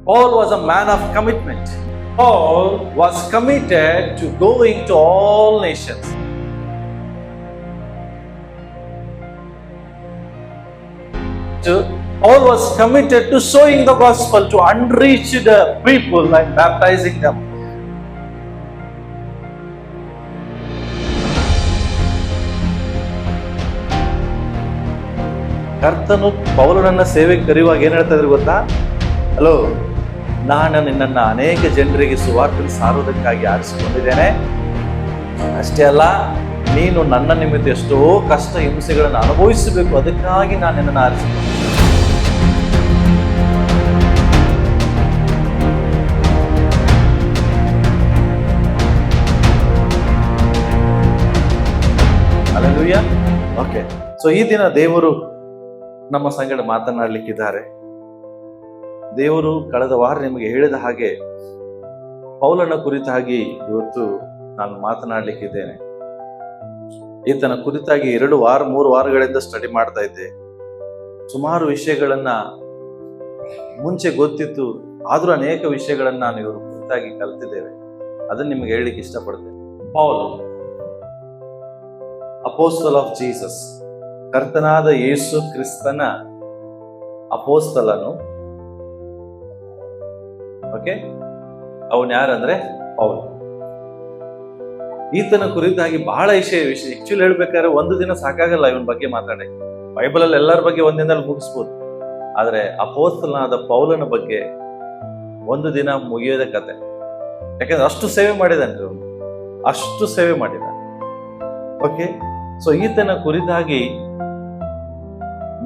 Paul was a man of commitment. Paul was committed to going to all nations. Paul was committed to showing the gospel to unreached people and baptizing them. ಕರ್ತನು ಪೌಲನನ್ನ ಸೇವೆಗೆ ಕರೆಯುವಾಗ ಏನ್ ಹೇಳ್ತಾ ಇದ್ರು ಗೊತ್ತಾ? Hello, ನಾನು ನಿನ್ನನ್ನ ಅನೇಕ ಜನರಿಗೆ ಸುವಾರ್ತೆ ಸಾರೋದಕ್ಕಾಗಿ ಆರಿಸಿಕೊಂಡಿದ್ದೇನೆ. ಅಷ್ಟೇ ಅಲ್ಲ, ನೀನು ನನ್ನ ನಿಮಿತ್ತ ಎಷ್ಟೋ ಕಷ್ಟ ಹಿಂಸೆಗಳನ್ನು ಅನುಭವಿಸಬೇಕು, ಅದಕ್ಕಾಗಿ ನಾನು ನಿನ್ನನ್ನು ಆರಿಸಿಕೊಂಡೆ. ಹಲ್ಲೆಲೂಯಾ. ಓಕೆ, ಸೊ ಈ ದಿನ ದೇವರು ನಮ್ಮ ಸಂಗಡ ಮಾತನಾಡಲಿಕ್ಕಿದ್ದಾರೆ. ದೇವರು ಕಳೆದ ವಾರ ನಿಮಗೆ ಹೇಳಿದ ಹಾಗೆ ಪೌಲನ ಕುರಿತಾಗಿ ಇವತ್ತು ನಾನು ಮಾತನಾಡಲಿಕ್ಕಿದ್ದೇನೆ. ಈತನ ಕುರಿತಾಗಿ 3 ವಾರಗಳಿಂದ ಸ್ಟಡಿ ಮಾಡ್ತಾ ಇದ್ದೆ. ಸುಮಾರು ವಿಷಯಗಳನ್ನ ಮುಂಚೆ ಗೊತ್ತಿತ್ತು, ಆದ್ರೂ ಅನೇಕ ವಿಷಯಗಳನ್ನ ನಾನು ಇವ್ರ ಕುರಿತಾಗಿ ಕಲಿತಿದ್ದೇವೆ. ಅದನ್ನ ನಿಮಗೆ ಹೇಳಲಿಕ್ಕೆ ಇಷ್ಟಪಡ್ತೇನೆ. ಪೌಲ್, ಅಪೋಸ್ತಲ್ ಆಫ್ ಜೀಸಸ್, ಕರ್ತನಾದ ಯೇಸು ಕ್ರಿಸ್ತನ ಅಪೋಸ್ತಲನು. ಓಕೆ, ಅವನು ಯಾರಂದ್ರೆ ಪೌಲ್. ಈತನ ಕುರಿತಾಗಿ ಬಹಳ ವಿಷಯ ಆಕ್ಚುಲಿ ಹೇಳ್ಬೇಕಾದ್ರೆ ಒಂದು ದಿನ ಸಾಕಾಗಲ್ಲ ಇವನ್ ಬಗ್ಗೆ ಮಾತಾಡಿ. ಬೈಬಲ್ ಅಲ್ಲಿ ಎಲ್ಲರ ಬಗ್ಗೆ ಒಂದಿನದಲ್ಲಿ ಮುಗಿಸ್ಬೋದು, ಆದ್ರೆ ಅಪೋಸ್ತಲನಾದ ಪೌಲನ ಬಗ್ಗೆ ಒಂದು ದಿನ ಮುಗಿಯೋದ ಕತೆ. ಯಾಕಂದ್ರೆ ಅಷ್ಟು ಸೇವೆ ಮಾಡಿದಾನೆ ಅವನು, ಅಷ್ಟು ಸೇವೆ ಮಾಡಿದ. ಓಕೆ, ಸೊ ಈತನ ಕುರಿತಾಗಿ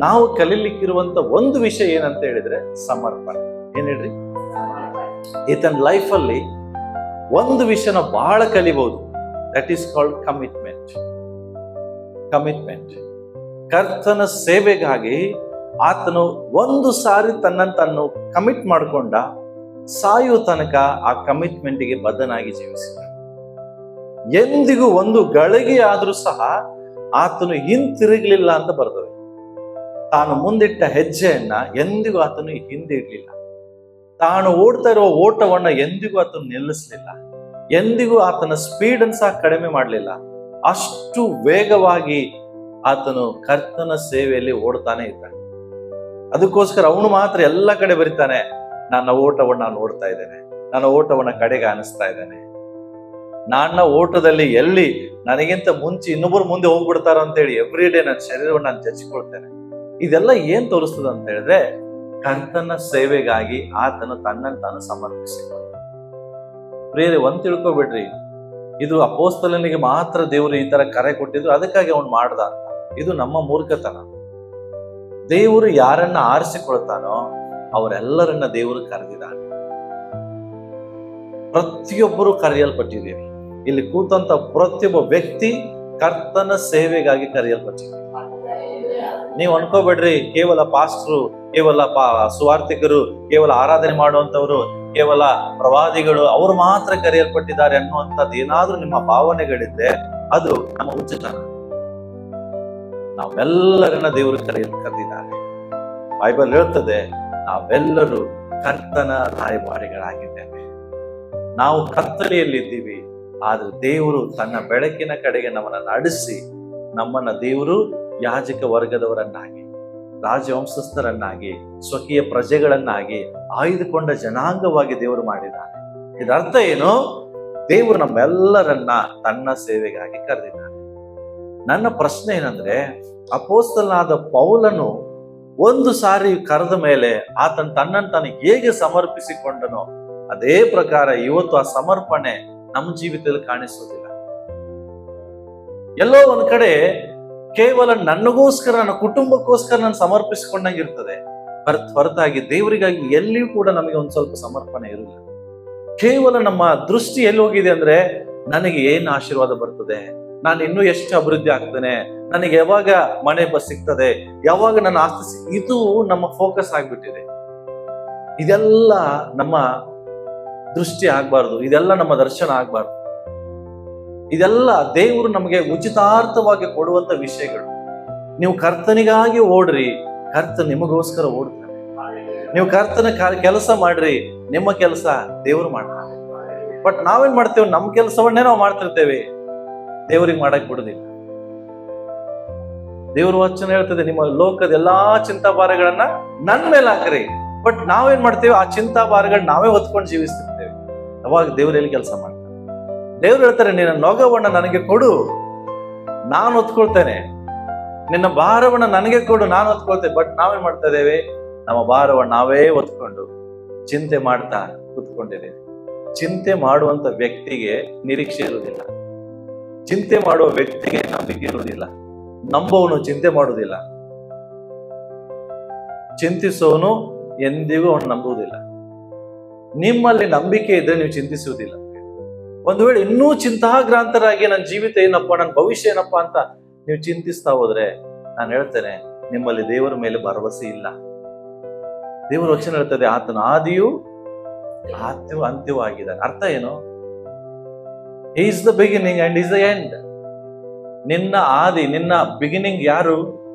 ನಾವು ಕಲೀಲಿಕ್ಕಿರುವಂತ ಒಂದು ವಿಷಯ ಏನಂತ ಹೇಳಿದ್ರೆ ಸಮರ್ಪಣೆ. ಏನ್ ಹೇಳ್ರಿ, ಈತನ ಲೈಫ್ ಅಲ್ಲಿ ಒಂದು ವಿಷಯನ ಬಹಳ ಕಲಿಬಹುದು. That is called commitment. Commitment. ಕರ್ತನ ಸೇವೆಗಾಗಿ ಆತನು ಒಂದು ಸಾರಿ ತನ್ನನ್ನು ಕಮಿಟ್ ಮಾಡಿಕೊಂಡ, ಸಾಯುವ ತನಕ ಆ ಕಮಿಟ್ಮೆಂಟ್ಗೆ ಬದ್ಧನಾಗಿ ಜೀವಿಸಿದ. ಎಂದಿಗೂ ಒಂದು ಗಳಿಗೆ ಆದ್ರೂ ಸಹ ಆತನು ಹಿಂತಿರುಗಲಿಲ್ಲ ಅಂತ ಬರ್ತದೆ. ತಾನು ಮುಂದಿಟ್ಟ ಹೆಜ್ಜೆಯನ್ನ ಎಂದಿಗೂ ಆತನು ಹಿಂದಿಡ್ಲಿಲ್ಲ. ತಾನು ಓಡ್ತಾ ಇರುವ ಓಟವನ್ನ ಎಂದಿಗೂ ಆತನು ನಿಲ್ಲಿಸಲಿಲ್ಲ. ಎಂದಿಗೂ ಆತನ ಸ್ಪೀಡ್ ಅನ್ನು ಸಹ ಕಡಿಮೆ ಮಾಡಲಿಲ್ಲ. ಅಷ್ಟು ವೇಗವಾಗಿ ಆತನು ಕರ್ತನ ಸೇವೆಯಲ್ಲಿ ಓಡ್ತಾನೆ ಇದ್ದಾನೆ. ಅದಕ್ಕೋಸ್ಕರ ಅವನು ಮಾತ್ರ ಎಲ್ಲ ಕಡೆ ಬರೀತಾನೆ, ನನ್ನ ಓಟವನ್ನ ನಾನು ಓಡ್ತಾ ಇದ್ದೇನೆ, ನನ್ನ ಓಟವನ್ನ ಕಡೆಗೆ ಅನಿಸ್ತಾ ಇದ್ದೇನೆ. ನನ್ನ ಓಟದಲ್ಲಿ ಎಲ್ಲಿ ನನಗಿಂತ ಮುಂಚೆ ಇನ್ನೊಬ್ಬರು ಮುಂದೆ ಹೋಗ್ಬಿಡ್ತಾರ ಅಂತ ಹೇಳಿ ಎವ್ರಿ ಡೇ ನನ್ನ ಶರೀರವನ್ನು ನಾನು ಜಚ್ಚಿಕೊಳ್ತೇನೆ. ಇದೆಲ್ಲ ಏನ್ ತೋರಿಸ್ತದ ಅಂತ ಹೇಳಿದ್ರೆ, ಕರ್ತನ ಸೇವೆಗಾಗಿ ಆತನು ತನ್ನನ್ನು ತಾನು ಸಮರ್ಪಿಸಿಕೊಂಡ. ಪ್ರಿಯರೇ, ಒಂದ್ ತಿಳ್ಕೊಬಿಡ್ರಿ, ಇದು ಅಪೋಸ್ತಲನಿಗೆ ಮಾತ್ರ ದೇವರು ಈ ತರ ಕರೆ ಕೊಟ್ಟಿದ್ರು, ಅದಕ್ಕಾಗಿ ಅವನು ಮಾಡ್ದ ಅಂತ. ಇದು ನಮ್ಮ ಮೂರ್ಖತನ. ದೇವರು ಯಾರನ್ನ ಆರಿಸಿಕೊಳ್ತಾನೋ ಅವರೆಲ್ಲರನ್ನ ದೇವರು ಕರೆದಿದ್ದಾನೆ. ಪ್ರತಿಯೊಬ್ಬರು ಕರೆಯಲ್ಪಟ್ಟಿದ್ದೀವಿ. ಇಲ್ಲಿ ಕೂತಂತ ಪ್ರತಿಯೊಬ್ಬ ವ್ಯಕ್ತಿ ಕರ್ತನ ಸೇವೆಗಾಗಿ ಕರೆಯಲ್ಪಟ್ಟಿದ್ದೀವಿ. ನೀವು ಅನ್ಕೋಬೇಡ್ರಿ ಕೇವಲ ಪಾಸ್ಟ್ರು, ಕೇವಲ ಸುವಾರ್ತಿಕರು, ಕೇವಲ ಆರಾಧನೆ ಮಾಡುವಂತವ್ರು, ಕೇವಲ ಪ್ರವಾದಿಗಳು ಅವರು ಮಾತ್ರ ಕರೆಯಲ್ಪಟ್ಟಿದ್ದಾರೆ ಅನ್ನುವಂಥದ್ದು ಏನಾದ್ರೂ ನಿಮ್ಮ ಭಾವನೆಗಳಿದ್ರೆ ಅದು ನಮ್ಮ ಹುಚ್ಚುತನ. ನಾವೆಲ್ಲರನ್ನ ದೇವರು ಕರೆದಿದ್ದಾರೆ. ಬೈಬಲ್ ಹೇಳ್ತದೆ, ನಾವೆಲ್ಲರೂ ಕರ್ತನ ರಾಯಭಾರಿಗಳಾಗಿದ್ದೇವೆ. ನಾವು ಕತ್ತಲೆಯಲ್ಲಿದ್ದೀವಿ, ಆದ್ರೆ ದೇವರು ತನ್ನ ಬೆಳಕಿನ ಕಡೆಗೆ ನಮ್ಮನ್ನ ನಡೆಸಿ ನಮ್ಮನ್ನ ದೇವರು ಯಾಜಕ ವರ್ಗದವರನ್ನಾಗಿ, ರಾಜವಂಶಸ್ಥರನ್ನಾಗಿ, ಸ್ವಕೀಯ ಪ್ರಜೆಗಳನ್ನಾಗಿ ಆಯ್ದುಕೊಂಡ ಜನಾಂಗವಾಗಿ ದೇವರು ಮಾಡಿದ್ದಾನೆ. ಇದರ್ಥ ಏನು? ದೇವರು ನಮ್ಮೆಲ್ಲರನ್ನ ತನ್ನ ಸೇವೆಗಾಗಿ ಕರೆದಿದ್ದಾನೆ. ನನ್ನ ಪ್ರಶ್ನೆ ಏನಂದ್ರೆ, ಅಪೋಸ್ತಲನಾದ ಪೌಲನು ಒಂದು ಸಾರಿ ಕರೆದ ಮೇಲೆ ಆತನ ತನ್ನನ್ನು ತಾನು ಹೇಗೆ ಸಮರ್ಪಿಸಿಕೊಂಡನೋ ಅದೇ ಪ್ರಕಾರ ಇವತ್ತು ಆ ಸಮರ್ಪಣೆ ನಮ್ಮ ಜೀವಿತದಲ್ಲಿ ಕಾಣಿಸೋದಿಲ್ಲ. ಎಲ್ಲೋ ಒಂದ್ ಕಡೆ ಕೇವಲ ನನಗೋಸ್ಕರ, ನನ್ನ ಕುಟುಂಬಕ್ಕೋಸ್ಕರ ನಾನು ಸಮರ್ಪಿಸಿಕೊಂಡಂಗಿರ್ತದೆ, ಹೊರತಾಗಿ ದೇವರಿಗಾಗಿ ಎಲ್ಲಿಯೂ ಕೂಡ ನಮಗೆ ಒಂದ್ ಸ್ವಲ್ಪ ಸಮರ್ಪಣೆ ಇರಲಿಲ್ಲ. ಕೇವಲ ನಮ್ಮ ದೃಷ್ಟಿ ಎಲ್ಲಿ ಹೋಗಿದೆ ಅಂದ್ರೆ, ನನಗೆ ಏನ್ ಆಶೀರ್ವಾದ ಬರ್ತದೆ, ನಾನು ಇನ್ನೂ ಎಷ್ಟು ಅಭಿವೃದ್ಧಿ ಆಗ್ತೇನೆ, ನನಗೆ ಯಾವಾಗ ಮನೆ ಬಸ್ ಸಿಗ್ತದೆ, ಯಾವಾಗ ನನ್ನ ಆಸ್ತಿ ಇದು ನಮ್ಮ ಫೋಕಸ್ ಆಗ್ಬಿಟ್ಟಿದೆ. ಇದೆಲ್ಲ ನಮ್ಮ ದೃಷ್ಟಿ ಆಗ್ಬಾರ್ದು, ಇದೆಲ್ಲ ನಮ್ಮ ದರ್ಶನ ಆಗ್ಬಾರ್ದು. ಇದೆಲ್ಲ ದೇವರು ನಮಗೆ ಉಚಿತಾರ್ಥವಾಗಿ ಕೊಡುವಂತ ವಿಷಯಗಳು. ನೀವು ಕರ್ತನಿಗಾಗಿ ಓಡ್ರಿ, ಕರ್ತ ನಿಮಗೋಸ್ಕರ ಓಡ್ತಾನೆ. ನೀವು ಕರ್ತನ ಕೆಲಸ ಮಾಡ್ರಿ, ನಿಮ್ಮ ಕೆಲಸ ದೇವ್ರು ಮಾಡ್ತಾರೆ. ಬಟ್ ನಾವೇನ್ ಮಾಡ್ತೇವೆ, ನಮ್ಮ ಕೆಲಸವನ್ನೇ ನಾವು ಮಾಡ್ತಿರ್ತೇವೆ, ದೇವ್ರಿಗೆ ಮಾಡಕ್ ಬಿಡುದಿಲ್ಲ. ದೇವ್ರ ವಚನ ಹೇಳ್ತದೆ, ನಿಮ್ಮ ಲೋಕದ ಎಲ್ಲಾ ಚಿಂತಾಭಾರಗಳನ್ನ ನನ್ ಮೇಲೆ ಹಾಕ್ರಿ. ಬಟ್ ನಾವೇನ್ ಮಾಡ್ತೇವೆ, ಆ ಚಿಂತಾಭಾರಗಳನ್ನ ನಾವೇ ಹೊತ್ಕೊಂಡು ಜೀವಿಸ್ತಿರ್ತೇವೆ. ಅವಾಗ ದೇವ್ರ ಎಲ್ಲಿ ಕೆಲಸ ಮಾಡ್ತಾರೆ? ದೇವ್ರು ಹೇಳ್ತಾರೆ, ನಿನ್ನ ನೊಗವನ್ನ ನನಗೆ ಕೊಡು, ನಾನು ಹೊತ್ಕೊಳ್ತೇನೆ. ನಿನ್ನ ಭಾರವನ್ನ ನನಗೆ ಕೊಡು, ನಾನು ಹೊತ್ಕೊಳ್ತೇನೆ. ಬಟ್ ನಾವೇನ್ ಮಾಡ್ತಾ ಇದ್ದೇವೆ, ನಮ್ಮ ಭಾರವನ್ನ ನಾವೇ ಹೊತ್ಕೊಂಡು ಚಿಂತೆ ಮಾಡ್ತಾ ಕೂತ್ಕೊಂಡಿದ್ದೇವೆ. ಚಿಂತೆ ಮಾಡುವಂತ ವ್ಯಕ್ತಿಗೆ ನಿರೀಕ್ಷೆ ಇರುವುದಿಲ್ಲ. ಚಿಂತೆ ಮಾಡುವ ವ್ಯಕ್ತಿಗೆ ನಂಬಿಕೆ ಇರುವುದಿಲ್ಲ. ನಂಬುವವನು ಚಿಂತೆ ಮಾಡುವುದಿಲ್ಲ. ಚಿಂತಿಸುವವನು ಎಂದಿಗೂ ಅವನು ನಂಬುವುದಿಲ್ಲ. ನಿಮ್ಮಲ್ಲಿ ನಂಬಿಕೆ ಇದ್ರೆ ನೀವು ಚಿಂತಿಸುವುದಿಲ್ಲ. ಒಂದು ವೇಳೆ ಇನ್ನೂ ಚಿಂತಾಗ್ರಾಂತರಾಗಿ ನನ್ನ ಜೀವಿತ ಏನಪ್ಪ, ನನ್ನ ಭವಿಷ್ಯ ಏನಪ್ಪಾ ಅಂತ ನೀವು ಚಿಂತಿಸ್ತಾ ಹೋದ್ರೆ, ನಾನು ಹೇಳ್ತೇನೆ, ನಿಮ್ಮಲ್ಲಿ ದೇವರ ಮೇಲೆ ಭರವಸೆ ಇಲ್ಲ. ದೇವರ ವಚನ ಹೇಳ್ತದೆ, ಆತನ ಆದಿಯು ಅಂತ್ಯವೂ ಆಗಿದ್ದಾನೆ. ಅರ್ಥ ಏನು? He is the beginning and is the end. ನಿನ್ನ ಆದಿ, ನಿನ್ನ ಬಿಗಿನಿಂಗ್ ಯಾರು?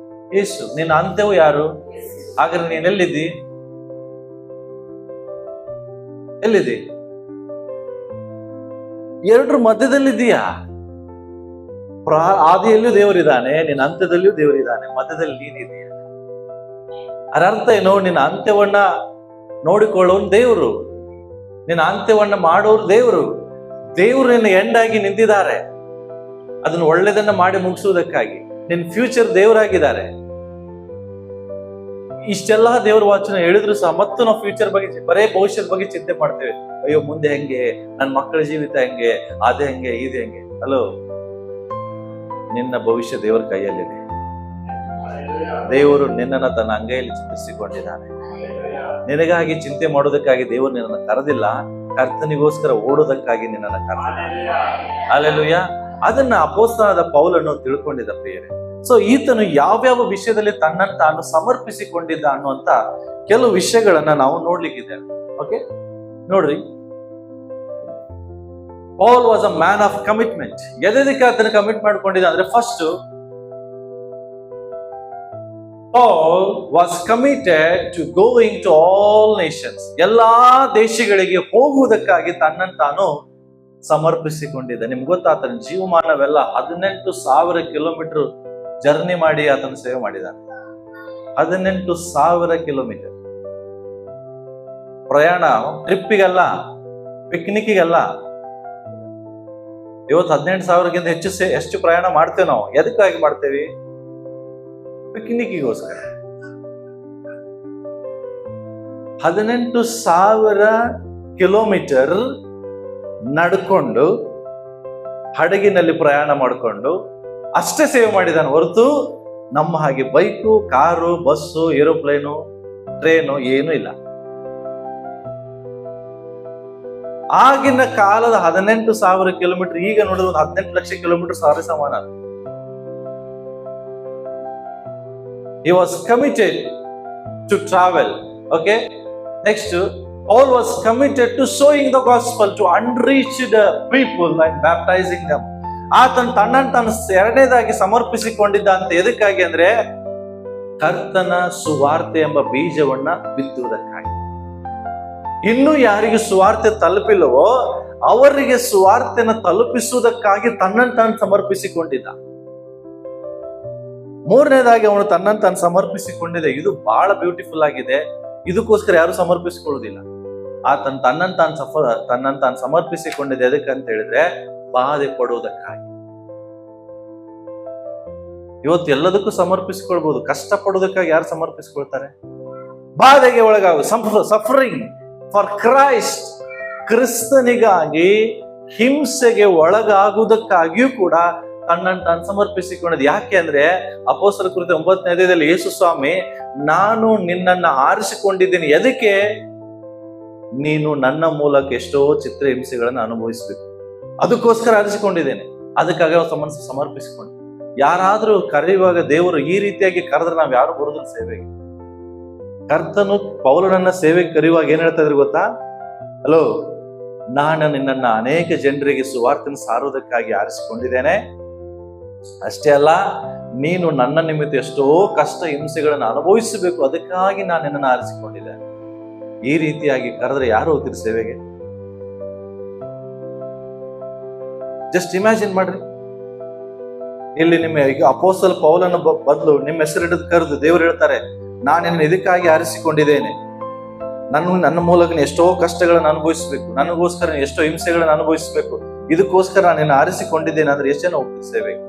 ಯೇಸು. ನಿನ್ನ ಅಂತ್ಯವು ಯಾರು? ಹಾಗಾದ್ರೆ ನೀನ್ ಎಲ್ಲಿದ್ದಿ? ಎರಡರ ಮಧ್ಯದಲ್ಲಿದ್ದೀಯಾ? ಆದಿಯಲ್ಲಿಯೂ ದೇವರಿದ್ದಾನೆ, ನಿನ್ನ ಅಂತ್ಯದಲ್ಲಿಯೂ ದೇವರಿದ್ದಾನೆ, ಮಧ್ಯದಲ್ಲಿ ನೀನಿದೀಯ. ಅದರ ಅರ್ಥ ಏನು? ನಿನ್ನ ಅಂತ್ಯವನ್ನ ನೋಡಿಕೊಳ್ಳೋನು ದೇವರು, ನಿನ್ನ ಅಂತ್ಯವನ್ನ ಮಾಡೋರು ದೇವರು. ದೇವರು ನಿನ್ನ ಎಂಡ್ ಆಗಿ ನಿಂತಿದ್ದಾರೆ, ಅದನ್ನ ಒಳ್ಳೆದನ್ನ ಮಾಡಿ ಮುಗಿಸುವುದಕ್ಕಾಗಿ. ನಿನ್ನ ಫ್ಯೂಚರ್ ದೇವರಾಗಿದ್ದಾರೆ. ಇಷ್ಟೆಲ್ಲ ದೇವರ ವಾಚನ ಹೇಳಿದ್ರು ಸಹ ಮತ್ತು ನಾವು ಫ್ಯೂಚರ್ ಬಗ್ಗೆ, ಬರೇ ಭವಿಷ್ಯದ ಬಗ್ಗೆ ಚಿಂತೆ ಮಾಡ್ತೇವೆ. ಅಯ್ಯೋ ಮುಂದೆ ಹೆಂಗೆ, ನನ್ನ ಮಕ್ಕಳ ಜೀವಿತ ಹೆಂಗೆ, ಅದೇ ಹೆಂಗೆ, ಇದು ಹೆಂಗೆ. ಹಲೋ, ನಿನ್ನ ಭವಿಷ್ಯ ದೇವರ ಕೈಯಲ್ಲಿದೆ. ದೇವರು ನಿನ್ನನ್ನ ತನ್ನ ಅಂಗೈಯಲ್ಲಿ ಚಿತ್ರಿಸಿಕೊಂಡಿದ್ದಾನೆ. ನಿನಗಾಗಿ ಚಿಂತೆ ಮಾಡೋದಕ್ಕಾಗಿ ದೇವರು ನಿನ್ನನ್ನು ಕರೆದಿಲ್ಲ, ಕರ್ತನಿಗೋಸ್ಕರ ಓಡೋದಕ್ಕಾಗಿ ನಿನ್ನನ್ನು ಕರೆದಿದ್ದಾನೆ. ಹಲ್ಲೆಲೂಯಾ. ಅದನ್ನ ಅಪೊಸ್ತಲನಾದ ಪೌಲನು ತಿಳ್ಕೊಂಡಿದ್ದ ಪ್ರಿಯರೇ. ಸೊ ಈತನು ಯಾವ್ಯಾವ ವಿಷಯದಲ್ಲಿ ತನ್ನನ್ನು ತಾನು ಸಮರ್ಪಿಸಿಕೊಂಡಿದ್ದ ಅನ್ನುವಂತ ಕೆಲವು ವಿಷಯಗಳನ್ನ ನಾವು ನೋಡ್ಲಿಕ್ಕಿದ್ದೇವೆ. ಓಕೆ, ನೋಡ್ರಿ, Paul was a man of commitment. ಎದಕ್ಕೆ ಆತನ ಕಮಿಟ್ ಮಾಡ್ಕೊಂಡಿದ್ದ ಅಂದ್ರೆ, first Paul was committed to going to all nations. ಎಲ್ಲಾ ದೇಶಗಳಿಗೆ ಹೋಗುವುದಕ್ಕಾಗಿ ತನ್ನನ್ನು ತಾನು ಸಮರ್ಪಿಸಿಕೊಂಡಿದ್ದ. ನಿಮ್ಗೆ ಗೊತ್ತಾ, ಆತನ ಜೀವಮಾನವೆಲ್ಲ 18,000 ಕಿಲೋಮೀಟರ್ ಜರ್ನಿ ಮಾಡಿ ಆತನ ಸೇವೆ ಮಾಡಿದ್ದಾನೆ. 18,000 ಕಿಲೋಮೀಟರ್ ಪ್ರಯಾಣ. ಟ್ರಿಪ್ಪಿಗಲ್ಲ, ಪಿಕ್ನಿಕ್ಕಿಗಲ್ಲ. ಇವತ್ತು 18,000ಕ್ಕಿಂತ ಹೆಚ್ಚು ಪ್ರಯಾಣ ಮಾಡ್ತೇವೆ ನಾವು. ಎದಕ್ಕಾಗಿ ಮಾಡ್ತೇವೆ? ಪಿಕ್ನಿಕ್ಕಿಗೋಸ್ಕರ. 18,000 ಕಿಲೋಮೀಟರ್ ನಡ್ಕೊಂಡು, ಹಡಗಿನಲ್ಲಿ ಪ್ರಯಾಣ ಮಾಡಿಕೊಂಡು ಅಷ್ಟೇ ಸೇವೆ ಮಾಡಿದಾನೆ ಹೊರತು ನಮ್ಮ ಹಾಗೆ bike, car, bus, aeroplane, train ಏನೂ ಇಲ್ಲ. ಆಗಿನ ಕಾಲದ 18,000 ಕಿಲೋಮೀಟರ್ ಈಗ ನೋಡಿದ್ರೆ ಒಂದು 18 ಲಕ್ಷ ಕಿಲೋಮೀಟರ್ ಸಾರಿ ಸಮಾನ. He was committed to travel. Okay, next, Paul was committed to sowing the gospel to unreached people and baptizing them. ಆತನ ತನ್ನನ್ನು ತಾನು ಎರಡನೇದಾಗಿ ಸಮರ್ಪಿಸಿಕೊಂಡಿದ್ದ ಅಂತ ಎದಕ್ಕಾಗಿ ಅಂದ್ರೆ, ಕರ್ತನ ಸುವಾರ್ತೆ ಎಂಬ ಬೀಜವನ್ನ ಬಿತ್ತುವುದಕ್ಕಾಗಿ. ಇನ್ನು ಯಾರಿಗೆ ಸುವಾರ್ತೆ ತಲುಪಿಲ್ಲವೋ ಅವರಿಗೆ ಸುವಾರ್ತೆನ ತಲುಪಿಸುವುದಕ್ಕಾಗಿ ತನ್ನನ್ನು ತಾನು ಸಮರ್ಪಿಸಿಕೊಂಡಿದ್ದ. ಮೂರನೇದಾಗಿ ಅವನು ತನ್ನನ್ನು ತಾನು ಸಮರ್ಪಿಸಿಕೊಂಡಿದೆ. ಇದು ಬಹಳ ಬ್ಯೂಟಿಫುಲ್ ಆಗಿದೆ. ಇದಕ್ಕೋಸ್ಕರ ಯಾರು ಸಮರ್ಪಿಸಿಕೊಳ್ಳುವುದಿಲ್ಲ. ಆತನ ತನ್ನನ್ನು ತಾನು ಸಮರ್ಪಿಸಿಕೊಂಡಿದೆ. ಎದಕ್ಕಂತ ಹೇಳಿದ್ರೆ, ಬಾಧೆ ಪಡುವುದಕ್ಕಾಗಿ. ಇವತ್ತು ಎಲ್ಲದಕ್ಕೂ ಸಮರ್ಪಿಸಿಕೊಳ್ಬಹುದು. ಕಷ್ಟ ಪಡುವುದಕ್ಕಾಗಿ ಯಾರು ಸಮರ್ಪಿಸಿಕೊಳ್ತಾರೆ? ಬಾಧೆಗೆ ಒಳಗಾಗುವ, ಸಫರಿಂಗ್ ಫಾರ್ ಕ್ರೈಸ್ಟ್, ಕ್ರಿಸ್ತನಿಗಾಗಿ ಹಿಂಸೆಗೆ ಒಳಗಾಗುವುದಕ್ಕಾಗಿಯೂ ಕೂಡ ತನ್ನನ್ನು ತಾನು ಸಮರ್ಪಿಸಿಕೊಂಡಿದ್ದು. ಯಾಕೆ ಅಂದ್ರೆ, ಅಪೊಸ್ತಲರ ಕೃತ್ಯ 9ನೇ ಅಧ್ಯಾಯದಲ್ಲಿ ಯೇಸು ಸ್ವಾಮಿ, ನಾನು ನಿನ್ನನ್ನು ಆರಿಸಿಕೊಂಡಿದ್ದೇನೆ. ಎದಕ್ಕೆ? ನೀನು ನನ್ನ ಮೂಲಕ ಎಷ್ಟೋ ಚಿತ್ರ ಹಿಂಸೆಗಳನ್ನು ಅನುಭವಿಸಬೇಕು, ಅದಕ್ಕೋಸ್ಕರ ಆರಿಸಿಕೊಂಡಿದ್ದೇನೆ. ಅದಕ್ಕಾಗಿ ನಾವು ಸಮರ್ಪಿಸಿಕೊಂಡು. ಯಾರಾದ್ರೂ ಕರೆಯುವಾಗ ದೇವರು ಈ ರೀತಿಯಾಗಿ ಕರೆದ್ರೆ ನಾವು ಯಾರು ಬರೋದಿಲ್ಲ ಸೇವೆಗೆ. ಕರ್ತನು ಪೌಲನನ್ನ ಸೇವೆಗೆ ಕರೆಯುವಾಗ ಏನ್ ಹೇಳ್ತಾ ಇದ್ರು ಗೊತ್ತಾ? ಹಲೋ, ನಾನು ನಿನ್ನನ್ನ ಅನೇಕ ಜನರಿಗೆ ಸುವಾರ್ತೆನ ಸಾರುವುದಕ್ಕಾಗಿ ಆರಿಸಿಕೊಂಡಿದ್ದೇನೆ. ಅಷ್ಟೇ ಅಲ್ಲ, ನೀನು ನನ್ನ ನಿಮಿತ್ತ ಎಷ್ಟೋ ಕಷ್ಟ ಹಿಂಸೆಗಳನ್ನು ಅನುಭವಿಸಬೇಕು, ಅದಕ್ಕಾಗಿ ನಾನು ನಿನ್ನನ್ನು ಆರಿಸಿಕೊಂಡಿದ್ದೇನೆ. ಈ ರೀತಿಯಾಗಿ ಕರೆದ್ರೆ ಯಾರು ಹೋಗ್ತೀರಿ ಸೇವೆಗೆ? ಜಸ್ಟ್ ಇಮ್ಯಾಜಿನ್ ಮಾಡ್ರಿ, ಇಲ್ಲಿ ನಿಮ್ಮ ಈಗ ಅಪೋಸ್ತಲ ಪೌಲನ ಬದಲು ನಿಮ್ಮ ಹೆಸರು ಹಿಡಿದು ಕರೆದು ದೇವರು ಹೇಳ್ತಾರೆ, ನಾನು ನಿನ್ನ ಇದಕ್ಕಾಗಿ ಆರಿಸಿಕೊಂಡಿದ್ದೇನೆ, ನನ್ನ ಮೂಲಕ ಎಷ್ಟೋ ಕಷ್ಟಗಳನ್ನು ಅನುಭವಿಸ್ಬೇಕು, ನನಗೋಸ್ಕರ ಎಷ್ಟೋ ಹಿಂಸೆಗಳನ್ನು ಅನುಭವಿಸ್ಬೇಕು, ಇದಕ್ಕೋಸ್ಕರ ನಾನು ನಿನ್ನ ಆರಿಸಿಕೊಂಡಿದ್ದೇನೆ ಅಂದ್ರೆ ಎಷ್ಟು ಜನ ಹೋಗ್ತೀವಿ ಸೇವೆಗೆ?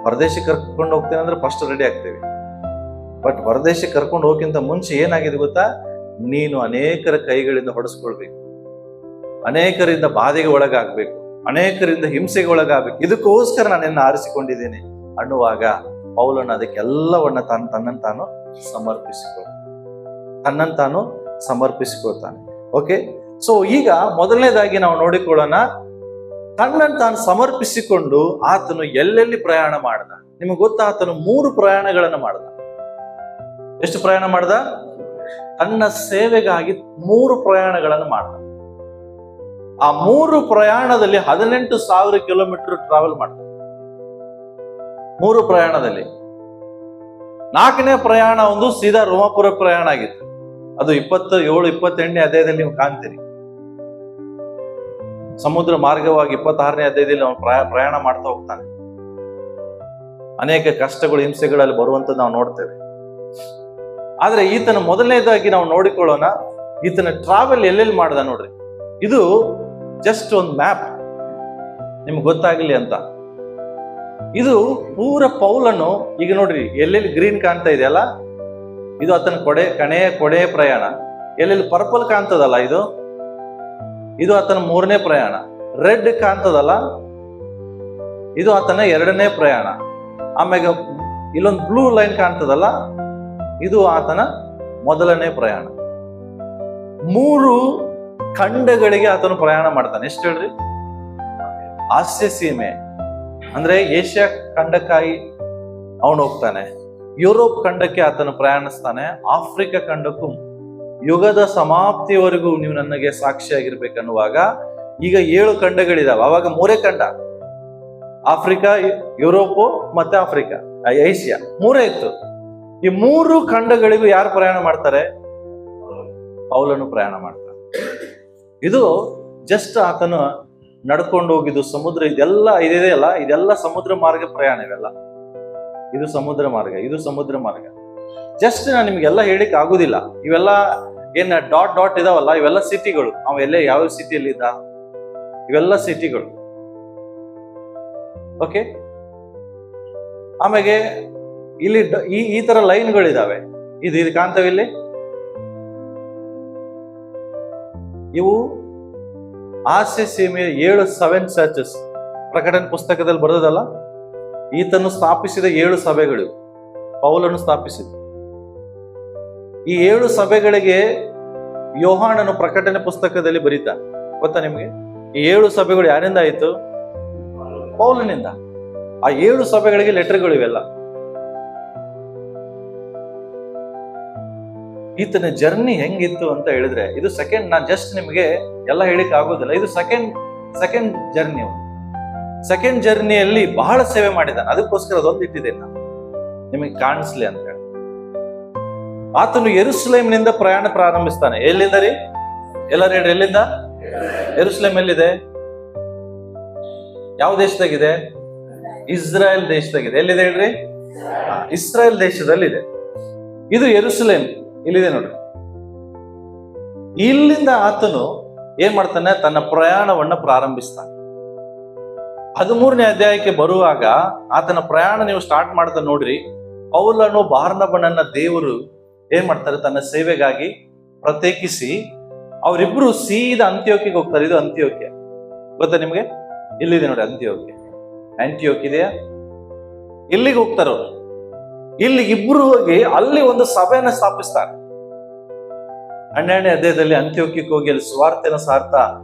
ಹೊರದೇಶಕ್ಕೆ ಕರ್ಕೊಂಡು ಹೋಗ್ತೇನೆ ಅಂದ್ರೆ ಫಸ್ಟ್ ರೆಡಿ ಆಗ್ತೇವೆ. ಬಟ್ ಹೊರದೇಶಕ್ಕೆ ಕರ್ಕೊಂಡು ಹೋಗಿಂತ ಮುಂಚೆ ಏನಾಗಿದೆ ಗೊತ್ತಾ? ನೀನು ಅನೇಕರ ಕೈಗಳಿಂದ ಹೊಡೆಸ್ಕೊಳ್ಬೇಕು, ಅನೇಕರಿಂದ ಬಾಧೆಗೆ ಒಳಗಾಗ್ಬೇಕು, ಅನೇಕರಿಂದ ಹಿಂಸೆಗೆ ಒಳಗಾಗಬೇಕು, ಇದಕ್ಕೋಸ್ಕರ ನಾನು ನಿನ್ನ ಆರಿಸಿಕೊಂಡಿದ್ದೇನೆ ಅನ್ನುವಾಗ ಪೌಲನ ಅದಕ್ಕೆಲ್ಲವನ್ನ ತನ್ನನ್ನು ತಾನು ಸಮರ್ಪಿಸಿಕೊಳ್ತಾನೆ. ಓಕೆ, ಸೊ ಈಗ ಮೊದಲನೇದಾಗಿ ನಾವು ನೋಡಿಕೊಳ್ಳೋಣ, ತನ್ನನ್ನು ತಾನು ಸಮರ್ಪಿಸಿಕೊಂಡು ಆತನು ಎಲ್ಲೆಲ್ಲಿ ಪ್ರಯಾಣ ಮಾಡ್ದ. ನಿಮಗೆ ಗೊತ್ತಾ, ಆತನು 3 ಪ್ರಯಾಣಗಳನ್ನು ಮಾಡ್ದ. ಎಷ್ಟು ಪ್ರಯಾಣ ಮಾಡ್ದ? ತನ್ನ ಸೇವೆಗಾಗಿ 3 ಪ್ರಯಾಣಗಳನ್ನು ಮಾಡ್ದ. ಆ 3 ಪ್ರಯಾಣದಲ್ಲಿ 18,000 ಕಿಲೋಮೀಟರ್ ಟ್ರಾವೆಲ್ ಮಾಡ್ದ. 3 ಪ್ರಯಾಣದಲ್ಲಿ 4ನೇ ಪ್ರಯಾಣ ಒಂದು ಸೀದಾ ರೋಮಾಪುರ ಪ್ರಯಾಣ ಆಗಿತ್ತು. ಅದು 27-28ನೇ ಅಧ್ಯಾಯದಲ್ಲಿ ನೀವು ಕಾಣ್ತೀರಿ. ಸಮುದ್ರ ಮಾರ್ಗವಾಗಿ 26ನೇ ಅಧ್ಯಾಯದಲ್ಲಿ ಅವನು ಪ್ರಯಾಣ ಮಾಡ್ತಾ ಹೋಗ್ತಾನೆ. ಅನೇಕ ಕಷ್ಟಗಳು, ಹಿಂಸೆಗಳಲ್ಲಿ ಬರುವಂತದ್ದು ನಾವು ನೋಡ್ತೇವೆ. ಆದ್ರೆ ಈತನ ಮೊದಲನೇದಾಗಿ ನಾವು ನೋಡಿಕೊಳ್ಳೋಣ, ಈತನ ಟ್ರಾವೆಲ್ ಎಲ್ಲೆಲ್ಲಿ ಮಾಡ್ದ ನೋಡ್ರಿ. ಇದು ಜಸ್ಟ್ ಒಂದು ಮ್ಯಾಪ್, ನಿಮ್ಗೆ ಗೊತ್ತಾಗ್ಲಿ ಅಂತ. ಇದು ಪೂರ ಪೌಲನು, ಈಗ ನೋಡ್ರಿ ಎಲ್ಲೆಲ್ಲಿ ಗ್ರೀನ್ ಕಾಣ್ತಾ ಇದೆಯಲ್ಲ, ಇದು ಆತನ ಕೊಡೆಯ ಪ್ರಯಾಣ. ಎಲ್ಲೆಲ್ಲಿ ಪರ್ಪಲ್ ಕಾಣ್ತದಲ್ಲ, ಇದು ಆತನ 3ನೇ ಪ್ರಯಾಣ. ರೆಡ್ ಕಾಣ್ತದಲ್ಲ, ಇದು ಆತನ 2ನೇ ಪ್ರಯಾಣ. ಆಮ್ಯಾಗ ಇಲ್ಲೊಂದು ಬ್ಲೂ ಲೈನ್ ಕಾಣ್ತದಲ್ಲ, ಇದು ಆತನ 1ನೇ ಪ್ರಯಾಣ. 3 ಖಂಡಗಳಿಗೆ ಆತನು ಪ್ರಯಾಣ ಮಾಡ್ತಾನೆ. ಎಷ್ಟು ಹೇಳ್ರಿ? ಆಸ್ಯ ಸೀಮೆ ಅಂದ್ರೆ ಏಷ್ಯಾ ಖಂಡಕ್ಕಾಗಿ ಅವನು ಹೋಗ್ತಾನೆ. ಯುರೋಪ್ ಖಂಡಕ್ಕೆ ಆತನು ಪ್ರಯಾಣಿಸ್ತಾನೆ. ಆಫ್ರಿಕಾ ಖಂಡಕ್ಕೂ ಯುಗದ ಸಮಾಪ್ತಿಯವರೆಗೂ ನೀವು ನನಗೆ ಸಾಕ್ಷಿಯಾಗಿರ್ಬೇಕನ್ನುವಾಗ ಈಗ 7 ಖಂಡಗಳಿದಾವೆ. ಅವಾಗ 3 ಖಂಡ, ಆಫ್ರಿಕಾ, ಯುರೋಪು ಮತ್ತೆ ಏಷ್ಯಾ 3 ಇತ್ತು. ಈ 3 ಖಂಡಗಳಿಗೂ ಯಾರು ಪ್ರಯಾಣ ಮಾಡ್ತಾರೆ? ಪೌಲನು ಪ್ರಯಾಣ ಮಾಡ್ತಾನೆ. ಇದು ಜಸ್ಟ್ ಆತನು ನಡ್ಕೊಂಡು ಹೋಗಿದ್ದು ಸಮುದ್ರ, ಇದೆಲ್ಲ ಸಮುದ್ರ ಮಾರ್ಗ ಪ್ರಯಾಣ. ಇದು ಸಮುದ್ರ ಮಾರ್ಗ. ಜಸ್ಟ್ ನಾನು ನಿಮ್ಗೆಲ್ಲ ಹೇಳಿಕ್ ಆಗುದಿಲ್ಲ. ಇವೆಲ್ಲ ಏನ್ ಡಾಟ್ ಇದಾವಲ್ಲ, ಇವೆಲ್ಲ ಸಿಟಿಗಳು. ಅವೆಲ್ಲ ಯಾವ ಸಿಟಿಯಲ್ಲಿ ಇದ್ದ? ಇವೆಲ್ಲ ಸಿಟಿಗಳು. ಓಕೆ, ಆಮೇಲೆ ಇಲ್ಲಿ ಈ ತರ ಲೈನ್ಗಳಿದಾವೆ. ಇದು ಕಾಣ್ತವೆ ಇಲ್ಲಿ. ಇವು ಆಸ್ಯ ಸೀಮೆಯ 7 ಚರ್ಚಸ್ ಪ್ರಕಟಣೆ ಪುಸ್ತಕದಲ್ಲಿ ಬರೋದಲ್ಲ. ಈತನು ಸ್ಥಾಪಿಸಿದ 7 ಸಭೆಗಳು ಪೌಲನು ಸ್ಥಾಪಿಸಿದ. ಈ 7 ಸಭೆಗಳಿಗೆ ಯೋಹಾನನು ಪ್ರಕಟಣೆ ಪುಸ್ತಕದಲ್ಲಿ ಬರೀತಾನೆ. ಗೊತ್ತಾ ನಿಮಗೆ? ಈ 7 ಸಭೆಗಳು ಯಾರಿಂದ ಆಯ್ತು? ಪೌಲನಿಂದ. ಆ 7 ಸಭೆಗಳಿಗೆ ಲೆಟರ್ಗಳು ಇವೆಲ್ಲ. ಈತನ ಜರ್ನಿ ಹೆಂಗಿತ್ತು ಅಂತ ಹೇಳಿದ್ರೆ, ಇದು ಸೆಕೆಂಡ್. ನಾನು ಜಸ್ಟ್ ನಿಮಗೆ ಎಲ್ಲ ಹೇಳಿಕ್ ಆಗೋದಿಲ್ಲ. ಇದು ಸೆಕೆಂಡ್ ಜರ್ನಿ. ಸೆಕೆಂಡ್ ಜರ್ನಿಯಲ್ಲಿ ಬಹಳ ಸೇವೆ ಮಾಡಿದ್ದಾನೆ. ಅದಕ್ಕೋಸ್ಕರ ಅದೊಂದು ಇಟ್ಟಿದ್ದೇನೆ ನಾನು ನಿಮಗೆ ಕಾಣಿಸ್ಲಿ ಅಂತ ಹೇಳಿ. ಆತನು ಯೆರೂಸಲೇಮಿನಿಂದ ಪ್ರಯಾಣ ಪ್ರಾರಂಭಿಸ್ತಾನೆ. ಎಲ್ಲಿಂದ ರೀ? ಎಲ್ಲರೂ ಹೇಳ್ರಿ, ಎಲ್ಲಿಂದ? ಯೆರೂಸಲೇಮ್ ಎಲ್ಲಿದೆ? ಯಾವ ದೇಶದಾಗಿದೆ? ಇಸ್ರಾಯೇಲ್ ದೇಶದಾಗಿದೆ. ಎಲ್ಲಿದೆ ಹೇಳ್ರಿ? ಇಸ್ರಾಯೇಲ್ ದೇಶದಲ್ಲಿದೆ. ಇದು ಯೆರೂಸಲೇಮ್ ಇಲ್ಲಿದೆ ನೋಡ್ರಿ. ಇಲ್ಲಿಂದ ಆತನು ಏನ್ ಮಾಡ್ತಾನೆ? ತನ್ನ ಪ್ರಯಾಣವನ್ನ ಪ್ರಾರಂಭಿಸ್ತಾನೆ. 13ನೇ ಅಧ್ಯಾಯಕ್ಕೆ ಬರುವಾಗ ಆತನ ಪ್ರಯಾಣ ನೀವು ಸ್ಟಾರ್ಟ್ ಮಾಡ್ತಾ ನೋಡ್ರಿ. ಪೌಲನು ಬಾರ್ನಬನನ್ನ ದೇವರು ಏನ್ ಮಾಡ್ತಾರೆ? ತನ್ನ ಸೇವೆಗಾಗಿ ಪ್ರತ್ಯೇಕಿಸಿ ಅವರಿಬ್ರು ಸೀದಾ ಅಂತ್ಯೋಕ್ಯಕ್ಕೆ ಹೋಗ್ತಾರೆ. ಇದು ಅಂತ್ಯೋಕ್ಯ, ಗೊತ್ತಾ ನಿಮ್ಗೆ? ಇಲ್ಲಿದೆ ನೋಡಿ ಆಂಟಿಯೋಕ್ ಇದೆಯಾ? ಇಲ್ಲಿಗೆ ಹೋಗ್ತಾರೆ ಅವರು. ಇಲ್ಲಿ ಇಬ್ರು ಹೋಗಿ ಅಲ್ಲಿ ಒಂದು ಸಭೆಯನ್ನ ಸ್ಥಾಪಿಸ್ತಾರೆ. 12ನೇ ಅಧ್ಯಾಯದಲ್ಲಿ ಅಂತ್ಯೋಕ್ಯಕ್ಕೆ ಹೋಗಿ ಅಲ್ಲಿ ಸ್ವಾರ್ಥನ ಸಾರ್ಥ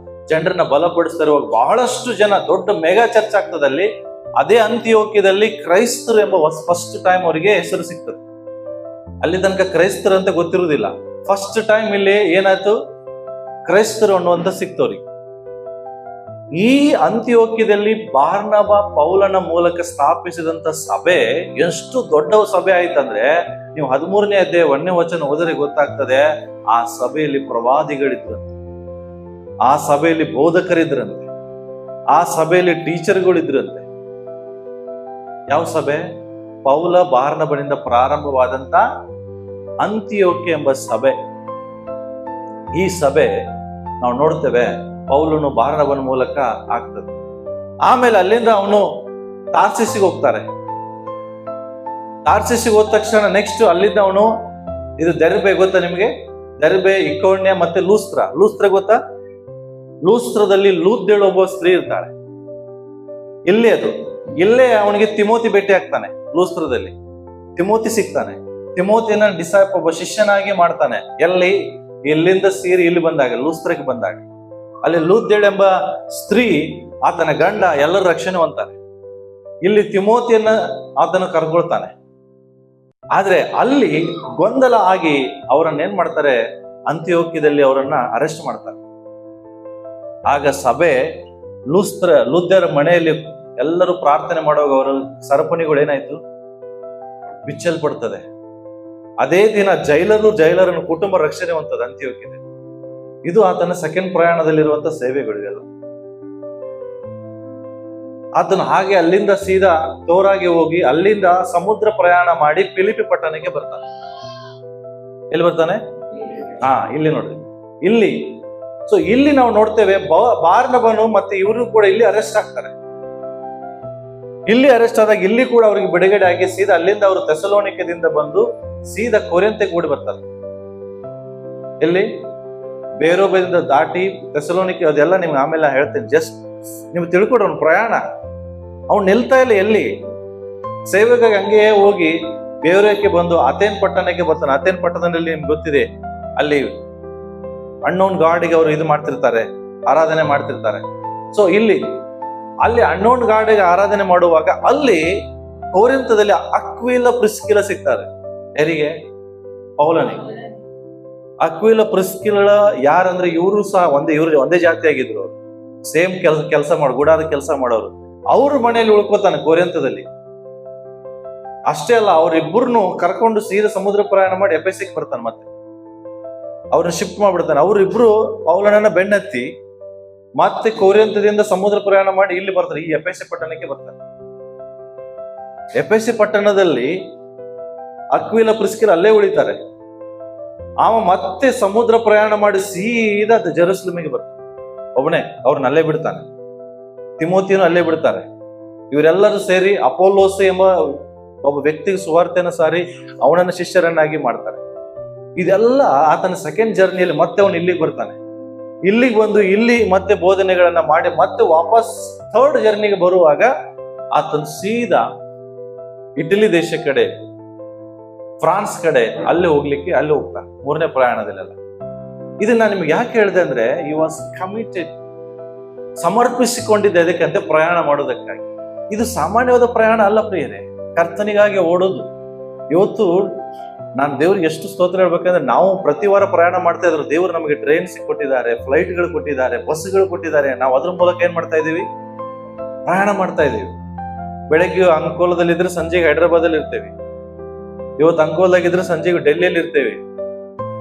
ಜನರನ್ನ ಬಲಪಡಿಸ್ತಾರೆ. ಬಹಳಷ್ಟು ಜನ, ದೊಡ್ಡ ಮೆಗಾ ಚರ್ಚ್ ಆಗ್ತದಲ್ಲಿ. ಅದೇ ಅಂತ್ಯೋಕ್ಯದಲ್ಲಿ ಕ್ರೈಸ್ತರು ಎಂಬ ಫಸ್ಟ್ ಟೈಮ್ ಅವರಿಗೆ ಹೆಸರು ಸಿಗ್ತದೆ. ಅಲ್ಲಿ ತನಕ ಕ್ರೈಸ್ತರು ಅಂತ ಗೊತ್ತಿರುವುದಿಲ್ಲ. ಫಸ್ಟ್ ಟೈಮ್ ಇಲ್ಲಿ ಏನಾಯ್ತು? ಕ್ರೈಸ್ತರು ಅನ್ನುವಂತ ಸಿಕ್ತವ್ರಿಗೆ. ಈ ಅಂತ್ಯೋಕ್ಯದಲ್ಲಿ ಬಾರ್ನಬ ಪೌಲನ ಮೂಲಕ ಸ್ಥಾಪಿಸಿದಂತ ಸಭೆ ಎಷ್ಟು ದೊಡ್ಡ ಸಭೆ ಆಯ್ತಂದ್ರೆ ನೀವು 13ನೇ ಅಧ್ಯಾಯ 1ನೇ ವಚನ ಓದಿದ್ರೆ ಗೊತ್ತಾಗ್ತದೆ, ಆ ಸಭೆಯಲ್ಲಿ ಪ್ರವಾದಿಗಳಿದ್ರಂತೆ, ಆ ಸಭೆಯಲ್ಲಿ ಬೋಧಕರಿದ್ರಂತೆ, ಆ ಸಭೆಯಲ್ಲಿ ಟೀಚರ್ಗಳಿದ್ರಂತೆ. ಯಾವ ಸಭೆ? ಪೌಲ ಬಾರ್ನಬನಿಂದ ಪ್ರಾರಂಭವಾದಂತ ಅಂತಿಯೋಕ್ಯ ಎಂಬ ಸಭೆ. ಈ ಸಭೆ ನಾವು ನೋಡ್ತೇವೆ ಪೌಲನು ಬಾರ್ನಬನ ಮೂಲಕ ಆಗ್ತದೆ. ಆಮೇಲೆ ಅಲ್ಲಿಂದ ಅವನು ತಾರ್ಸಿಸಿಗೆ ಹೋಗ್ತಾರೆ. ತಾರ್ಸಿಸಿಗೆ ಹೋದ ತಕ್ಷಣ ನೆಕ್ಸ್ಟ್ ಅಲ್ಲಿಂದ ಅವನು, ಇದು ದೆರ್ಬೆ ಗೊತ್ತಾ ನಿಮ್ಗೆ? ದೆರ್ಬೆ, ಇಕೋನ್ಯ ಮತ್ತೆ ಲೂಸ್ತ್ರ ಗೊತ್ತಾ? ಲೂಸ್ತ್ರದಲ್ಲಿ ಲೂದ್ದೇಳು ಒಬ್ಬ ಸ್ತ್ರೀ ಇರ್ತಾಳೆ. ಇಲ್ಲೇ ಅವನಿಗೆ ತಿಮೋತಿ ಭೇಟಿ ಆಗ್ತಾನೆ. ಲೂಸ್ತ್ರದಲ್ಲಿ ತಿಮೋತಿ ಸಿಗ್ತಾನೆ. ತಿಮೋತಿಯನ್ನ ಡಿಸೈಪ್ ಒಬ್ಬ ಶಿಷ್ಯನಾಗಿ ಮಾಡ್ತಾನೆ. ಇಲ್ಲಿಂದ ಸೇರಿ ಇಲ್ಲಿ ಬಂದಾಗ, ಲೂಸ್ತ್ರಕ್ಕೆ ಬಂದಾಗ, ಅಲ್ಲಿ ಲೂದ್ದೇಳು ಎಂಬ ಸ್ತ್ರೀ, ಆತನ ಗಂಡ, ಎಲ್ಲರೂ ರಕ್ಷಣೆ ಹೊಂದ್ತಾರೆ. ಇಲ್ಲಿ ತಿಮೋತಿಯನ್ನ ಆತನ ಕರ್ಕೊಳ್ತಾನೆ. ಆದ್ರೆ ಅಲ್ಲಿ ಗೊಂದಲ ಆಗಿ ಅವರನ್ನ ಏನ್ ಮಾಡ್ತಾರೆ, ಅಂತಿಯೋಕ್ಯದಲ್ಲಿ ಅವರನ್ನ ಅರೆಸ್ಟ್ ಮಾಡ್ತಾರೆ. ಆಗ ಸಭೆ ಲೂದ್ಯರ ಮನೆಯಲ್ಲಿ ಎಲ್ಲರೂ ಪ್ರಾರ್ಥನೆ ಮಾಡುವಾಗ ಅವರ ಸರಪಣಿಗಳು ಏನಾಯ್ತು, ಬಿಚ್ಚಲ್ಪಡ್ತದೆ. ಅದೇ ದಿನ ಜೈಲರನ ಕುಟುಂಬ ರಕ್ಷಣೆ ಹೊಂದದ ಅಂತಿಯೋಕ್ಯದಲ್ಲಿ. ಇದು ಆತನ ಸೆಕೆಂಡ್ ಪ್ರಯಾಣದಲ್ಲಿರುವಂತ ಸೇವೆಗಳಿಗೆಲ್ಲ. ಆತನು ಹಾಗೆ ಅಲ್ಲಿಂದ ಸೀದಾ ತೋರಾಗಿ ಹೋಗಿ ಅಲ್ಲಿಂದ ಸಮುದ್ರ ಪ್ರಯಾಣ ಮಾಡಿ ಫಿಲಿಪಿ ಪಟ್ಟಣಕ್ಕೆ ಬರ್ತಾನೆ. ಎಲ್ಲಿ ಬರ್ತಾನೆ? ಇಲ್ಲಿ ನೋಡ್ರಿ, ಇಲ್ಲಿ ನಾವು ನೋಡ್ತೇವೆ ಬಾರ್ನಬನು ಮತ್ತೆ ಇವರು ಕೂಡ ಇಲ್ಲಿ ಅರೆಸ್ಟ್ ಆಗ್ತಾರೆ. ಇಲ್ಲಿ ಅರೆಸ್ಟ್ ಆದಾಗ ಇಲ್ಲಿ ಕೂಡ ಅವರಿಗೆ ಬಿಡುಗಡೆ ಆಗಿ ಸೀದಾ ಅಲ್ಲಿಂದ ಅವರು ಥೆಸಲೋನಿಕದಿಂದ ಬಂದು ಸೀದಾ ಕೊರಿಂಥಕ್ಕೆ ಓಡಿ ಬರ್ತಾರೆ. ಎಲ್ಲಿ? ಬೇರೋಬದಿಂದ ದಾಟಿ ಥೆಸಲೋನಿಕೆ, ಅದೆಲ್ಲ ನಿಮ್ಗೆ ಆಮೇಲೆ ಹೇಳ್ತೇನೆ. ಜಸ್ಟ್ ನೀವು ತಿಳ್ಕೊಡ್ರಿ ಅವ್ನ ಪ್ರಯಾಣ. ಅವ್ನು ನಿಲ್ತಾ ಇಲ್ಲ ಎಲ್ಲಿ, ಸೇವೆಗಾಗಿ ಹಂಗೆ ಹೋಗಿ ಬೇರೋಕ್ಕೆ ಬಂದು ಅಥೇನ್ ಪಟ್ಟಣಕ್ಕೆ ಬರ್ತಾನೆ. ಅಥೇನ್ ಪಟ್ಟಣದಲ್ಲಿ ನಿಮ್ಗೆ ಗೊತ್ತಿದೆ, ಅಲ್ಲಿ ಅನ್ನೋನ್ ಗಾಡಿಗೆ ಅವರು ಇದು ಮಾಡ್ತಿರ್ತಾರೆ, ಆರಾಧನೆ ಮಾಡ್ತಿರ್ತಾರೆ. ಸೊ ಅಲ್ಲಿ ಅನ್ನೋನ್ ಗಾಡಿಗೆ ಆರಾಧನೆ ಮಾಡುವಾಗ ಅಲ್ಲಿ ಕೊರಿಂಥದಲ್ಲಿ ಅಕ್ವಿಲ ಪ್ರಿಸ್ಕಿಲ ಸಿಗ್ತಾರೆ. ಯಾರಿಗೆ? ಪೌಲನಿಗೆ. ಅಕ್ವಿಲ ಪ್ರಿಸ್ಕಿಲ ಯಾರಂದ್ರೆ ಇವರು ಸಹ ಒಂದೇ ಜಾತಿ ಆಗಿದ್ರು. ಅವರು ಸೇಮ್ ಕೆಲಸ ಗುಡಾದ ಕೆಲಸ ಮಾಡೋರು. ಅವ್ರ ಮನೆಯಲ್ಲಿ ಉಳ್ಕೋತಾನೆ ಕೊರಿಂಥದಲ್ಲಿ. ಅಷ್ಟೇ ಅಲ್ಲ, ಅವ್ರಿಬ್ಬರನ್ನು ಕರ್ಕೊಂಡು ಸೀದಾ ಸಮುದ್ರ ಪ್ರಯಾಣ ಮಾಡಿ ಎಫೆಸಿಗೆ ಬರ್ತಾನೆ. ಮತ್ತೆ ಅವ್ರನ್ನ ಶಿಫ್ಟ್ ಮಾಡ್ಬಿಡ್ತಾನೆ. ಅವ್ರಿಬ್ರು ಪೌಲನನ್ನ ಬೆನ್ನತ್ತಿ ಮತ್ತೆ ಕೊರಿಂಥದಿಂದ ಸಮುದ್ರ ಪ್ರಯಾಣ ಮಾಡಿ ಇಲ್ಲಿ ಬರ್ತಾರೆ, ಈ ಎಫೆಸಿ ಪಟ್ಟಣಕ್ಕೆ ಬರ್ತಾರೆ. ಎಫೆಸಿ ಪಟ್ಟಣದಲ್ಲಿ ಅಕ್ವಿಲ ಪ್ರಿಸ್ಕಿಲ ಅಲ್ಲೇ ಉಳಿತಾರೆ. ಮತ್ತೆ ಸಮುದ್ರ ಪ್ರಯಾಣ ಮಾಡಿ ಸೀದಾ ಜೆರುಸಲೇಮಿಗೆ ಬರ್ತಾನೆ ಒಬ್ಬನೇ. ಅವ್ರನ್ನ ಅಲ್ಲೇ ಬಿಡ್ತಾನೆ. ತಿಮೋತಿಯನ್ನು ಅಲ್ಲೇ ಬಿಡ್ತಾರೆ. ಇವರೆಲ್ಲರೂ ಸೇರಿ ಅಪೋಲೋಸ್ ಎಂಬ ಒಬ್ಬ ವ್ಯಕ್ತಿಗೆ ಸುವಾರ್ತೆಯನ್ನು ಸಾರಿ ಅವನನ್ನ ಶಿಷ್ಯರನ್ನಾಗಿ ಮಾಡ್ತಾರೆ. ಇದೆಲ್ಲ ಆತನ ಸೆಕೆಂಡ್ ಜರ್ನಿಯಲ್ಲಿ ಮತ್ತೆ ಅವನು ಇಲ್ಲಿಗೆ ಬರ್ತಾನೆ. ಇಲ್ಲಿಗೆ ಬಂದು ಇಲ್ಲಿ ಮತ್ತೆ ಬೋಧನೆಗಳನ್ನ ಮಾಡಿ ಮತ್ತೆ ವಾಪಸ್ ಥರ್ಡ್ ಜರ್ನಿಗೆ ಬರುವಾಗ ಆತನ ಸೀದಾ ಇಟಲಿ ದೇಶ ಕಡೆ, ಫ್ರಾನ್ಸ್ ಕಡೆ ಅಲ್ಲಿ ಹೋಗ್ತಾನೆ ಮೂರನೇ ಪ್ರಯಾಣದಲ್ಲೆಲ್ಲ. ಇದನ್ನ ನಿಮ್ಗೆ ಯಾಕೆ ಹೇಳಿದೆ ಅಂದ್ರೆ, ಈ ವಾಸ್ ಕಮಿಟೆಡ್, ಸಮರ್ಪಿಸಿಕೊಂಡಿದ್ದೆ ಅದಕ್ಕಂತೆ ಪ್ರಯಾಣ ಮಾಡೋದಕ್ಕಾಗಿ. ಇದು ಸಾಮಾನ್ಯವಾದ ಪ್ರಯಾಣ ಅಲ್ಲ ಪ್ರಿಯರೇ, ಕರ್ತನಿಗಾಗಿ ಓಡೋದು. ಇವತ್ತು ನಾನು ದೇವ್ರಿಗೆ ಎಷ್ಟು ಸ್ತೋತ್ರ ಹೇಳ್ಬೇಕಂದ್ರೆ, ನಾವು ಪ್ರತಿ ವಾರ ಪ್ರಯಾಣ ಮಾಡ್ತಾ ಇದ್ರು. ದೇವ್ರು ನಮಗೆ ಟ್ರೈನ್ಸ್ ಕೊಟ್ಟಿದ್ದಾರೆ, ಫ್ಲೈಟ್ಗಳು ಕೊಟ್ಟಿದ್ದಾರೆ, ಬಸ್ಗಳು ಕೊಟ್ಟಿದ್ದಾರೆ. ನಾವು ಅದ್ರ ಮೂಲಕ ಏನ್ ಮಾಡ್ತಾ ಇದೀವಿ? ಪ್ರಯಾಣ ಮಾಡ್ತಾ ಇದೀವಿ. ಬೆಳಗ್ಗೆ ಅಂಕೋಲದಲ್ಲಿದ್ರೆ ಸಂಜೆಗೆ ಹೈದರಾಬಾದಲ್ಲಿ ಇರ್ತೇವೆ. ಇವತ್ತು ಅಂಕೋಲಾಗಿದ್ರೆ ಸಂಜೆಗೆ ಡೆಲ್ಲಿಯಲ್ಲಿ ಇರ್ತೇವೆ.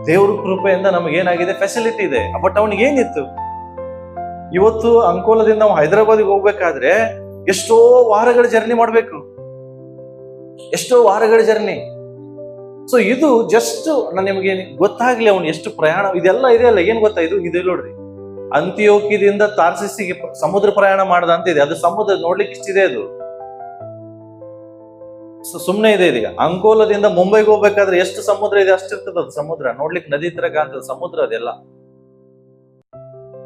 ದೇವ್ರ ಕೃಪೆಯಿಂದ ನಮ್ಗೆ ಏನಾಗಿದೆ? ಫೆಸಿಲಿಟಿ ಇದೆ. ಬಟ್ ಅವನಿಗೆ ಏನಿತ್ತು? ಇವತ್ತು ಅಂಕೋಲದಿಂದ ನಾವು ಹೈದರಾಬಾದಿಗೆ ಹೋಗ್ಬೇಕಾದ್ರೆ ಎಷ್ಟೋ ವಾರಗಳ ಜರ್ನಿ ಮಾಡ್ಬೇಕು, ಎಷ್ಟೋ ವಾರಗಳ ಜರ್ನಿ. ಸೊ ಇದು ಜಸ್ಟ್ ನಿಮಗೆ ಗೊತ್ತಾಗ್ಲಿ ಅವನು ಎಷ್ಟು ಪ್ರಯಾಣ ಇದೆಲ್ಲ ಇದೆಯಲ್ಲ. ಏನ್ ಗೊತ್ತಾ? ಇದು ನೋಡ್ರಿ, ಅಂತಿಯೋಕ್ಯದಿಂದ ತಾರ್ಸಿಸಿಗೆ ಸಮುದ್ರ ಪ್ರಯಾಣ ಮಾಡದ ಅಂತ ಇದೆ. ಅದು ಸಮುದ್ರ ನೋಡ್ಲಿಕ್ಕೆ ಇಷ್ಟಿದೆ. ಅದು ಸುಮ್ನೆ ಇದೆ. ಇದೀಗ ಅಂಕೋಲದಿಂದ ಮುಂಬೈಗೆ ಹೋಗ್ಬೇಕಾದ್ರೆ ಎಷ್ಟು ಸಮುದ್ರ ಇದೆ ಅಷ್ಟಿರ್ತದ. ಅದು ಸಮುದ್ರ ನೋಡ್ಲಿಕ್ಕೆ ನದಿ ತರ ಕಾಣ್ತದೆ, ಸಮುದ್ರ ಅದೆಲ್ಲ.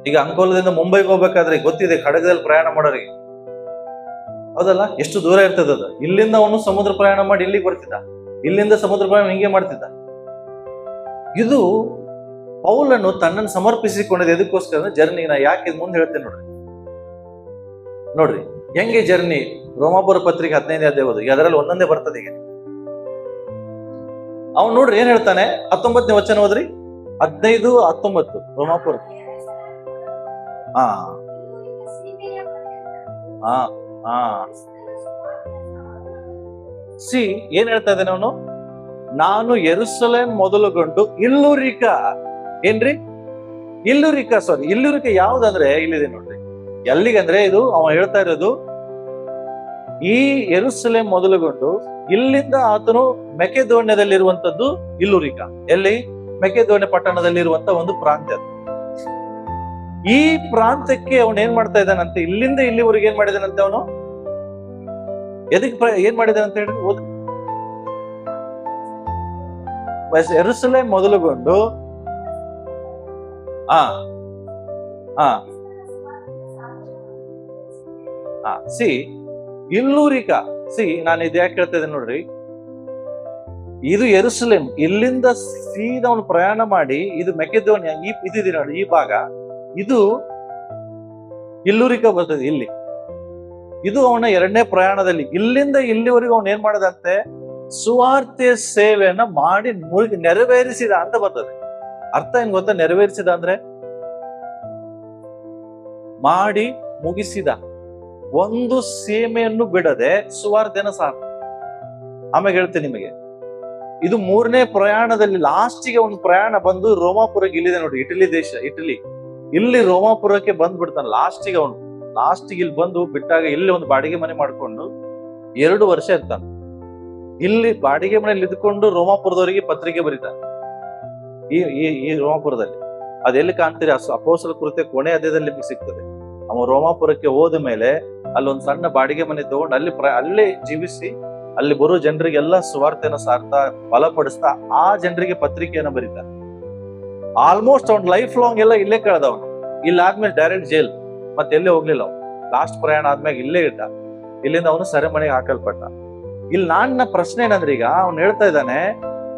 ಈಗ ಅಂಕೋಲದಿಂದ ಮುಂಬೈಗೆ ಹೋಗ್ಬೇಕಾದ್ರೆ ಗೊತ್ತಿದೆ, ಖಡಗದಲ್ಲಿ ಪ್ರಯಾಣ ಮಾಡೋರಿಗೆ, ಹೌದಲ್ಲ? ಎಷ್ಟು ದೂರ ಇರ್ತದ ಅದು. ಇಲ್ಲಿಂದ ಅವನು ಸಮುದ್ರ ಪ್ರಯಾಣ ಮಾಡಿ ಇಲ್ಲಿಗೆ ಬರ್ತಿದ್ದ, ಇಲ್ಲಿಂದ ಸಮುದ್ರ ಪ್ರಯಾಣ ಹಿಂಗೆ ಮಾಡ್ತಿದ್ದ. ಇದು ಪೌಲನು ತನ್ನನ್ನು ಸಮರ್ಪಿಸಿಕೊಂಡಿದ್ದ. ಎದಕ್ಕೋಸ್ಕರ? ಜರ್ನಿ. ನಾ ಯಾಕೆ ಮುಂದೆ ಹೇಳ್ತೇನೆ ನೋಡ್ರಿ ಹೆಂಗೆ ಜರ್ನಿ. ರೋಮಾಪುರ ಪತ್ರಿಕೆ 15ನೇ ಅಧ್ಯಾಯ ಓದು, ಅದರಲ್ಲಿ ಒಂದೊಂದೇ ಬರ್ತದೆ. ಈಗ ಅವ್ನು ನೋಡ್ರಿ ಏನ್ ಹೇಳ್ತಾನೆ, 19ನೇ ವಚನ ಓದ್ರಿ, 15-19 ರೋಮಾಪುರ. ಸಿ ಏನ್ ಹೇಳ್ತಾ ಇದ್ದಾನೆ ಅವನು? ನಾನು ಯೆರೂಸಲೇಮ್ ಮೊದಲುಗೊಂಡು ಇಲ್ಲುರಿಕ ಯಾವ್ದಂದ್ರೆ ಇಲ್ಲಿದೆ ನೋಡ್ರಿ. ಎಲ್ಲಿಗಂದ್ರೆ ಇದು ಅವ ಹೇಳ್ತಾ ಇರೋದು, ಈ ಯೆರೂಸಲೇಮ್ ಮೊದಲುಗೊಂಡು ಇಲ್ಲಿಂದ ಆತನು ಮೆಕೆದೋನ್ಯದಲ್ಲಿರುವಂತದ್ದು ಇಲ್ಲುರಿಕ. ಎಲ್ಲಿ? ಮೆಕೆದೋನ್ಯ ಪಟ್ಟಣದಲ್ಲಿರುವಂತ ಒಂದು ಪ್ರಾಂತ್ಯ. ಈ ಪ್ರಾಂತ್ಯಕ್ಕೆ ಅವನು ಏನ್ ಮಾಡ್ತಾ ಇದ್ದಾನಂತೆ, ಇಲ್ಲಿಂದ ಇಲ್ಲಿವರೆಗೆ ಏನ್ ಮಾಡಿದಾನಂತೆ ಅವನು, ಏನ್ ಮಾಡಿದಾನಂತ ಹೇಳಿ ಓದ್. ಯೆರೂಸಲೇಮ್ ಮೊದಲುಗೊಂಡು ಇಲ್ಲೂರಿಕ. ನಾನು ಇದು ಯಾಕೆ ಹೇಳ್ತಾ ಇದ್ದೇನೆ ನೋಡ್ರಿ, ಇದು ಯೆರೂಸಲೇಮ್, ಇಲ್ಲಿಂದ ಸೀದಾ ಅವನು ಪ್ರಯಾಣ ಮಾಡಿ ಇದು ಮೆಕೆದೋನ್ಯ ಇದಿದೆ ನೋಡಿ, ಈ ಭಾಗ ಇದು ಇಲ್ಲೂರಿಕ ಬರ್ತದೆ ಇಲ್ಲಿ. ಇದು ಅವನ ಎರಡನೇ ಪ್ರಯಾಣದಲ್ಲಿ. ಇಲ್ಲಿಂದ ಇಲ್ಲಿವರೆಗೂ ಅವನು ಏನ್ ಮಾಡದಂತೆ, ಸುವಾರ್ತೆ ಸೇವೆಯನ್ನ ಮಾಡಿ ನೆರವೇರಿಸಿದ ಅಂತ ಬರ್ತದೆ. ಅರ್ಥ ಏನ್ ಗೊತ್ತಾ? ನೆರವೇರಿಸಿದ ಅಂದ್ರೆ ಮಾಡಿ ಮುಗಿಸಿದ. ಒಂದು ಸೀಮೆಯನ್ನು ಬಿಡದೆ ಸುವಾರ್ತೆನ ಸಾಕು. ಆಮೇಲೆ ಹೇಳ್ತೇನೆ ನಿಮಗೆ, ಇದು ಮೂರನೇ ಪ್ರಯಾಣದಲ್ಲಿ ಲಾಸ್ಟಿಗೆ ಒಂದು ಪ್ರಯಾಣ ಬಂದು ರೋಮಾಪುರಕ್ಕೆ, ಇಲ್ಲಿದೆ ನೋಡಿ, ಇಟಲಿ ದೇಶ, ಇಟಲಿ. ಇಲ್ಲಿ ರೋಮಾಪುರಕ್ಕೆ ಬಂದ್ಬಿಡ್ತಾನೆ ಲಾಸ್ಟಿಗೆ. ಅವನು ಲಾಸ್ಟಿಗೆ ಇಲ್ಲಿ ಬಂದು ಬಿಟ್ಟಾಗ ಇಲ್ಲಿ ಒಂದು ಬಾಡಿಗೆ ಮನೆ ಮಾಡ್ಕೊಂಡು 2 ವರ್ಷ ಇರ್ತಾನೆ. ಇಲ್ಲಿ ಬಾಡಿಗೆ ಮನೆಯಲ್ಲಿ ಇದ್ಕೊಂಡು ರೋಮಾಪುರದವರಿಗೆ ಪತ್ರಿಕೆ ಬರೀತಾನೆ. ಈ ರೋಮಾಪುರದಲ್ಲಿ ಅದೆಲ್ಲಿ ಕಾಣ್ತೀರಿ? ಅಪೊಸ್ತಲರ ಕೃತ್ಯ ಕೊನೆ ಅಧ್ಯಾಯದಲ್ಲಿ ನಿಮಗೆ ಸಿಗ್ತದೆ. ಅವ ರೋಮಾಪುರಕ್ಕೆ ಹೋದ ಮೇಲೆ ಅಲ್ಲೊಂದು ಸಣ್ಣ ಬಾಡಿಗೆ ಮನೆ ತಗೊಂಡು ಅಲ್ಲೇ ಜೀವಿಸಿ ಅಲ್ಲಿ ಬರೋ ಜನರಿಗೆಲ್ಲ ಸುವಾರ್ತೆನ ಸಾರ್ತಾ ಬಲಪಡಿಸ್ತಾ ಆ ಜನರಿಗೆ ಪತ್ರಿಕೆಯನ್ನು ಬರೀತಾನೆ. ಆಲ್ಮೋಸ್ಟ್ ಅವ್ನ ಲೈಫ್ ಲಾಂಗ್ ಎಲ್ಲ ಇಲ್ಲೇ ಕಳೆದ ಅವನು. ಇಲ್ಲಾದ್ಮೇಲೆ ಡೈರೆಕ್ಟ್ ಜೈಲ್, ಮತ್ತೆ ಎಲ್ಲೇ ಹೋಗ್ಲಿಲ್ಲ ಅವನು. ಲಾಸ್ಟ್ ಪ್ರಯಾಣ ಆದ್ಮೇಲೆ ಇಲ್ಲೇ ಇದ್ದ. ಇಲ್ಲಿಂದ ಅವನು ಸೆರೆಮನೆಗೆ ಹಾಕಲ್ಪಟ್ಟ. ಇಲ್ಲಿ ನನ್ನ ಪ್ರಶ್ನೆ ಏನಂದ್ರೆ, ಈಗ ಅವನು ಹೇಳ್ತಾ ಇದ್ದಾನೆ,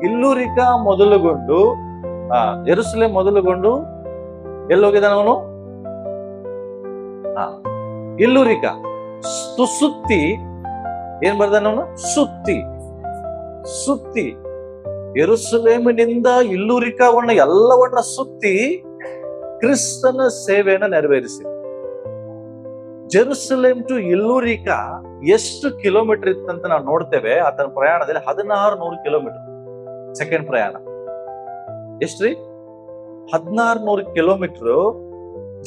ಇಲ್ಲೂರಿಕ ಮೊದಲುಗೊಂಡು ಯೆರೂಸಲೇಮ್ ಮೊದಲುಗೊಂಡು ಎಲ್ಲಿ ಹೋಗಿದ್ದಾನೆ ಅವನು? ಇಲ್ಲೂರಿಕ ಸುತ್ತಿ ಏನ್ ಬರ್ದಾನ ಅವನು? ಸುತ್ತಿ ಯೆರೂಸಲೇಮಿನಿಂದ ಇಲ್ಲೂರಿಕವನ್ನ ಎಲ್ಲವನ್ನ ಸುತ್ತಿ ಕ್ರಿಸ್ತನ ಸೇವೆಯನ್ನ ನೆರವೇರಿಸಿ. ಜೆರುಸಲೇಮ್ ಟು ಇಲ್ಲೂರಿಕ ಎಷ್ಟು ಕಿಲೋಮೀಟರ್ ಇತ್ತಂತ ನಾವು ನೋಡ್ತೇವೆ. ಆತನ ಪ್ರಯಾಣದಲ್ಲಿ 1600 ಕಿಲೋಮೀಟರ್. ಸೆಕೆಂಡ್ ಪ್ರಯಾಣ ಎಷ್ಟ್ರಿ? 1600 ಕಿಲೋಮೀಟರ್.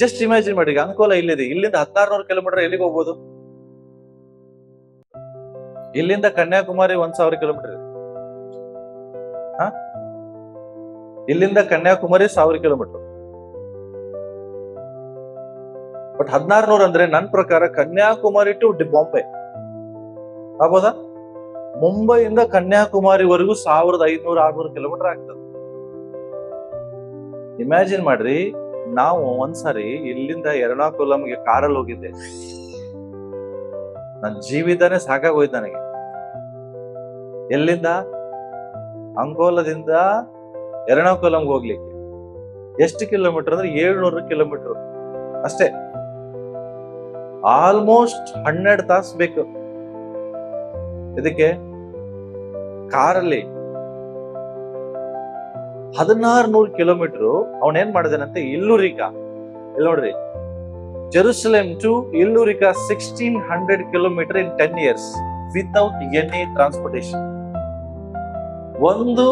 ಜಸ್ಟ್ ಇಮ್ಯಾಜಿನ್ ಮಾಡಿ, ಈಗ ಅಂಕೋಲ ಇಲ್ಲಿದೆ, ಇಲ್ಲಿಂದ 1600 ಕಿಲೋಮೀಟರ್ ಎಲ್ಲಿಗೆ ಹೋಗ್ಬೋದು? ಇಲ್ಲಿಂದ ಕನ್ಯಾಕುಮಾರಿ 1000 ಕಿಲೋಮೀಟರ್ ಇದೆ. ಇಲ್ಲಿಂದ ಕನ್ಯಾಕುಮಾರಿ 1000 ಕಿಲೋಮೀಟರ್. ಬಟ್ 1600 ಅಂದ್ರೆ ನನ್ನ ಪ್ರಕಾರ ಕನ್ಯಾಕುಮಾರಿ ಟು ಬಾಂಬೆ ಆಗ್ಬೋದಾ? ಮುಂಬೈಯಿಂದ ಕನ್ಯಾಕುಮಾರಿವರೆಗೂ 1500-600 ಕಿಲೋಮೀಟರ್ ಆಗ್ತದೆ. ಇಮ್ಯಾಜಿನ್ ಮಾಡ್ರಿ. ನಾವು ಒಂದ್ಸರಿ ಇಲ್ಲಿಂದ ಎರ್ನಾಕುಲಂಗೆ ಕಾರಲ್ಲಿ ಹೋಗಿದ್ದೆ. ನನ್ನ ಜೀವಿತಾನೇ ಸಾಕಾಗೋಯ್ತು ನನಗೆ. ಎಲ್ಲಿಂದ? ಅಂಕೋಲದಿಂದ ಎರ್ನಾಕುಲಂಗೆ ಹೋಗ್ಲಿಕ್ಕೆ ಎಷ್ಟು ಕಿಲೋಮೀಟರ್ ಅಂದ್ರೆ 700 ಕಿಲೋಮೀಟರ್ ಅಷ್ಟೇ. ಆಲ್ಮೋಸ್ಟ್ 12 ತಾಸು ಬೇಕು ಇದಕ್ಕೆ. ಕಾರಲ್ಲಿ 1600 ಕಿಲೋಮೀಟರ್ ಅವನೇನ್ ಮಾಡಿದಾನಂತೆ, ಇಲ್ಲೂರಿಕ. ಇಲ್ಲಿ ನೋಡ್ರಿ, Jerusalem to Illyricum 1600 kilometre in 10 years without any transportation. ಒಂದು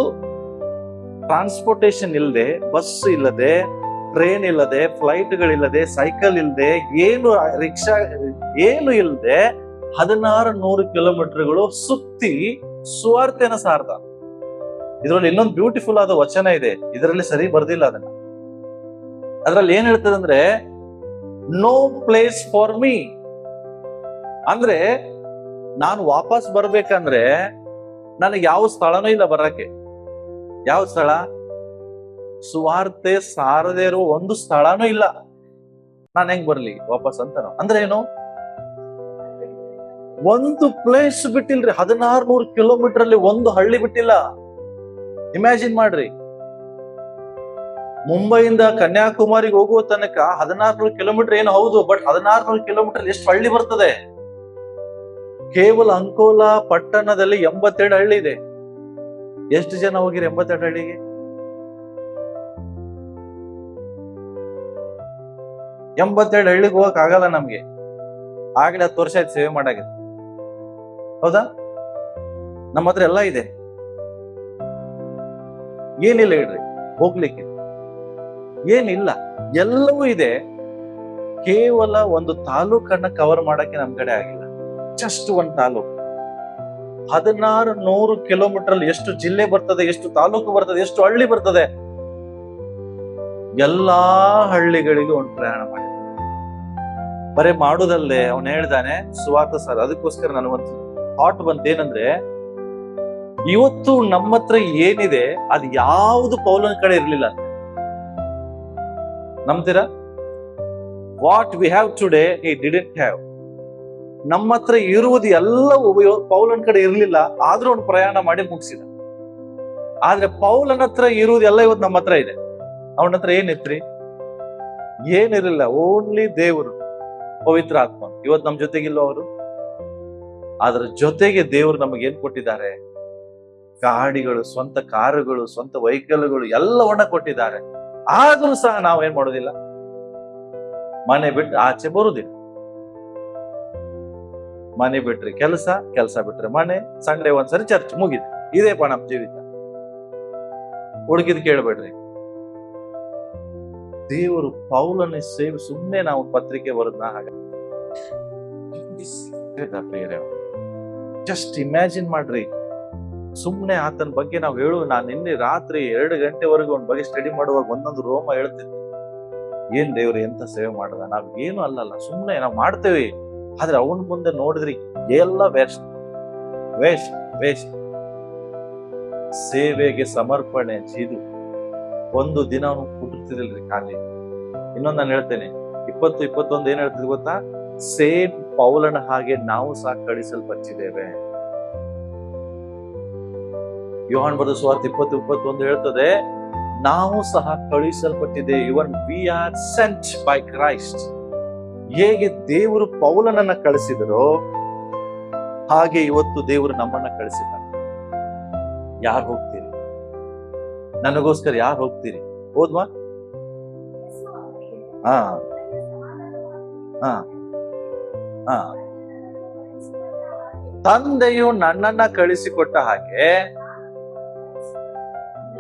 ಟ್ರಾನ್ಸ್ಪೋರ್ಟೇಶನ್ ಇಲ್ಲದೆ, ಬಸ್ ಇಲ್ಲದೆ, ಟ್ರೈನ್ ಇಲ್ಲದೆ, ಫ್ಲೈಟ್ಗಳಿಲ್ಲದೆ, ಸೈಕಲ್ ಇಲ್ಲದೆ, ಏನು ರಿಕ್ಷಾ ಏನು ಇಲ್ಲದೆ 1600 ಕಿಲೋಮೀಟರ್ಗಳು ಸುತ್ತಿ ಸುವಾರ್ತೆನ ಸಾರ್ದ. ಇದರಲ್ಲಿ ಇನ್ನೊಂದು ಬ್ಯೂಟಿಫುಲ್ ಆದ ವಚನ ಇದೆ, ಇದರಲ್ಲಿ ಸರಿ ಬರ್ದಿಲ್ಲ ಅದನ್ನ. ಅದ್ರಲ್ಲಿ ಏನ್ ಹೇಳ್ತದೆ ಅಂದ್ರೆ, ನೋ ಪ್ಲೇಸ್ ಫಾರ್ ಮೀ. ಅಂದ್ರೆ ನಾನು ವಾಪಸ್ ಬರ್ಬೇಕಂದ್ರೆ ನನಗೆ ಯಾವ ಸ್ಥಳನೂ ಇಲ್ಲ ಬರಕ್ಕೆ. ಯಾವ ಸ್ಥಳ? ಸುವಾರ್ತೆ ಸಾರದೇ ಇರುವ ಒಂದು ಸ್ಥಳನೂ ಇಲ್ಲ. ನಾನು ಹೆಂಗ್ ಬರ್ಲಿ ವಾಪಸ್ ಅಂತ. ಅಂದ್ರೆ ಏನು? ಒಂದು ಪ್ಲೇಸ್ ಬಿಟ್ಟಿಲ್ರಿ. 1600 ಕಿಲೋಮೀಟರ್ ಅಲ್ಲಿ ಒಂದು ಹಳ್ಳಿ ಬಿಟ್ಟಿಲ್ಲ. ಇಮ್ಯಾಜಿನ್ ಮಾಡ್ರಿ. ಮುಂಬೈಯಿಂದ ಕನ್ಯಾಕುಮಾರಿಗೆ ಹೋಗುವ ತನಕ 1600 ಕಿಲೋಮೀಟರ್ ಏನು ಹೌದು, ಬಟ್ 1600 ಕಿಲೋಮೀಟರ್ ಎಷ್ಟು ಹಳ್ಳಿ ಬರ್ತದೆ? ಕೇವಲ ಅಂಕೋಲ ಪಟ್ಟಣದಲ್ಲಿ 82 ಹಳ್ಳಿ ಇದೆ. ಎಷ್ಟು ಜನ ಹೋಗಿರಿ 82 ಹಳ್ಳಿಗೆ? 82 ಹಳ್ಳಿಗೆ ಹೋಗಕ್ ಆಗಲ್ಲ ನಮ್ಗೆ. ಆಗ್ಲೇ 10 ವರ್ಷ ಆಯ್ತು ಸೇವೆ ಮಾಡಾಗಿದೆ. ಹೌದಾ? ನಮ್ಮ ಹತ್ರ ಎಲ್ಲ ಇದೆ. ಏನಿಲ್ಲ ಹೇಳ್ರಿ ಹೋಗ್ಲಿಕ್ಕೆ, ಏನಿಲ್ಲ, ಎಲ್ಲವೂ ಇದೆ. ಕೇವಲ ಒಂದು ತಾಲೂಕನ್ನ ಕವರ್ ಮಾಡಕ್ಕೆ ನಮ್ ಕಡೆ ಆಗಿಲ್ಲ. ಜಸ್ಟ್ ಒಂದು ತಾಲೂಕು 1600 ಕಿಲೋಮೀಟರ್ ಅಲ್ಲಿ ಎಷ್ಟು ಜಿಲ್ಲೆ ಬರ್ತದೆ, ಎಷ್ಟು ತಾಲೂಕು ಬರ್ತದೆ, ಎಷ್ಟು ಹಳ್ಳಿ ಬರ್ತದೆ. ಎಲ್ಲಾ ಹಳ್ಳಿಗಳಿಗೂ ಒಂದು ಪ್ರಯಾಣ ಮಾಡಿದ. ಬರೇ ಮಾಡುದಲ್ಲದೆ ಅವನು ಹೇಳ್ದಾನೆ ಸುವಾರ್ಥ ಸರ್. ಅದಕ್ಕೋಸ್ಕರ ನನಗೊಂದು ಥಾಟ್ ಬಂತೇನಂದ್ರೆ, ಇವತ್ತು ನಮ್ಮ ಹತ್ರ ಏನಿದೆ ಅದು ಯಾವುದು ಪೌಲನ ಕಡೆ ಇರ್ಲಿಲ್ಲ. ನಂಬ್ತೀರಾ? What we have today he didn't have. ನಮ್ಮ ಹತ್ರ ಇರುವುದು ಎಲ್ಲವೂ ಪೌಲನ ಕಡೆ ಇರ್ಲಿಲ್ಲ, ಆದ್ರೂ ಒಂದು ಪ್ರಯಾಣ ಮಾಡಿ ಮುಗಿಸಿದ. ಆದ್ರೆ ಪೌಲನ ಹತ್ರ ಇರುವುದೆಲ್ಲ ಇವತ್ತು ನಮ್ಮ ಹತ್ರ ಇದೆ. ಅವನ ಹತ್ರ ಏನಿತ್ರಿ? ಏನಿರಲಿಲ್ಲ. ಓನ್ಲಿ ದೇವರು, ಪವಿತ್ರ ಆತ್ಮ. ಇವತ್ತು ನಮ್ ಜೊತೆಗಿಲ್ಲ ಅವರು. ಅದ್ರ ಜೊತೆಗೆ ದೇವರು ನಮಗೆ ಏನ್ ಕೊಟ್ಟಿದ್ದಾರೆ? ಗಾಡಿಗಳು, ಸ್ವಂತ ಕಾರುಗಳು, ಸ್ವಂತ ವೆಹಿಕಲ್ಗಳು ಎಲ್ಲವನ್ನ ಕೊಟ್ಟಿದ್ದಾರೆ. ಆದ್ರೂ ಸಹ ನಾವೇನ್ ಮಾಡೋದಿಲ್ಲ, ಮನೆ ಬಿಟ್ಟು ಆಚೆ ಬರುದಿಲ್ಲ. ಮನೆ ಬಿಟ್ರೆ ಕೆಲಸ, ಕೆಲಸ ಬಿಟ್ರೆ ಮನೆ, ಸಂಡೇ ಒಂದ್ಸರಿ ಚರ್ಚ್, ಮುಗಿದೆ. ಇದೇಪ ನಮ್ ಜೀವಿತ. ಹುಡುಕಿದ್ ಕೇಳ್ಬೇಡ್ರಿ. ದೇವರು ಪೌಲನ ಸೇವೆ ಸುಮ್ಮನೆ ನಾವು ಪತ್ರಿಕೆ ಬರೋದ್ನ ಹಾಗ ಜಸ್ಟ್ ಇಮ್ಯಾಜಿನ್ ಮಾಡ್ರಿ. ಸುಮ್ನೆ ಆತನ ಬಗ್ಗೆ ನಾವು ನಾನು ನಿನ್ನೆ ರಾತ್ರಿ 2 ಗಂಟೆವರೆಗೂ ಅವನ ಬಗ್ಗೆ ಸ್ಟಡಿ ಮಾಡುವಾಗ ಒಂದೊಂದು ರೋಮ ಹೇಳ್ತಿದ್ದೆ. ಏನ್ ದೇವ್ರು ಎಂತ ಸೇವೆ ಮಾಡದ, ನಾವ್ ಏನು ಅಲ್ಲಲ್ಲ, ಸುಮ್ನೆ ನಾವ್ ಮಾಡ್ತೇವೆ. ಆದ್ರೆ ಅವನ್ ಮುಂದೆ ನೋಡಿದ್ರಿ ಎಲ್ಲ ವೇಸ್ಟ್ ವೇಸ್ಟ್ ವೇಸ್ಟ್. ಸೇವೆಗೆ ಸಮರ್ಪಣೆ ಇದು. ಒಂದು ದಿನ ಅವನು ಕುಟುತ್ತಿರಲ್ರಿ ಖಾಲಿ. ಇನ್ನೊಂದು ನಾನು ಹೇಳ್ತೇನೆ, 20-21 ಏನ್ ಹೇಳ್ತಿದ್ ಗೊತ್ತಾ? ಸೇಮ್ ಪೌಲನ ಹಾಗೆ ನಾವು ಸಹ ಕಳಿಸಲ್ಪಟ್ಟಿದ್ದೇವೆ. ಯೋಹಾನ್ ಬರೆದ ಸುವಾರ್ತೆ 20-21 ಹೇಳ್ತದೆ, ನಾವು ಸಹ ಕಳುಹಿಸಲ್ಪಟ್ಟಿದ್ದೇವೆ. Even we are sent by Christ. ಹೇಗೆ ದೇವರು ಪೌಲನನ್ನ ಕಳಿಸಿದರೋ ಹಾಗೆ ಇವತ್ತು ದೇವರು ನಮ್ಮನ್ನ ಕಳಿಸಿದ್ದಾರೆ. ಯಾರು ಹೋಗ್ತೀರಿ? ನನಗೋಸ್ಕರ ಯಾರು ಹೋಗ್ತೀರಿ? ಹೋದ್ವಾ? ಹಾ ಹಾ ಹಾ. ತಂದೆಯು ನನ್ನನ್ನ ಕಳಿಸಿಕೊಟ್ಟ ಹಾಗೆ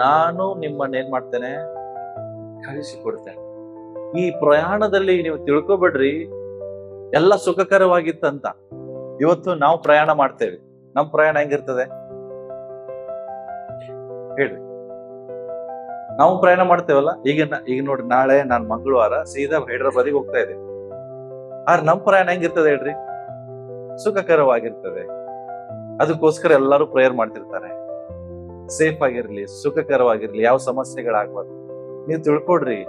ನಾನು ನಿಮ್ಮನ್ನ ಏನ್ ಮಾಡ್ತೇನೆ? ಕಳಿಸಿಕೊಡ್ತೇನೆ. ಈ ಪ್ರಯಾಣದಲ್ಲಿ ನೀವು ತಿಳ್ಕೊಬೇಡ್ರಿ ಎಲ್ಲ ಸುಖಕರವಾಗಿತ್ತಂತ. ಇವತ್ತು ನಾವು ಪ್ರಯಾಣ ಮಾಡ್ತೇವೆ. ನಮ್ ಪ್ರಯಾಣ ಹೆಂಗಿರ್ತದೆ ಹೇಳ್ರಿ? ನಾವು ಪ್ರಯಾಣ ಮಾಡ್ತೇವಲ್ಲ. ಈಗ ನೋಡಿ, ನಾಳೆ ನಾನು ಮಂಗಳವಾರ ಸೀದಾ ಹೈದ್ರಾಬಾದಿಗೆ ಹೋಗ್ತಾ ಇದ್ದೇನೆ. ಆದ್ರೆ ನಮ್ ಪ್ರಯಾಣ ಹೆಂಗಿರ್ತದೆ ಹೇಳ್ರಿ? ಸುಖಕರವಾಗಿರ್ತದೆ. ಅದಕ್ಕೋಸ್ಕರ ಎಲ್ಲರೂ ಪ್ರೇಯರ್ ಮಾಡ್ತಿರ್ತಾರೆ, ಸೇಫ್ ಆಗಿರ್ಲಿ, ಸುಖಕರವಾಗಿರ್ಲಿ, ಯಾವ ಸಮಸ್ಯೆಗಳಾಗ್ಬಾರ್ದು. ನೀವು ತಿಳ್ಕೊಡ್ರಿ,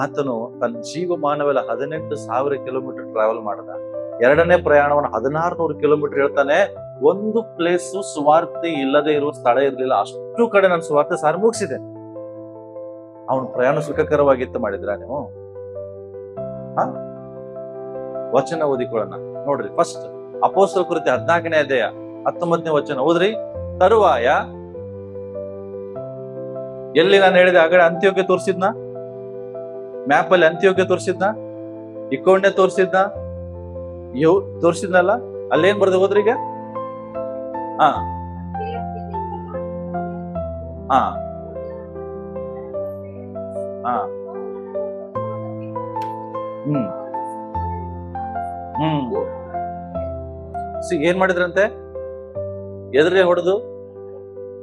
ಆತನು ತನ್ನ ಜೀವಮಾನವೆಲ್ಲ 18,000 ಕಿಲೋಮೀಟರ್ ಟ್ರಾವೆಲ್ ಮಾಡ್ದ. 2ನೇ ಪ್ರಯಾಣವನ್ನು 1600 ಕಿಲೋಮೀಟರ್ ಹೇಳ್ತಾನೆ. ಒಂದು ಪ್ಲೇಸ್ ಸುವಾರ್ತೆ ಇಲ್ಲದೆ ಇರುವ ಸ್ಥಳ ಇರ್ಲಿಲ್ಲ. ಅಷ್ಟು ಕಡೆ ನಾನು ಸುವಾರ್ತೆ ಸಾರಿ ಮುಗಿಸಿದೆ. ಅವನ ಪ್ರಯಾಣ ಸುಖಕರವಾಗಿತ್ತು ಮಾಡಿದ್ರ ನೀವು? ವಚನ ಓದಿಕೊಳ್ಳೋಣ ನೋಡ್ರಿ. ಫಸ್ಟ್ ಅಪೊಸ್ತಲರ ಕೃತ್ಯ 14ನೇ ಅಧ್ಯಾಯ 19ನೇ ವಚನ ಓದ್ರಿ. ತರುವಾಯ ಎಲ್ಲಿ ನಾನು ಹೇಳಿದೆ ಆಗಡೆ ಅಂತ್ಯೋಕ್ಯ ತೋರಿಸಿದ್ನ? ಮ್ಯಾಪ್ ಅಲ್ಲಿ ಅಂತ್ಯೋಕ್ಯ ತೋರಿಸಿದ್ನ? ಇಕೋಣ್ಯ ತೋರಿಸಿದ್ನ? ತೋರಿಸಿದ್ನಲ್ಲ? ಅಲ್ಲೇನ್ ಬರ್ದು ಹೋದ್ರಿ ಈಗ? ಹಾ ಹಾ ಹಾ ಏನ್ ಮಾಡಿದ್ರಂತೆ? ಎದುರೇ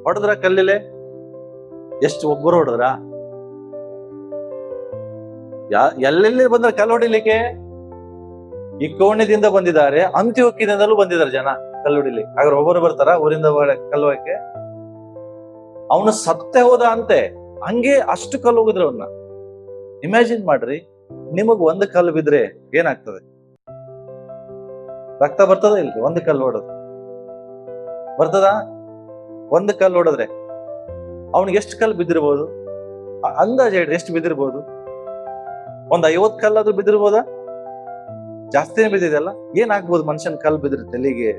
ಹೊಡೆದ್ರ ಕಲ್ಲಿಲೆ? ಎಷ್ಟು ಒಬ್ಬರು ಹೊಡೆದ್ರ? ಎಲ್ಲೆಲ್ಲಿ ಬಂದ್ರ ಕಲ್ಲು ಹೊಡಿಲಿಕ್ಕೆ? ಈ ಕೋಣ್ಯದಿಂದ ಬಂದಿದ್ದಾರೆ, ಅಂತ್ಯೋಕ್ಯದಿಂದಲೂ ಬಂದಿದ್ದಾರೆ ಜನ ಕಲ್ಲು ಹೊಡಿಲಿಕ್ಕೆ. ಹಾಗಾದ್ರೆ ಒಬ್ಬರು ಬರ್ತಾರ ಊರಿಂದ ಕಲ್ಲು ಹಾಕಿ? ಅವನು ಸತ್ತೇ ಹೋದ ಅಂತೆ. ಹಂಗೆ ಅಷ್ಟು ಕಲ್ಲು ಹೋಗಿದ್ರು ಅವನ್ನ. ಇಮ್ಯಾಜಿನ್ ಮಾಡ್ರಿ, ನಿಮಗ್ ಒಂದು ಕಲ್ಲು ಬಿದ್ರೆ ಏನಾಗ್ತದೆ? ರಕ್ತ ಬರ್ತದ ಇಲ್ರಿ? ಒಂದು ಕಲ್ಲು ಹೊಡೋದು ಬರ್ತದ? ಒಂದು ಕಲ್ಲು ಹೊಡೆದ್ರೆ ಅವನಿಗೆ ಎಷ್ಟು ಕಲ್ಲು ಬಿದ್ದಿರ್ಬೋದು? ಅಂದಾಜು ಹೇಳ್ರಿ, ಎಷ್ಟು ಬಿದ್ದಿರ್ಬೋದು? ಒಂದ್ 50 ಕಲ್ಲಾದ್ರೂ ಬಿದ್ದಿರ್ಬೋದಾ? ಜಾಸ್ತಿನೇ ಬಿದ್ದಿದೆಲ್ಲ. ಏನಾಗ್ಬೋದು ಮನುಷ್ಯನ್ ಕಲ್ಲು ಬಿದ್ರೆ? ತಲೆಗೆ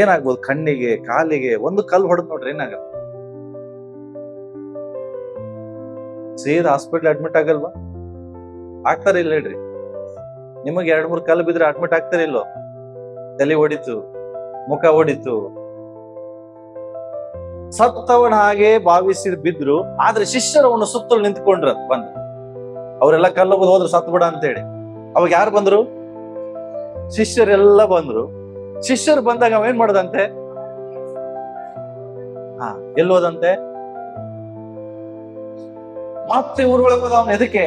ಏನಾಗ್ಬೋದು? ಕಣ್ಣಿಗೆ, ಕಾಲಿಗೆ ಒಂದು ಕಲ್ಲು ಹೊಡೆದ್ ನೋಡ್ರಿ ಏನಾಗಲ್ಲ? ಸೀದಾ ಹಾಸ್ಪಿಟಲ್ ಅಡ್ಮಿಟ್ ಆಗಲ್ವಾ? ಆಗ್ತಾರ ಇಲ್ಲ ಹೇಳ್ರಿ? ನಿಮಗೆ 2-3 ಕಲ್ಲು ಬಿದ್ರೆ ಅಡ್ಮಿಟ್ ಆಗ್ತಾರ ಇಲ್ಲೋ? ತಲೆ ಹೊಡಿತು, ಮುಖ ಹೊಡಿತು, ಸತ್ತವನ ಹಾಗೆ ಭಾವಿಸಿ ಬಿದ್ರು. ಆದ್ರೆ ಶಿಷ್ಯರು ಅವನ ಸುತ್ತಲೂ ನಿಂತ್ಕೊಂಡ್ರ ಬಂದು. ಅವರೆಲ್ಲ ಕಲ್ಲೋಗೋದು ಹೋದ್ರು ಸತ್ ಬಿಡ ಅಂತೇಳಿ. ಅವಾಗ ಯಾರು ಬಂದ್ರು? ಶಿಷ್ಯರೆಲ್ಲ ಬಂದ್ರು. ಶಿಷ್ಯರು ಬಂದಾಗ ಅವ ಏನ್ ಮಾಡದಂತೆ? ಎಲ್ಲೋದಂತೆ? ಮತ್ತೆ ಊರೊಳಗೆ ಹೋದ. ಅವನು ಎದಕ್ಕೆ?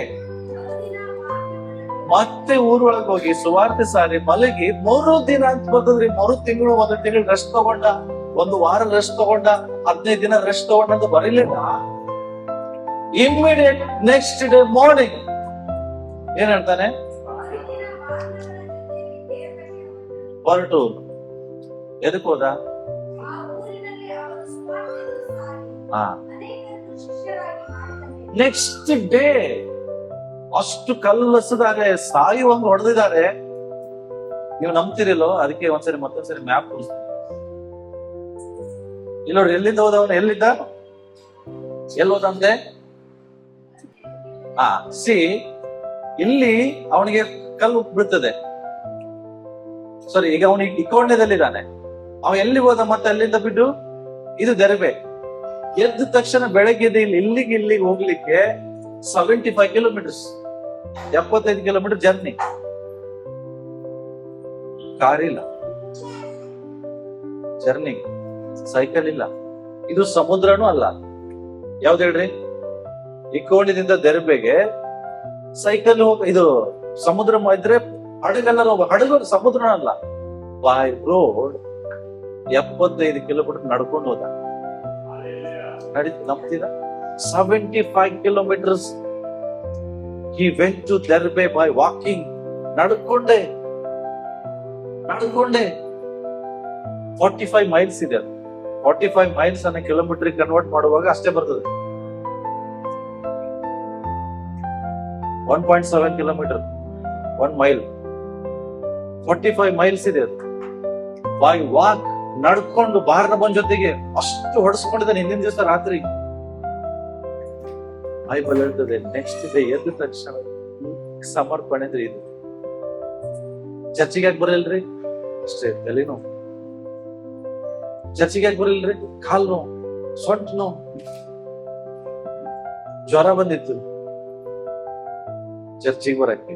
ಮತ್ತೆ ಊರೊಳಗೆ ಹೋಗಿ ಸುವಾರ್ತೆ ಸಾರಿ ಮಲಗಿ 3 ದಿನ ಅಂತ ಬರ್ತದ್ರಿ. 3 ತಿಂಗಳು, 1 ತಿಂಗಳು ರೆಸ್ಟ್ ತಗೊಂಡ, 1 ವಾರ ರೆಸ್ಟ್ ತಗೊಂಡ, 15 ದಿನ ರೆಸ್ಟ್ ತಗೊಂಡ ಅಂತ ಬರೀಲಿಲ್ಲ. ಇಮ್ಮಿಡಿಯೇಟ್ ನೆಕ್ಸ್ಟ್ ಡೇ ಮಾರ್ನಿಂಗ್ ಏನ್ ಹೇಳ್ತಾನೆ? ಹೊರಟು. ಎದಕ್ ಹೋದ? ನೆಕ್ಸ್ಟ್ ಡೇ ಅಷ್ಟು ಕಲ್ಲಸಿದ್ದಾರೆ, ಸಾಯುವಂಗ್ ಹೊಡೆದಿದ್ದಾರೆ. ನೀವು ನಂಬ್ತಿರಿಲ್ಲೋ? ಅದಕ್ಕೆ ಒಂದ್ಸರಿ ಮತ್ತೊಂದ್ಸರಿ ಮ್ಯಾಪ್ ತೋರಿಸ್ತೀನಿ. ಇಲ್ಲಿ ನೋಡಿ, ಎಲ್ಲಿಂದ ಹೋದವನು? ಎಲ್ಲಿದ್ದ? ಎಲ್ಲಿ ಹೋದಂತೆ? ಸಿ, ಇಲ್ಲಿ ಅವನಿಗೆ ಕಲ್ಲು ಬೀಳ್ತದೆ. ಸಾರಿ, ಈಗ ಅವನಿಗೆ ಇಕೋಣ್ಯದಲ್ಲಿದ್ದಾನೆ. ಅವ ಎಲ್ಲಿ ಹೋದ? ಮತ್ತೆ ಅಲ್ಲಿಂದ ಬಿಟ್ಟು ಇದು ದೆರಬೆ. ಎದ್ದ ತಕ್ಷಣ ಬೆಳಗ್ಗೆ ಇಲ್ಲಿಗೆ ಹೋಗ್ಲಿಕ್ಕೆ 75 ಕಿಲೋಮೀಟರ್ಸ್, 75 ಕಿಲೋಮೀಟರ್ ಜರ್ನಿ. ಕಾರ್ ಇಲ್ಲ, ಜರ್ನಿ ಸೈಕಲ್ ಇಲ್ಲ, ಇದು ಸಮುದ್ರನೂ ಅಲ್ಲ. ಯಾವ್ದು ಹೇಳ್ರಿ? ಇಕೋಣ್ಯದಿಂದ ದೆರಬೆಗೆ ಸೈಕಲ್ ಇದು ಸಮುದ್ರ ಇದ್ರೆ ಹಡಗಲ್ಲ ಹೋಗ. ಹಡಗು ಸಮುದ್ರ ಅಲ್ಲ, ಬೈ ರೋಡ್ 75 ಕಿಲೋಮೀಟರ್ ನಡ್ಕೊಂಡು ಹೋದ. ನಂಬ್ತೀರಾ? 75 kilometers he went to Derbe by walking. ನಡ್ಕೊಂಡೆ 45 miles ಇದೆ. 45 miles ಅನ್ನ ಕಿಲೋಮೀಟರ್ ಕನ್ವರ್ಟ್ ಮಾಡುವಾಗ ಅಷ್ಟೇ ಬರ್ತದೆ. 1.7 ಕಿಲೋಮೀಟರ್ 1 ಮೈಲ್. 45 miles ಇದೆ ಅದು. ಬೈ ವಾಕ್, ನಡ್ಕೊಂಡು ಬಾರ್ನ ಬಂದ್ ಜೊತೆಗೆ ಅಷ್ಟು ಹೊಡೆಸ್ಕೊಂಡಿದ್ದಾನೆ. ಹಿಂದಿನ ದಿವಸ ರಾತ್ರಿ ಬೈಬಲ್ ಹೇಳ್ತದೆ, ನೆಕ್ಸ್ಟ್ ಡೇ ಎದ್ದ ತಕ್ಷಣ ಸಮರ್ಪಣೆ ಅಂದ್ರೆ ಇದು. ಚರ್ಚಿಗೆ ಯಾಕೆ ಬರಲ್ರಿ? ಅಷ್ಟೇ, ತಲೆ ನೋವು. ಚರ್ಚಿಗೆ ಯಾಕೆ ಬರಲ್ರಿ? ಕಾಲ್ ನೋವು, ಸೊಂಟ ನೋವು, ಜ್ವರ ಬಂದಿತ್ತು. ಚರ್ಚಿಗೆ ಬರಕ್ಕೆ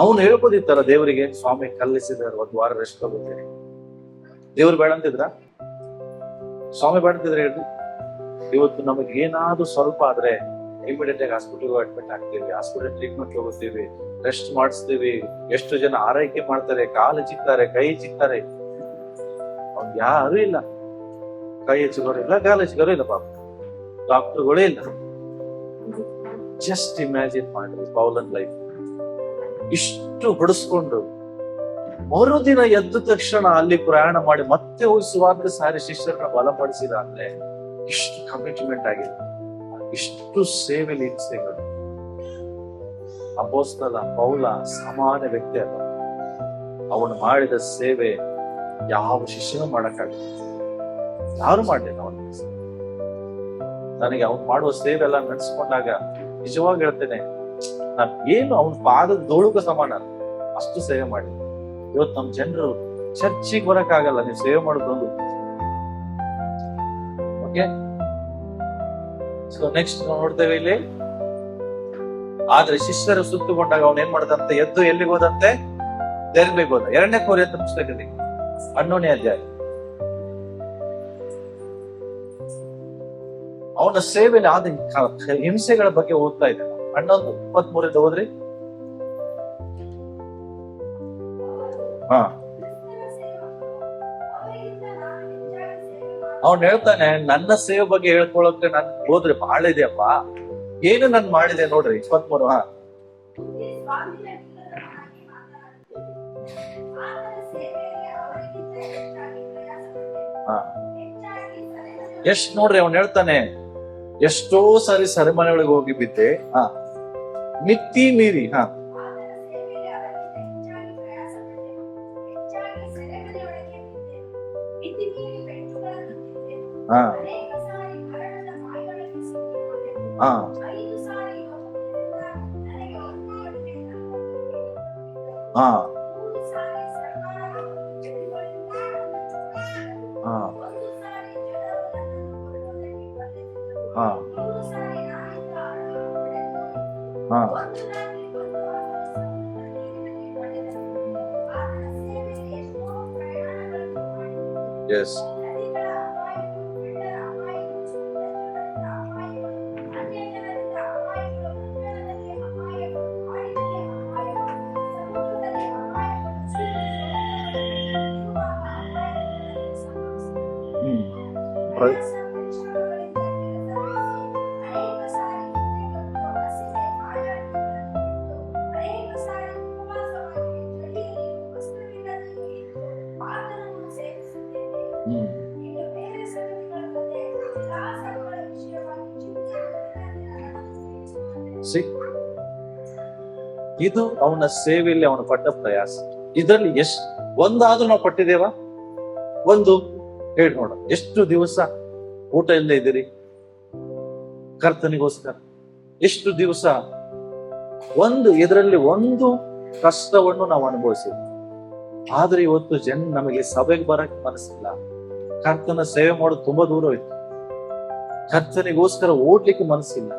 ಅವನು ಹೇಳ್ಬೋದಿತ್ತಾರ ದೇವರಿಗೆ, ಸ್ವಾಮಿ ಕಲ್ಲಿಸಿದಾರೆ, 1 ವಾರ ರೆಸ್ಟ್ ತಗೋತೀನಿ. ದೇವ್ರು ಬೇಡ ಅಂತಿದ್ರ? ಸ್ವಾಮಿ ಬೇಡ ಅಂತಿದ್ರೆ ಹೇಳ್ರಿ. ಇವತ್ತು ನಮಗೆ ಏನಾದ್ರು ಸ್ವಲ್ಪ ಆದ್ರೆ ಇಮಿಡಿಯೇಟ್ ಆಗಿ ಹಾಸ್ಪಿಟಲ್ ಅಡ್ಮಿಟ್ ಆಗ್ತೀವಿ, ಹಾಸ್ಪಿಟಲ್ ಟ್ರೀಟ್ಮೆಂಟ್ ಹೋಗ್ತೀವಿ, ರೆಸ್ಟ್ ಮಾಡಿಸ್ತೀವಿ. ಎಷ್ಟು ಜನ ಆರೈಕೆ ಮಾಡ್ತಾರೆ, ಕಾಲು ಚಿಕ್ತಾರೆ, ಕೈ ಚಿಕ್ತಾರೆ. ಅವ್ನ್ ಯಾರು ಇಲ್ಲ, ಕೈ ಹೆಚ್ಚಿಗೋರು ಇಲ್ಲ, ಕಾಲು ಹೆಚ್ಚಿಗೋರು ಇಲ್ಲ, ಪಾಪ ಡಾಕ್ಟರ್ಗಳೇ ಇಲ್ಲ. ಜಸ್ಟ್ ಇಮ್ಯಾಜಿನ್ ಮಾಡ್ರಿ ಪೌಲನ್ ಲೈಫ್. ಇಷ್ಟು ಹೊಡೆಸ್ಕೊಂಡು ಮರುದಿನ ಎದ್ದ ತಕ್ಷಣ ಅಲ್ಲಿ ಪ್ರಯಾಣ ಮಾಡಿ ಮತ್ತೆ ಹೋಗಿ ಸುವಾರ್ತೆ ಸಾರಿ ಶಿಷ್ಯರನ್ನ ಬಲಪಡಿಸಿದ ಅಂದ್ರೆ ಇಷ್ಟು ಕಮಿಟ್ಮೆಂಟ್ ಆಗಿದೆ, ಇಷ್ಟು ಸೇವೆ ಹಿಂಸೆಗಳು. ಅಪೊಸ್ತಲ ಪೌಲ ಸಾಮಾನ್ಯ ವ್ಯಕ್ತಿ ಅಲ್ಲ. ಅವನು ಮಾಡಿದ ಸೇವೆ ಯಾವ ಶಿಷ್ಯನೂ ಮಾಡಕ್ಕಾಗಲ್ಲ, ಯಾರು ಮಾಡ್ಲಿಲ್ಲ. ನನಗೆ ಅವನು ಮಾಡುವ ಸೇವೆ ಎಲ್ಲ ನಡೆಸ್ಕೊಂಡಾಗ ನಿಜವಾಗಿ ಹೇಳ್ತೇನೆ, ನಾನ್ ಏನು ಅವನ ಪಾದದ ಧೂಳುಗ ಸಮಾನ ಅಷ್ಟು ಸೇವೆ ಮಾಡಿ. ಇವತ್ತು ನಮ್ ಜನರು ಚರ್ಚಿಗೆ ಬರಕ್ಕಾಗಲ್ಲ, ನೀವು ಸೇವೆ ಮಾಡೋದೊಂದು. ಓಕೆ, ಸೊ ನೆಕ್ಸ್ಟ್ ನಾವು ನೋಡ್ತೇವೆ ಇಲ್ಲಿ. ಆದ್ರೆ ಶಿಷ್ಯರು ಸುತ್ತುಕೊಂಡಾಗ ಅವನ್ ಏನ್ ಮಾಡ್ದಂತೆ? ಎದ್ದು ಎಲ್ಲಿಗೆ ಹೋದಂತೆ? ದೆರ್ಬೆಗೆ ಹೋದ. 2ನೇ ಕೊರಿಂಥ ಪುಸ್ತಕದಲ್ಲಿ 11ನೇ ಅಧ್ಯಾಯ. ಅವನ ಸೇವೆಯಲ್ಲಿ ಆದ ಹಿಂಸೆಗಳ ಬಗ್ಗೆ ಓದ್ತಾ ಇದ್ದ. 11:23 ಹೋದ್ರಿ. ಅವನ್ ಹೇಳ್ತಾನೆ, ನನ್ನ ಸೇವೆ ಬಗ್ಗೆ ಹೇಳ್ಕೊಳಕ್ಕೆ ನನ್ ಹೋದ್ರೆ ಬಹಳ ಇದೆಯಪ್ಪ. ಏನು ನನ್ ಮಾಡಿದೆ ನೋಡ್ರಿ. 23. ಎಷ್ಟ್ ನೋಡ್ರಿ, ಅವನ್ ಹೇಳ್ತಾನೆ, ಎಷ್ಟೋ ಸಾರಿ ಸೆರೆಮನೆಗಳಿಗೆ ಹೋಗಿ ಬಿದ್ದೆ, ಮಿತಿ ಮೀರಿ. ಹಾ ಎಸ್ ಇದು ಅವನ ಸೇವೆಯಲ್ಲಿ ಅವನು ಪಟ್ಟ ಪ್ರಯಾಸ. ಇದರಲ್ಲಿ ಎಷ್ಟು ಒಂದಾದ್ರೂ ನಾವು ಪಟ್ಟಿದ್ದೇವಾ? ಒಂದು ಹೇಳಿ ನೋಡ. ಎಷ್ಟು ದಿವಸ ಊಟ ಇಲ್ಲದೆ ಇದ್ದೀರಿ ಕರ್ತನಿಗೋಸ್ಕರ? ಎಷ್ಟು ದಿವಸ ಇದರಲ್ಲಿ ಒಂದು ಕಷ್ಟವನ್ನು ನಾವು ಅನುಭವಿಸಿದ್ವಿ. ಆದ್ರೆ ಇವತ್ತು ನಮಗೆ ಸಭೆಗೆ ಬರಕ್ ಮನಸ್ಸಿಲ್ಲ. ಕರ್ತನ ಸೇವೆ ಮಾಡೋದು ತುಂಬಾ ದೂರ ಹೋಯ್ತು. ಕರ್ತನಿಗೋಸ್ಕರ ಓಡ್ಲಿಕ್ಕೆ ಮನಸ್ಸಿಲ್ಲ.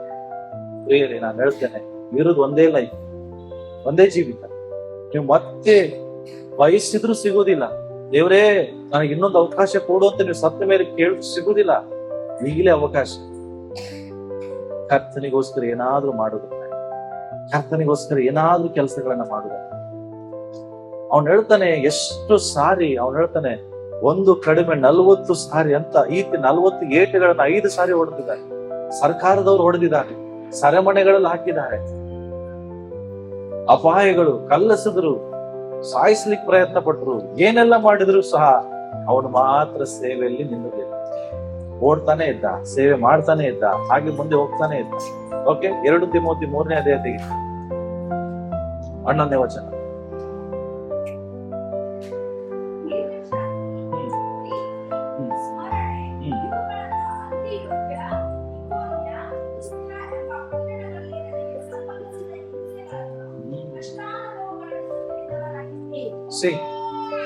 ಪ್ರಿಯರೇ, ನಾನು ಹೇಳ್ತೇನೆ, ಇರೋದು ಒಂದೇ ಲೈಫ್, ಒಂದೇ ಜೀವಿತ. ನೀವು ಮತ್ತೆ ಬಯಸಿದ್ರು ಸಿಗುವುದಿಲ್ಲ. ದೇವರೇ ನನಗೆ ಇನ್ನೊಂದು ಅವಕಾಶ ಕೊಡು ಅಂತ ನೀವು ಸತ್ತ ಮೇಲೆ ಸಿಗುವುದಿಲ್ಲ. ಈಗಲೇ ಅವಕಾಶ. ಕರ್ತನಿಗೋಸ್ಕರ ಏನಾದ್ರೂ ಮಾಡೋದಕ್ಕೆ, ಕರ್ತನಿಗೋಸ್ಕರ ಏನಾದ್ರೂ ಕೆಲಸಗಳನ್ನ ಮಾಡೋದಕ್ಕೆ. ಅವನು ಹೇಳ್ತಾನೆ, ಎಷ್ಟು ಸಾರಿ ಅವನು ಹೇಳ್ತಾನೆ, ಒಂದು ಕಡಿಮೆ 40 ಸಾರಿ ಅಂತ. ಈ 40 ಏಟುಗಳನ್ನ 5 ಸಾರಿ ಹೊಡೆದಿದ್ದಾರೆ. ಸರ್ಕಾರದವ್ರು ಹೊಡೆದಿದ್ದಾರೆ, ಸೆರೆಮನೆಗಳಲ್ಲಿ ಹಾಕಿದ್ದಾರೆ, ಅಪಾಯಗಳು, ಕಲ್ಲಸಿದ್ರು, ಸಾಯಿಸ್ಲಿಕ್ಕೆ ಪ್ರಯತ್ನ ಪಟ್ರು, ಏನೆಲ್ಲ ಮಾಡಿದ್ರು ಸಹ ಅವನು ಮಾತ್ರ ಸೇವೆಯಲ್ಲಿ ನಿಲ್ಲಲಿಲ್ಲ. ಓಡ್ತಾನೆ ಇದ್ದ, ಸೇವೆ ಮಾಡ್ತಾನೆ ಇದ್ದ, ಹಾಗೆ ಮುಂದೆ ಹೋಗ್ತಾನೆ ಇದ್ದ. ಓಕೆ, 2 ತಿಮೋತಿ 3ನೇ ಅಧ್ಯಾಯ 11ನೇ ವಚನ.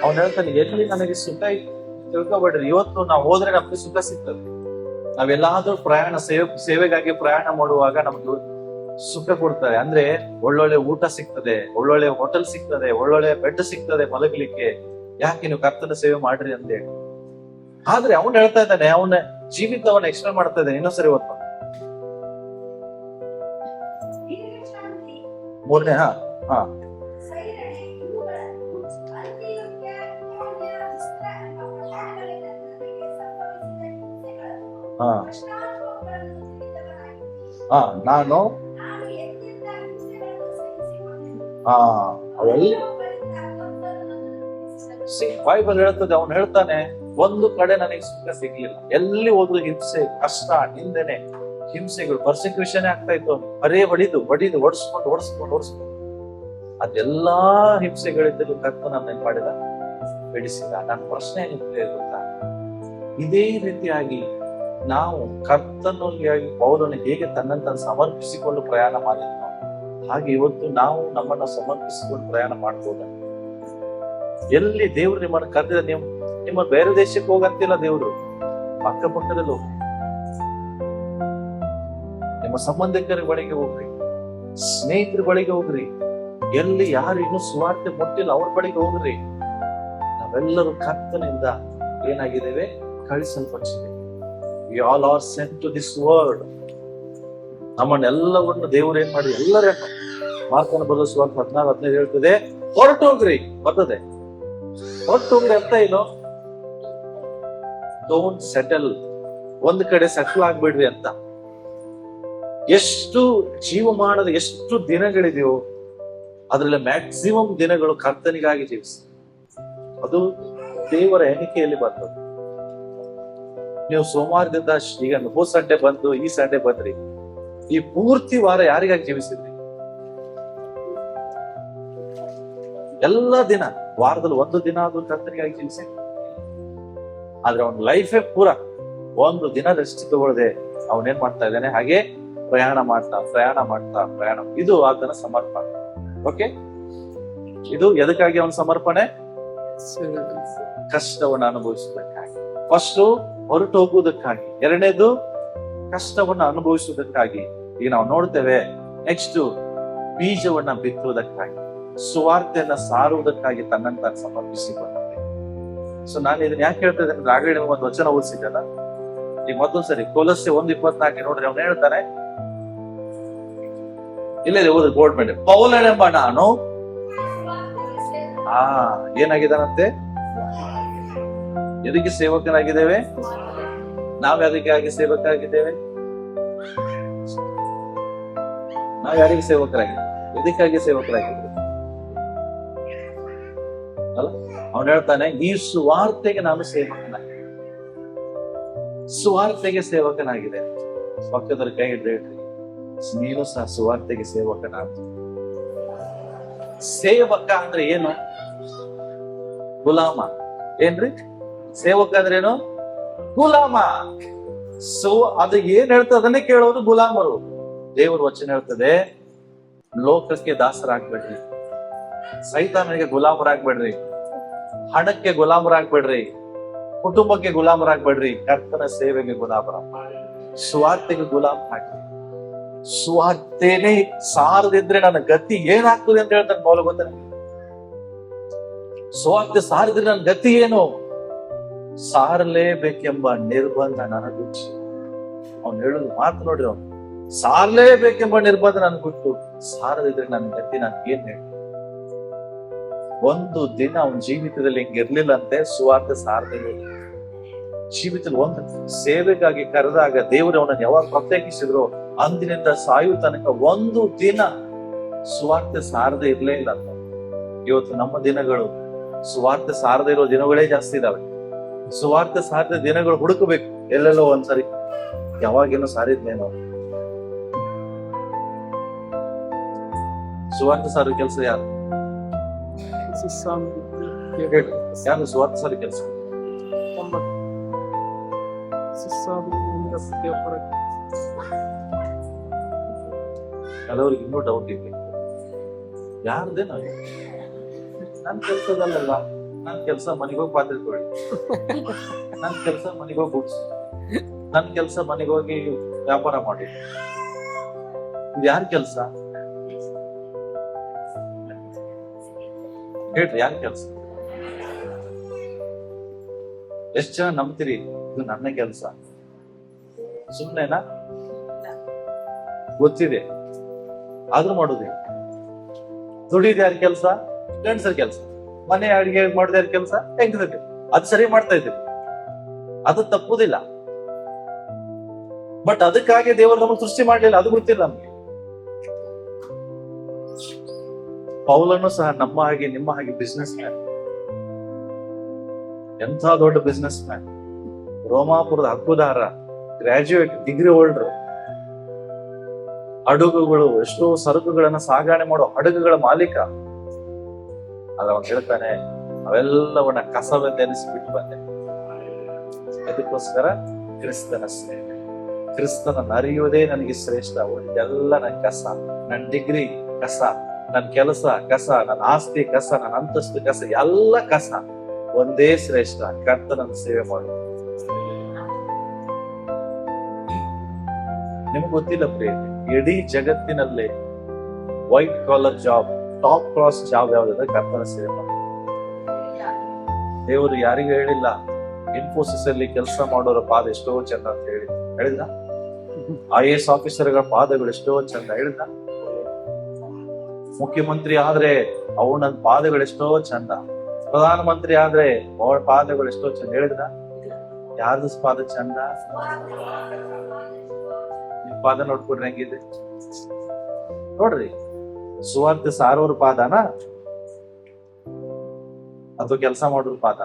ಅವನು ಹೇಳ್ತಾನೆ, ಎಲ್ಲಿ ನನಗೆ ಸುಖ ತಿಳ್ಕೊಬೇಡ್ರಿ. ಇವತ್ತು ನಾವು ಹೋದ್ರೆ ನಮ್ಗೆ ಸುಖ ಸಿಗ್ತದೆ. ನಾವೆಲ್ಲಾದ್ರೂ ಸೇವೆಗಾಗಿ ಪ್ರಯಾಣ ಮಾಡುವಾಗ ನಮ್ಗೆ ಸುಖ ಕೊಡ್ತಾರೆ. ಅಂದ್ರೆ ಒಳ್ಳೊಳ್ಳೆ ಊಟ ಸಿಗ್ತದೆ, ಒಳ್ಳೊಳ್ಳೆ ಹೋಟೆಲ್ ಸಿಗ್ತದೆ, ಒಳ್ಳೊಳ್ಳೆ ಬೆಡ್ ಸಿಗ್ತದೆ ಮಲಗಲಿಕ್ಕೆ. ಯಾಕೆ ನೀವು ಕರ್ತನ ಸೇವೆ ಮಾಡ್ರಿ ಅಂತ ಹೇಳಿ. ಆದ್ರೆ ಅವನು ಹೇಳ್ತಾ ಇದ್ದಾನೆ, ಅವನ ಜೀವಿತವನ್ನ ಎಕ್ಸ್ಪ್ಲೇನ್ ಮಾಡ್ತಾ ಇದ್ದಾನೆ. ಇನ್ನೊಂದ್ಸರಿ ಓದ್ತಾ 3ನೇ ಹಾ ನಾನು ಅವೆಲ್ಲ ಬೈಬಲ್ ಹೇಳ್ತದೆ. ಅವನು ಹೇಳ್ತಾನೆ, ಒಂದು ಕಡೆ ನನಗೆ ಸುಖ ಸಿಗ್ಲಿಲ್ಲ. ಎಲ್ಲಿ ಹೋದ್ರು ಹಿಂಸೆ, ಕಷ್ಟ, ನಿಂದನೆ, ಹಿಂಸೆಗಳು, ಪರ್ಸಿಕ್ಯೂಷನ್ ಆಗ್ತಾ ಇತ್ತು. ಬರೇ ಹೊಡಿದು ಓಡಿಸ್ಕೊಂಡು ಅದೆಲ್ಲಾ ಹಿಂಸೆಗಳಿದ್ದಲು ಕರ್ತನನ್ನ ಮಾಡಿದ, ಬಿಡಿಸಿದ. ನನ್ನ ಪ್ರಶ್ನೆ ಏನಿದೆ ಗೊತ್ತಾ? ಇದೇ ರೀತಿಯಾಗಿ ನಾವು ಕರ್ತನಿಗಾಗಿ ಪೌಲನು ಹೇಗೆ ತನ್ನನ್ನು ಸಮರ್ಪಿಸಿಕೊಂಡು ಪ್ರಯಾಣ ಮಾಡಿದ್ನೋ, ಹಾಗೆ ಇವತ್ತು ನಾವು ನಮ್ಮನ್ನ ಸಮರ್ಪಿಸಿಕೊಂಡು ಪ್ರಯಾಣ ಮಾಡ್ಬೋದ? ಎಲ್ಲಿ ದೇವ್ರು ನಿಮ್ಮನ್ನು ಕರೆದಿದ, ನಿಮ್ಮ ಬೇರೆ ದೇಶಕ್ಕೆ ಹೋಗಂತಿಲ್ಲ ದೇವ್ರು, ಅಕ್ಕಪಕ್ಕದಲ್ಲಿ ಹೋಗ್ರಿ, ನಿಮ್ಮ ಸಂಬಂಧಿಕರ ಬಳಿಗೆ ಹೋಗ್ರಿ, ಸ್ನೇಹಿತರ ಬಳಿಗೆ ಹೋಗ್ರಿ, ಎಲ್ಲಿ ಯಾರು ಇನ್ನೂ ಸುವಾರ್ತೆ ಮುಟ್ಟಿಲ್ಲ ಅವ್ರ ಬಳಿಗೆ ಹೋಗ್ರಿ. ನಾವೆಲ್ಲರೂ ಕರ್ತನಿಂದ ಏನಾಗಿದ್ದೇವೆ? ಕಳಿಸಲ್ಪಟ್ಟಿದ್ದೇವೆ. We all are sent to this world. ನಮ್ಮನ್ನೆಲ್ಲವನ್ನು ದೇವರು ಏನ್ ಮಾಡಿ, ಎಲ್ಲರನ್ನು ಮಾರ್ಕನ ಬರೆದ ಸುವಾರ್ತೆ 14:15 ಹೇಳ್ತದೆ, ಹೊರಟೋಗ್ರಿ. ಬರ್ತದೆ, ಹೊರಟೋಗ್ರಿ ಅಂತ ಏನು? ಡೋಂಟ್ ಸೆಟಲ್, ಒಂದ್ ಕಡೆ ಸೆಟಲ್ ಆಗ್ಬಿಡ್ರಿ ಅಂತ. ಎಷ್ಟು ಜೀವಮಾನದ ಎಷ್ಟು ದಿನಗಳಿದೆಯೋ ಅದ್ರಲ್ಲಿ ಮ್ಯಾಕ್ಸಿಮಮ್ ದಿನಗಳು ಕರ್ತನಿಗಾಗಿ ಜೀವಿಸಿ. ಅದು ದೇವರ ಎಣಿಕೆಯಲ್ಲಿ ಬರ್ತದೆ. ನೀವು ಸೋಮವಾರದಿಂದ ಈಗ ಹೋದ ಸಂಡೆ ಬಂದು ಈ ಸಂಡೆ ಬಂದ್ರಿ, ಈ ಪೂರ್ತಿ ವಾರ ಯಾರಿಗಾಗಿ ಜೀವಿಸಿದ್ರಿ? ಎಲ್ಲ ದಿನ, ವಾರದಲ್ಲಿ ಒಂದು ದಿನ ಆದ್ರೂ ಕರ್ತನಿಗಾಗಿ ಜೀವಿಸಿ. ಆದ್ರೆ ಅವನ ಲೈಫೇ ಪೂರ ಒಂದು ದಿನ ರೆಸ್ಟ್ ತಗೊಳ್ಳದೆ ಅವನೇನ್ ಮಾಡ್ತಾ ಇದ್ದಾನೆ? ಹಾಗೆ ಪ್ರಯಾಣ ಮಾಡ್ತಾ. ಇದು ಆತನ ಸಮರ್ಪಣೆ. ಓಕೆ, ಇದು ಎದಕ್ಕಾಗಿ ಅವನ ಸಮರ್ಪಣೆ? ಕಷ್ಟವನ್ನು ಅನುಭವಿಸುವುದಕ್ಕಾಗಿ. ಫಸ್ಟ್ ಹೊರಟು ಹೋಗುವುದಕ್ಕಾಗಿ, ಎರಡನೇದು ಕಷ್ಟವನ್ನು ಅನುಭವಿಸುವುದಕ್ಕಾಗಿ. ಈಗ ನಾವು ನೋಡ್ತೇವೆ, ನೆಕ್ಸ್ಟ್ ಬೀಜವನ್ನ ಬಿತ್ತುವುದಕ್ಕಾಗಿ, ಸುವಾರ್ತೆಯನ್ನ ಸಾರುವುದಕ್ಕಾಗಿ ತನ್ನನ್ನು ತಾನು ಸಮರ್ಪಿಸಿಕೊಂಡಂತೆ. ಸೊ ನಾನು ಇದನ್ನ ಯಾಕೆ ಹೇಳ್ತಾ ಇದ್ದೇನೆ, ಆಗಲೇ ಒಂದು ವಚನ ಓದಿಸಿದ್ದಲ್ಲ, ಈಗ ಮತ್ತೊಂದು ಸರಿ ಕೊಲೊಸ್ಸೆ 1:24 ನೋಡ್ರಿ, ಅವನು ಹೇಳ್ತಾನೆ, ಇಲ್ಲ ಓದಿ ಬೋರ್ಡ್ ಮೇಲೆ, ಪೌಲನೆಂಬ ನಾನು ಏನಾಗಿದ್ದಾನಂತೆ, ಎದಕ್ಕೆ ಸೇವಕನಾಗಿದ್ದೇವೆ, ನಾವ್ ಯಾರಿಗಾಗಿ ಸೇವಕರಾಗಿದ್ದೇವೆ, ನಾವ್ ಯಾರಿಗೆ ಸೇವಕರಾಗಿದ್ದೇವೆ, ಎದಕ್ಕಾಗಿ ಸೇವಕರಾಗಿದ್ದೇವೆ ಅಲ್ಲ. ಅವನು ಹೇಳ್ತಾನೆ, ಈ ಸುವಾರ್ತೆಗೆ ನಾನು ಸೇವಕನಾಗಿದ್ದೇನೆ, ಸುವಾರ್ತೆಗೆ ಸೇವಕನಾಗಿದೆ. ಪಕ್ಕದಲ್ಲಿ ಕೈ ಹಿಡ್ದು ಹೇಳ್ರಿ, ನೀನು ಸಹ ಸುವಾರ್ತೆಗೆ ಸೇವಕನಾಗ. ಸೇವಕ ಅಂದ್ರೆ ಏನು? ಗುಲಾಮ. ಏನ್ರಿ ಸೇವಕ ಅಂದ್ರೆ ಏನು? ಗುಲಾಮ. ಸೊ ಅದು ಏನ್ ಹೇಳ್ತದೆ ಅದನ್ನೇ ಕೇಳೋದು ಗುಲಾಮರು. ದೇವರ ವಚನ ಹೇಳ್ತದೆ, ಲೋಕಕ್ಕೆ ದಾಸರಾಗ್ಬೇಡ್ರಿ, ಸೈತಾನನಿಗೆ ಗುಲಾಮರಾಗ್ಬೇಡ್ರಿ, ಹಣಕ್ಕೆ ಗುಲಾಮರಾಗ್ಬೇಡ್ರಿ, ಕುಟುಂಬಕ್ಕೆ ಗುಲಾಮರಾಗ್ಬೇಡ್ರಿ, ಕರ್ತನ ಸೇವೆಗೆ ಗುಲಾಮರ, ಸ್ವಾರ್ಥೆಗೆ ಗುಲಾಮ ಹಾಕಿ. ಸ್ವಾರ್ಥೇನೆ ಸಾರದಿದ್ರೆ ನನ್ನ ಗತಿ ಏನಾಗ್ತದೆ ಅಂತ ಹೇಳ್ತಾನೆ ಪೌಲ. ಗೊತ್ತ, ಸ್ವಾರ್ಥ ಸಾರಿದ್ರೆ ನನ್ನ ಗತಿ ಏನು? ಸಾರಲೇಬೇಕೆಂಬ ನಿರ್ಬಂಧ ನನಗುಚ್ಚು. ಅವ್ನು ಹೇಳುದು ಮಾತು ನೋಡ್ರಿ, ಅವನು ಸಾರಲೇಬೇಕೆಂಬ ನಿರ್ಬಂಧ ನನಗುಟ್ಟು, ಸಾರದಿದ್ರೆ ನನ್ನ ಗತಿ ನನ್ಗೇನ್ ಹೇಳಿ. ಒಂದು ದಿನ ಅವನ ಜೀವಿತದಲ್ಲಿ ಹಿಂಗಿರ್ಲಿಲ್ಲಂತೆ, ಸುವಾರ್ತೆ ಸಾರದೇ ಜೀವಿತದಲ್ಲಿ ಒಂದು ಸೇವೆಗಾಗಿ ಕರೆದಾಗ ದೇವರು ಅವನನ್ನು ಯಾವಾಗ ಪ್ರತ್ಯೇಕಿಸಿದ್ರು ಅಂದಿನಿಂದ ಸಾಯು ತನಕ ಒಂದು ದಿನ ಸುವಾರ್ತೆ ಸಾರದೆ ಇರ್ಲೇ ಇಲ್ಲ ಅಂತ. ಇವತ್ತು ನಮ್ಮ ದಿನಗಳು ಸುವಾರ್ತೆ ಸಾರದೇ ಇರೋ ದಿನಗಳೇ ಜಾಸ್ತಿ ಇದಾವೆ. ಸುವಾರ್ತೆ ಸಾರದೆ ದಿನಗಳು ಹುಡುಕಬೇಕು ಎಲ್ಲೆಲ್ಲೋ ಒಂದ್ಸರಿ, ಯಾವಾಗೇನೋ ಸಾರಿದ್ನೇನೋ. ಸುವಾರ್ತೆ ಸಾರ ಕೆಲಸ ಯಾರು? ಯಾರು ಸುವಾರ್ತೆ ಸಾರ ಕೆಲಸ? ಕೆಲವರಿಗೆ ಇನ್ನೂ ಡೌಟ್ ಇದೆ, ಯಾರದೇ ನಾವು ನನ್ ಕೆಲ್ಸದಲ್ಲ, ನನ್ ಕೆಲ್ಸ ಮನೆಗೋಗಿ ಪಾತ್ರೆ ತೊಳಿ, ನನ್ ಕೆಲ್ಸ ಮನೆಗೋಗಿ ಗುಡ್ಸು, ನನ್ ಕೆಲ್ಸ ಮನೆಗೋಗಿ ವ್ಯಾಪಾರ ಮಾಡಿ, ಇದು ಯಾರ ಕೆಲ್ಸ ಹೇಳ್ರಿ? ಯಾರ ಕೆಲ್ಸ? ಎಷ್ಟ್ ಜನ ನಂಬ್ತೀರಿ ಇದು ನನ್ನ ಕೆಲ್ಸ? ಸುಮ್ನೆನಾ? ಗೊತ್ತಿದೆ ಆದ್ರೂ ಮಾಡುದೇ. ದುಡಿದ ಯಾರ ಕೆಲ್ಸ? ಗಂಡಸರ ಕೆಲ್ಸ. ಮನೆ ಅಡಿಗೆ ಮಾಡಿದ ಯಾರ ಕೆಲ್ಸ? ಹೆಂಗಸರ ಕೆಲ್ಸ. ಅದು ಸರಿ ಮಾಡ್ತಾ ಇದ್ದೀವಿ, ಅದು ತಪ್ಪುದಿಲ್ಲ. ಬಟ್ ಅದಕ್ಕಾಗಿ ದೇವರು ನಮಗೆ ಸೃಷ್ಟಿ ಮಾಡ್ಲಿಲ್ಲ, ಅದು ಗೊತ್ತಿಲ್ಲ ನಮ್ಗೆ. ಪೌಲನು ಸಹ ನಮ್ಮ ಹಾಗೆ ನಿಮ್ಮ ಹಾಗೆ ಬಿಸ್ನೆಸ್ ಮ್ಯಾನ್, ಎಂಥ ದೊಡ್ಡ ಬಿಸ್ನೆಸ್ ಮ್ಯಾನ್, ರೋಮಾಪುರದ ಹಕ್ಕುದಾರ, ಗ್ರಾಜ್ಯುಯೇಟ್, ಡಿಗ್ರಿ ಹೋಲ್ಡರ್, ಹಡಗುಗಳು, ಎಷ್ಟೋ ಸರಕುಗಳನ್ನ ಸಾಗಣೆ ಮಾಡೋ ಹಡಗುಗಳ ಮಾಲೀಕ. ಅದ ಅವನು ಹೇಳ್ತಾನೆ, ಅವೆಲ್ಲವನ್ನ ಕಸವೆಂದೆನಿಸಿಬಿಟ್ಟು ಬಂದೆ, ಅದಕ್ಕೋಸ್ಕರ ಕ್ರಿಸ್ತನ ಸೇವೆ, ಕ್ರಿಸ್ತನ ಅರಿಯುವುದೇ ನನಗೆ ಶ್ರೇಷ್ಠ. ಇದೆಲ್ಲ ನನ್ನ ಕಸ, ನನ್ನ ಡಿಗ್ರಿ ಕಸ, ನನ್ನ ಕೆಲಸ ಕಸ, ನನ್ನ ಆಸ್ತಿ ಕಸ, ನನ್ನ ಅಂತಸ್ತು ಕಸ, ಎಲ್ಲ ಕಸ. ಒಂದೇ ಶ್ರೇಷ್ಠ, ಕರ್ತನ ಸೇವೆ ಮಾಡು. ನಿಮ್ಗೆ ಗೊತ್ತಿಲ್ಲ ಪ್ರಿಯರೇ, ಇಡೀ ಜಗತ್ತಿನಲ್ಲಿ white collar job, top class job ಯಾವ್ದಂದ್ರೆ ಕರ್ತನ ಸೇವೆ ಮಾಡು. ದೇವರು ಯಾರಿಗೂ ಹೇಳಿಲ್ಲ ಇನ್ಫೋಸಿಸ್ ಅಲ್ಲಿ ಕೆಲಸ ಮಾಡೋರ ಪಾದ ಎಷ್ಟೋ ಚಂದ ಅಂತ ಹೇಳಿದ. IAS ಆಫೀಸರ್ಗಳ ಪಾದಗಳು ಎಷ್ಟೋ ಚಂದ ಹೇಳಿದ. ಮುಖ್ಯಮಂತ್ರಿ ಆದ್ರೆ ಅವನ ಪಾದಗಳು ಎಷ್ಟೋ ಚಂದ, ಪ್ರಧಾನ ಮಂತ್ರಿ ಆದ್ರೆ ಅವಳ ಪಾದಗಳು ಎಷ್ಟೋ ಚಂದ ಹೇಳಿದ್ರ. ಯಾರ್ದು ಪಾದ ಚಂದ? ನಿಮ್ ಪಾದ ನೋಡ್ಕೊಡ್ರಿ ಹೆಂಗಿದೆ ನೋಡ್ರಿ. ಸುವಾರ್ತೆ ಸಾರೋರ್ ಪಾದನ ಅಥವಾ ಕೆಲಸ ಮಾಡೋರ್ ಪಾದ?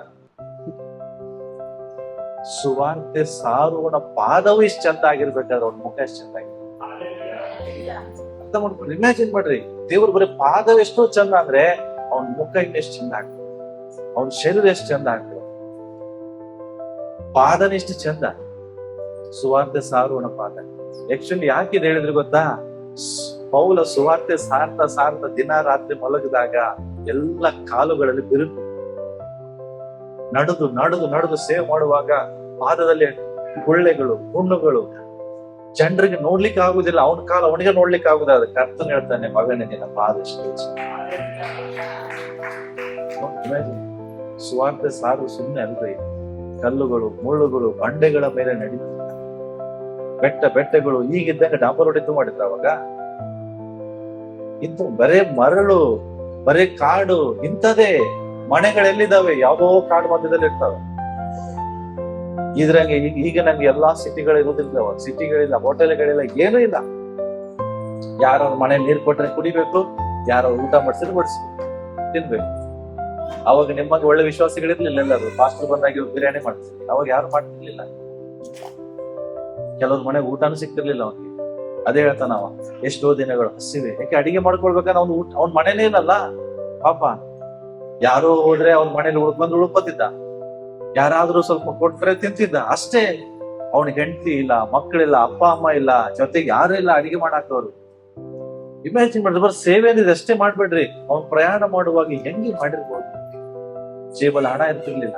ಸುವಾರ್ತೆ ಸಾರುವನ ಪಾದವು ಇಷ್ಟು ಚಂದ ಆಗಿರ್ಬೇಕಾದ್ರೆ ಅವ್ನ ಮುಖ ಎಷ್ಟು ಚಂದ ಆಗಿದೆ ಅರ್ಥ ಮಾಡ್ಕೊಡ್ರಿ. ಇಮ್ಯಾಜಿನ್ ಮಾಡ್ರಿ, ದೇವ್ರು ಬರೀ ಪಾದವು ಎಷ್ಟೋ ಚಂದ ಅಂದ್ರೆ ಅವನ ಮುಖ ಇನ್ನೆಷ್ಟು ಚಂದ ಆಗ್ತದೆ, ಅವನ ಶರೀರ ಎಷ್ಟು ಚಂದ ಆಗ್ತದೆ, ಪಾದನ ಎಷ್ಟು ಚಂದ. ಸುವಾರ್ತೆ ಸಾರುವನ ಪಾದ ಆಕ್ಚುಲಿ ಯಾಕಿದೆ ಹೇಳಿದ್ರೆ ಗೊತ್ತಾ? ಪೌಲ ಸುವಾರ್ತೆ ಸಾರ್ತಾ ಸಾರ್ತಾ ದಿನ ರಾತ್ರಿ ಮಲಗಿದಾಗ ಎಲ್ಲ ಕಾಲುಗಳಲ್ಲಿ ಬಿರುಕು, ನಡೆದು ನಡೆದು ನಡೆದು ಸೇವೆ ಮಾಡುವಾಗ ಪಾದದಲ್ಲಿ ಗುಳ್ಳೆಗಳು, ಹುಣ್ಣುಗಳು, ಜನರಿಗೆ ನೋಡ್ಲಿಕ್ಕೆ ಆಗುದಿಲ್ಲ, ಅವನ ಕಾಲ ಅವನಿಗೆ ನೋಡ್ಲಿಕ್ಕೆ ಆಗುದಿಲ್ಲ. ಕರ್ತನ ಹೇಳ್ತಾನೆ, ಮಗನೇ ನಿನ್ನ ಪಾದ ಸುವಾರ್ತೆ ಸಾರು ಸುಮ್ಮನೆ ಅಲ್ರಿ. ಕಲ್ಲುಗಳು, ಮುಳ್ಳುಗಳು, ಬಂಡೆಗಳ ಮೇಲೆ ನಡೀತು. ಬೆಟ್ಟಗಳು ಈಗಿದ್ದಾಗ ಡಾಂಬರ್ ಹೊಡಿತು ಮಾಡಿದ್ರ ಅವಾಗ. ಇಂತು ಬರೇ ಮರಳು, ಬರೇ ಕಾಡು, ಇಂಥದೇ ಮನೆಗಳೆಲ್ಲಿದ್ದಾವೆ? ಯಾವ್ದೋ ಕಾಡು ಮಧ್ಯದಲ್ಲಿ ಇರ್ತಾವೆ. ಇದ್ರಂಗೆ ಈಗ ನಂಗೆ ಎಲ್ಲಾ ಸಿಟಿಗಳು ಇರೋದಿಲ್ಲ, ಸಿಟಿಗಳಿಲ್ಲ, ಹೋಟೆಲ್ಗಳಿಲ್ಲ, ಏನೂ ಇಲ್ಲ. ಯಾರ ಮನೆ ನೀರ್ ಕೊಟ್ರೆ ಕುಡಿಬೇಕು, ಯಾರೋ ಊಟ ಮಾಡಿಸಿದ್ರೆ ಬಡಿಸ್ಬೇಕು, ತಿನ್ಬೇಕು. ಅವಾಗ ನಿಮಗೆ ಒಳ್ಳೆ ವಿಶ್ವಾಸಗಳಿರ್ಲಿಲ್ಲ. ಎಲ್ಲರೂ ಪಾಸ್ಟರ್ ಬಂದಾಗ ಬಿರಿಯಾನಿ ಮಾಡ್ತಿರ್ಲಿ, ಅವಾಗ ಯಾರು ಮಾಡ್ತಿರ್ಲಿಲ್ಲ. ಕೆಲವ್ರ ಮನೆಗೆ ಊಟನೂ ಸಿಗ್ತಿರ್ಲಿಲ್ಲ ಅವನಿಗೆ. ಅದೇ ಹೇಳ್ತಾನ ಅವ, ಎಷ್ಟೋ ದಿನಗಳು ಹಸಿವೆ. ಯಾಕೆ ಅಡಿಗೆ ಮಾಡ್ಕೊಳ್ಬೇಕಂದ್ರೆ ಅವ್ನ ಮನೇನೇ ಇಲ್ಲಲ್ಲ ಪಾಪ. ಯಾರೋ ಹೋದ್ರೆ ಅವ್ನ ಮನೇಲಿ ಉಳ್ಕೊತಿದ್ದ, ಯಾರಾದ್ರೂ ಸ್ವಲ್ಪ ಕೊಟ್ರೆ ತಿಂತಿದ್ದ ಅಷ್ಟೇ. ಅವನಿಗೆ ಹೆಂಡತಿ ಇಲ್ಲ, ಮಕ್ಕಳಿಲ್ಲ, ಅಪ್ಪ ಅಮ್ಮ ಇಲ್ಲ, ಜೊತೆಗೆ ಯಾರು ಇಲ್ಲ ಅಡಿಗೆ ಮಾಡಾಕವ್ರು. ಇಮ್ಯಾಜಿನ್ ಮಾಡಿದ್ರೆ ಬರ್ ಸೇವೆ ಅಂದಿದೆ ಅಷ್ಟೇ ಮಾಡ್ಬೇಡ್ರಿ. ಅವ್ನ್ ಪ್ರಯಾಣ ಮಾಡುವಾಗ ಹೆಂಗೆ ಮಾಡಿರ್ಬೋದು? ಜೇಬಲ್ ಹಣ ಇರ್ತಿರ್ಲಿಲ್ಲ.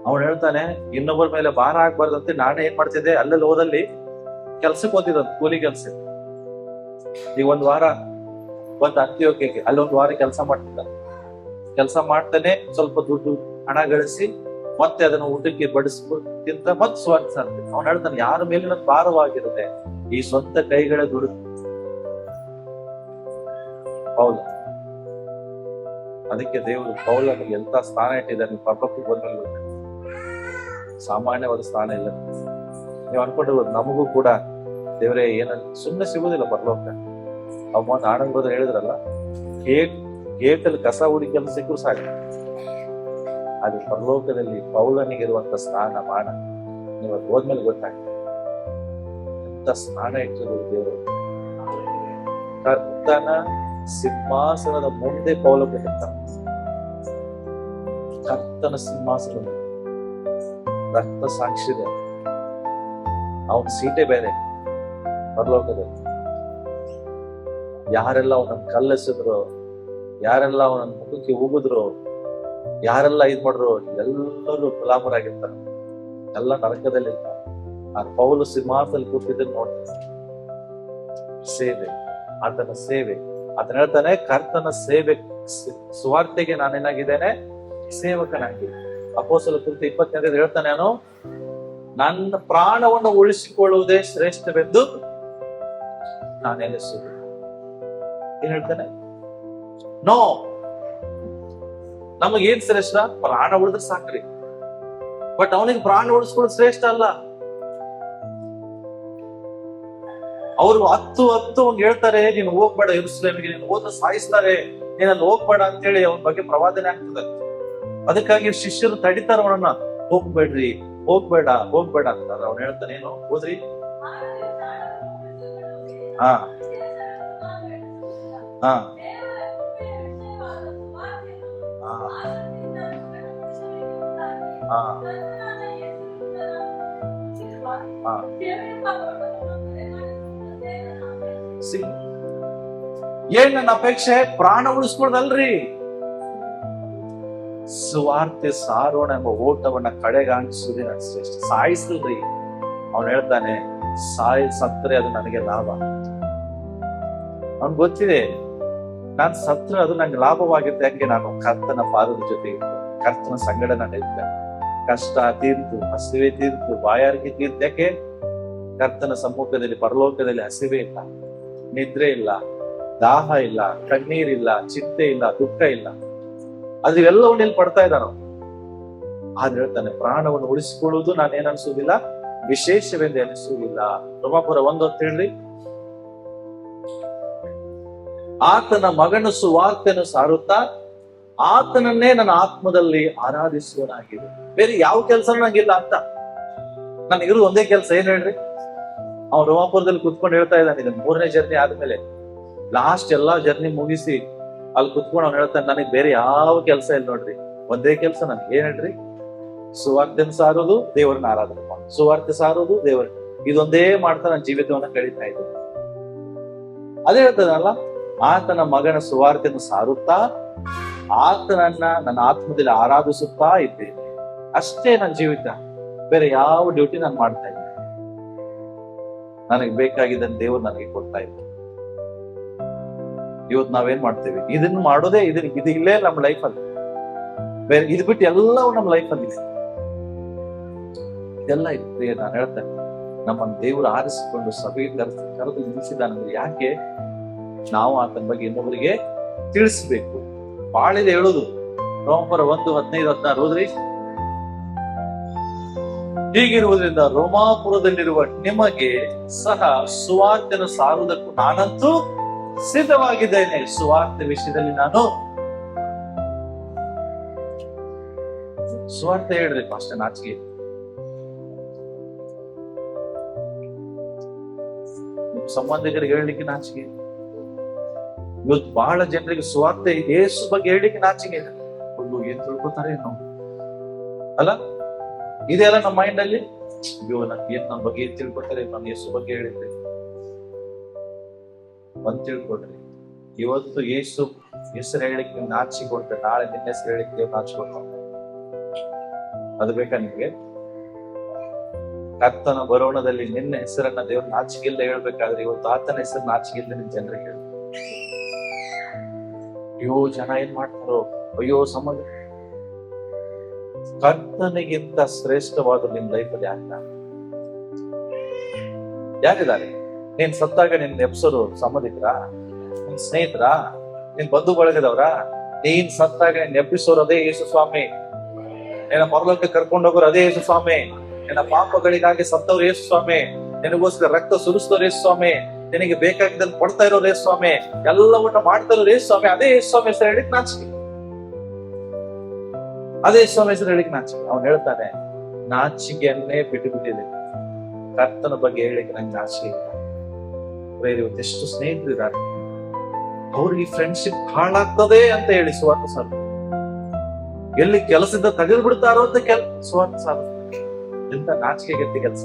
ಅವನು ಹೇಳ್ತಾನೆ, ಇನ್ನೊಬ್ಬರ ಮೇಲೆ ಭಾರ ಆಗ್ಬಾರ್ದಂತೆ ನಾನೇ ಏನ್ ಮಾಡ್ತಿದ್ದೆ, ಅಲ್ಲೆಲ್ಲಿ ಹೋದಲ್ಲಿ ಕೆಲ್ಸಕ್ಕೆ ಹೋಗ್ತಿದ್ದ, ಕೂಲಿ ಕೆಲ್ಸ. ಈಗ ಒಂದ್ ವಾರ ಬಂದ್ ಅಂತ್ಯೋಕ್ಯಕ್ಕೆ ಅಲ್ಲೊಂದ್ ವಾರ ಕೆಲಸ ಮಾಡ್ತಿದ್ದ. ಕೆಲಸ ಮಾಡ್ತಾನೆ ಸ್ವಲ್ಪ ದುಡ್ಡು ಹಣ ಗಳಿಸಿ ಮತ್ತೆ ಅದನ್ನ ಊಟಕ್ಕೆ ಬಡಿಸ್ಬಿಟ್ಟು ತಿಂತ ಮತ್ ಸ್ವಾರ್ಥ ಅಂತಿದ್ದ. ಅವ್ನು ಹೇಳ್ತಾನೆ, ಯಾರ ಮೇಲಿನ ಭಾರವಾಗಿರುತ್ತೆ ಈ ಸ್ವಂತ ಕೈಗಳ ದುಡ್ಡು. ಪೌಲ, ಅದಕ್ಕೆ ದೇವರು ಪೌಲನಿಗೆ ಎಂತ ಸ್ಥಾನ ಇಟ್ಟಿದ್ದಾನೆ. ಪರಲೋಕಕ್ಕೆ ಬಂದಲ್ಲಿ ಸಾಮಾನ್ಯವಾದ ಸ್ಥಾನ ಇಲ್ಲ. ನೀವು ಅನ್ಕೊಂಡಿರ್ಬೋದು ನಮಗೂ ಕೂಡ ದೇವರೇ ಏನಂತ ಸುಮ್ಮನೆ ಸಿಗೋದಿಲ್ಲ ಪರಲೋಕ. ಅಮ್ಮ ಆನಂದ್ ಬ್ರದರ್ ಹೇಳಿದ್ರಲ್ಲ, ಗೇಟಲ್ಲಿ ಕಸ ಹುಡಿ ಕೆಲಸ ಸಿಕ್ಕರು ಸಾಕು. ಅದು ಪರಲೋಕದಲ್ಲಿ ಪೌಲನಿಗಿರುವಂತ ಸ್ಥಾನ ಮಾನ ನೀವು ಹೋದ್ಮೇಲೆ ಗೊತ್ತಾಗ್ತದೆ. ಎಂತ ಸ್ಥಾನ ಇಟ್ಟಿರೋದು ದೇವರು. ಕರ್ತನ ಸಿಂಹಾಸನದ ಮುಂದೆ ಪೌಲ ಕೂತಿರ್ತಾನೆ. ಕರ್ತನ ಸಿಂಹಾಸನ ರಕ್ತ ಸಾಕ್ಷಿದೆ. ಅವನ ಸೀಟೆ ಬೇರೆ ಪರಲೋಕದಲ್ಲಿ. ಯಾರೆಲ್ಲ ಅವನನ್ನು ಕಲ್ಲೆಸಿದ್ರು, ಯಾರೆಲ್ಲ ಅವನ ಮುಖಕ್ಕೆ ಹೋಗಿದ್ರು, ಯಾರೆಲ್ಲ ಇದ್ ಮಾಡ್ರು, ಎಲ್ಲರೂ ಗುಲಾಮರಾಗಿರ್ತಾರೆ. ಎಲ್ಲ ನರಕದಲ್ಲಿ ಇರ್ತಾರೆ. ಆ ಪೌಲು ಸಿಂಹಾಸನದಲ್ಲಿ ಕೂತಿದ್ದನ್ನು ನೋಡ್ತಾರೆ. ಸೇವೆ, ಆತನ ಸೇವೆ. ಆತನ ಹೇಳ್ತಾನೆ, ಕರ್ತನ ಸೇವೆ ಸುವಾರ್ತೆಗೆ ನಾನೇನಾಗಿದ್ದೇನೆ, ಸೇವಕನಾಗಿ. ಅಪೊಸ್ತಲರ ಕೃತ್ಯ 20 ಹೇಳ್ತಾನೆ, ನಾನು ನನ್ನ ಪ್ರಾಣವನ್ನು ಉಳಿಸಿಕೊಳ್ಳುವುದೇ ಶ್ರೇಷ್ಠವೆಂದು ನಾನೆನಿಸುವುದು. ಏನ್ ಹೇಳ್ತಾನೆ? ನೋ, ನಮಗೇನ್ ಶ್ರೇಷ್ಠ? ಪ್ರಾಣ ಉಳಿದ್ರೆ ಸಾಕ್ರಿ. ಬಟ್ ಅವನಿಗೆ ಪ್ರಾಣ ಉಳಿಸ್ಕೊಳ್ಳೋದು ಶ್ರೇಷ್ಠ ಅಲ್ಲ. ಅವರು ಹತ್ತು ಅವ್ನ್ ಹೇಳ್ತಾರೆ, ನೀನು ಹೋಗ್ಬೇಡ ಯೆರೂಸಲೇಮಿಗೆ, ನೀನು ಹೋದ್ರೆ ಸಾಯಿಸ್ತಾರೆ, ನೀನಲ್ಲಿ ಹೋಗ್ಬೇಡ ಅಂತೇಳಿ ಅವನ ಬಗ್ಗೆ ಪ್ರವಾದನೆ ಆಗ್ತದೆ. ಅದಕ್ಕಾಗಿ ಶಿಷ್ಯರು ತಡಿತಾರ ಅವನನ್ನ, ಹೋಗ್ಬೇಡ್ರಿ, ಹೋಗ್ಬೇಡ ಅಂತಾರ. ಅವ್ನು ಹೇಳ್ತಾನೆ, ಏನು ಹೋದ್ರಿ? ಹಾ ಹಾ ಏನ್ ನನ್ನ ಅಪೇಕ್ಷೆ? ಪ್ರಾಣ ಉಳಿಸ್ಕೊಳ್ದಲ್ರಿ, ಸುವಾರ್ತೆ ಸಾರೋಣ ಎಂಬ ಓಟವನ್ನ ಕಡೆಗಾಣಿಸುವುದೇ ನನ್ನ ಶ್ರೇಷ್ಠ. ಸಾಯಿಸಲ್ರಿ. ಅವನು ಹೇಳ್ತಾನೆ, ಸತ್ರೆ ಅದು ನನಗೆ ಲಾಭ. ಅವನ್ ಗೊತ್ತಿದೆ, ನಾನ್ ಸತ್ರ ಅದು ನಂಗೆ ಲಾಭವಾಗಿರುತ್ತೆ. ಯಾಕೆ? ನಾನು ಕರ್ತನ ಪಾದದ ಜೊತೆ ಇದ್ದೆ, ಕರ್ತನ ಸಂಗಡ ನಾನು ಇದ್ದೆ. ಕಷ್ಟ ತೀರ್ತು, ಹಸಿವೆ ತೀರ್ತು, ಬಾಯಾರಿಕೆ ತೀರ್ತು. ಯಾಕೆ? ಕರ್ತನ ಸಮ್ಮುಖದಲ್ಲಿ ಪರಲೋಕದಲ್ಲಿ ಹಸಿವೆ ಇಲ್ಲ, ನಿದ್ರೆ ಇಲ್ಲ, ದಾಹ ಇಲ್ಲ, ಕಣ್ಣೀರಿಲ್ಲ, ಚಿಂತೆ ಇಲ್ಲ, ದುಃಖ ಇಲ್ಲ. ಅದು ಇವೆಲ್ಲವನ್ನ ಇಲ್ಲಿ ಪಡ್ತಾ ಇದ್ದಾನ. ಆದ್ರೆ ಹೇಳ್ತಾನೆ, ಪ್ರಾಣವನ್ನು ಉಳಿಸಿಕೊಳ್ಳುವುದು ನಾನೇನ್ ಅನ್ಸುವುದಿಲ್ಲ, ವಿಶೇಷವೆಂದು ಅನಿಸುವುದಿಲ್ಲ. ರೋಮಾಪುರ 1 ಹೇಳ್ರಿ, ಆತನ ಮಗನ ಸುವಾರ್ತೆಯನ್ನು ಸಾರುತ್ತಾ ಆತನನ್ನೇ ನನ್ನ ಆತ್ಮದಲ್ಲಿ ಆರಾಧಿಸುವನಾಗಿದೆ. ಬೇರೆ ಯಾವ ಕೆಲಸ ನಂಗಿಲ್ಲ ಅಂತ. ನನಗಿರೋದು ಒಂದೇ ಕೆಲಸ. ಏನ್ ಹೇಳ್ರಿ? ಅವ್ನು ರೋಮಾಪುರದಲ್ಲಿ ಕುತ್ಕೊಂಡು ಹೇಳ್ತಾ ಇದ್ದಾನೆ, ಇದನ್ನ 3ನೇ ಜರ್ನಿ ಆದ್ಮೇಲೆ ಲಾಸ್ಟ್ ಎಲ್ಲಾ ಜರ್ನಿ ಮುಗಿಸಿ ಅಲ್ಲಿ ಕುತ್ಕೊಂಡು ಅವ್ನು ಹೇಳ್ತಾನೆ, ನನಗೆ ಬೇರೆ ಯಾವ ಕೆಲಸ ಇಲ್ಲ ನೋಡ್ರಿ, ಒಂದೇ ಕೆಲಸ ನನಗೆ. ಏನ್ ಹೇಳ್ರಿ? ಸುವಾರ್ತೆ ಸಾರೋದು, ದೇವರನ್ನ ಆರಾಧನೆ ಮಾಡೋದು. ಸುವಾರ್ತೆ ಸಾರೋದು, ದೇವರ, ಇದೊಂದೇ ಮಾಡ್ತಾ ನನ್ನ ಜೀವಿತವನ್ನ ಕಳೀತಾ ಇದ್ದೆ. ಅದೇ ಹೇಳ್ತದಲ್ಲ, ಆತನ ಮಗನ ಸುವಾರ್ತೆಯನ್ನು ಸಾರುತ್ತಾ ಆತನನ್ನ ನನ್ನ ಆತ್ಮದಲ್ಲಿ ಆರಾಧಿಸುತ್ತಾ ಇದ್ದೇನೆ. ಅಷ್ಟೇ ನನ್ನ ಜೀವಿತ. ಬೇರೆ ಯಾವ ಡ್ಯೂಟಿ ನಾನು ಮಾಡ್ತಾ ಇದ್ದೀನಿ. ನನಗೆ ಬೇಕಾಗಿದ್ದಂತ ದೇವ್ರು ನನಗೆ ಕೊಡ್ತಾ ಇದ್ದ. ಇವತ್ತು ನಾವೇನ್ ಮಾಡ್ತೇವೆ? ಇದನ್ನ ಮಾಡೋದೇ ಇದು ಇಲ್ಲೇ ನಮ್ಮ ಲೈಫಲ್ಲಿ. ಬೇರೆ ಇದು ಬಿಟ್ಟು ಎಲ್ಲವೂ ನಮ್ಮ ಲೈಫಲ್ಲಿ ಇದೆಲ್ಲ ಇದೆ. ನಾನು ಹೇಳ್ತೇನೆ, ನಮ್ಮನ್ನು ದೇವರು ಆರಿಸಿಕೊಂಡು ಸಭೆ ಕರೆದು ನಿಲ್ಲಿಸಿದಾನಂದ್ರೆ ಯಾಕೆ? ನಾವು ಆತನ ಬಗ್ಗೆ ಇನ್ನೊಬ್ಬರಿಗೆ ತಿಳಿಸ್ಬೇಕು. ಬಾಳಿದೆ ಹೇಳುದು ರೋಮಪುರ 1:15-16 ಓದ್ರಿ. ಹೀಗಿರುವುದರಿಂದ ರೋಮಾಪುರದಲ್ಲಿರುವ ನಿಮಗೆ ಸಹ ಸುವಾರ್ತೆಯನ್ನು ಸಾರುವುದಕ್ಕೂ ನಾನಂತೂ ಸಿದ್ಧವಾಗಿದ್ದೇನೆ. ಸುವಾರ್ತೆ ವಿಷಯದಲ್ಲಿ ನಾನು ಸುವಾರ್ತೆ ಹೇಳ್ರಿ ಅಷ್ಟೇ, ನಾಚಿಕೆ. ಸಂಬಂಧಿಕರಿಗೆ ಹೇಳಲಿಕ್ಕೆ ನಾಚಿಕೆ. ಇವತ್ತು ಬಹಳ ಜನರಿಗೆ ಸುವಾರ್ತೆ ಯೇಸು ಬಗ್ಗೆ ಹೇಳಲಿಕ್ಕೆ ನಾಚಿಕೆ ಇದೆ. ಏನ್ ತಿಳ್ಕೊತಾರೆ ನಾವು ಅಲ್ಲ? ಇದೆಲ್ಲ ನಮ್ಮ ಮೈಂಡ್ ಅಲ್ಲಿ ಏನ್ ನಮ್ಮ ಬಗ್ಗೆ ಏನ್ ತಿಳ್ಕೊತಾರೆ, ನಾನು ಯೇಸು ಬಗ್ಗೆ ಹೇಳಿದ್ದೆ. ಒಂದ್ ತಿಳ್ಕೊಡ್ರಿ, ಇವತ್ತು ಯೇಸು ಹೆಸರು ಹೇಳಿಕ್ಕೆ ನಾಚಿಕೊಟ್ರೆ ನಾಳೆ ನಿನ್ನ ಹೆಸರು ಹೇಳಿಕ್ಕೆ ನಾಚಿಕೊಟ್ಟ. ಅದು ಬೇಕಾ ನಿಮ್ಗೆ? ಕರ್ತನ ಬರೋಣದಲ್ಲಿ ನಿನ್ನ ಹೆಸರನ್ನ ದೇವ್ರ ನಾಚಿಗಿಲ್ಲ ಹೇಳ್ಬೇಕಾದ್ರೆ ಇವತ್ತು ಆತನ ಹೆಸರು ನಾಚಿಗಿಲ್ಲ ನಿನ್ ಜನರಿಗೆ ಹೇಳ. ಅಯ್ಯೋ ಜನ ಏನ್ ಮಾಡ್ತಾರೋ, ಅಯ್ಯೋ ಸಮಾಜ. ಕರ್ತನಿಗಿಂತ ಶ್ರೇಷ್ಠವಾದ ನಿನ್ ಲೈಫಲ್ಲಿ ಯಾರಿದ್ದಾರೆ? ನೀನ್ ಸತ್ತಾಗ ನಿನ್ ಎಪ್ಸೋರು ಸಂಬಂಧಿಕರ, ನಿನ್ ಸ್ನೇಹಿತರ, ನಿನ್ ಬಂಧು ಬಳಗದವ್ರ? ನೀನ್ ಸತ್ತಾಗ ನಿನ್ ಎಬ್ಬಿಸೋರು ಅದೇ ಯೇಸು ಸ್ವಾಮಿ. ನಿನ್ನ ಪರಲೋಕಕ್ಕೆ ಕರ್ಕೊಂಡು ಹೋಗೋರು ಅದೇ ಯೇಸು ಸ್ವಾಮಿ. ನಿನ್ನ ಪಾಪಗಳಿಗಾಗಿ ಸತ್ತವ್ರು ಯೇಸು ಸ್ವಾಮಿ. ನಿನಗೋಸ್ಕರ ರಕ್ತ ಸುರಿಸಿದವ್ರು ಯೇಸು ಸ್ವಾಮಿ. ನಿನಗೆ ಬೇಕಾಗಿದ್ದಲ್ಲಿ ಕೊಡ್ತಾ ಇರೋರು ಯೇಸು ಸ್ವಾಮಿ. ಎಲ್ಲವನ್ನ ಮಾಡ್ತಾ ಇರೋರು ಯೇಸು ಸ್ವಾಮಿ. ಅದೇ ಯೇಸು ಸ್ವಾಮಿ ಹೆಸರು ಹೇಳಿಕ್ ನಾಚಿಕೆ. ಅದೇ ಯೇಸು ಸ್ವಾಮಿ ಹೆಸರು ಹೇಳಿಕ್ ನಾಚಿಕೆ. ಅವನು ಹೇಳ್ತಾನೆ, ನಾಚಿಕೆಯನ್ನೇ ಬಿಟ್ಟು ಬಿಟ್ಟಿದೆ, ಕರ್ತನ ಬಗ್ಗೆ ಹೇಳಿಕ್ ನಂಗೆ ನಾಚಿಕೆ ಇಲ್ಲ. ಇವತ್ತು ಎಷ್ಟು ಸ್ನೇಹಿತರಿದ್ದಾರೆ, ಅವ್ರಿಗೆ ಫ್ರೆಂಡ್ಶಿಪ್ ಹಾಳಾಗ್ತದೆ ಅಂತ ಹೇಳಿ ಸುವಾರ್ತೆ ಸಾಲ, ಎಲ್ಲಿ ಕೆಲಸದಿಂದ ತೆಗೆದು ಬಿಡ್ತಾರೋ ಅಂತ ಸುವಾರ್ತೆ ಸಾಲ. ಎಂತ ನಾಚಿಕೆ ಗಟ್ಟಿ ಕೆಲಸ.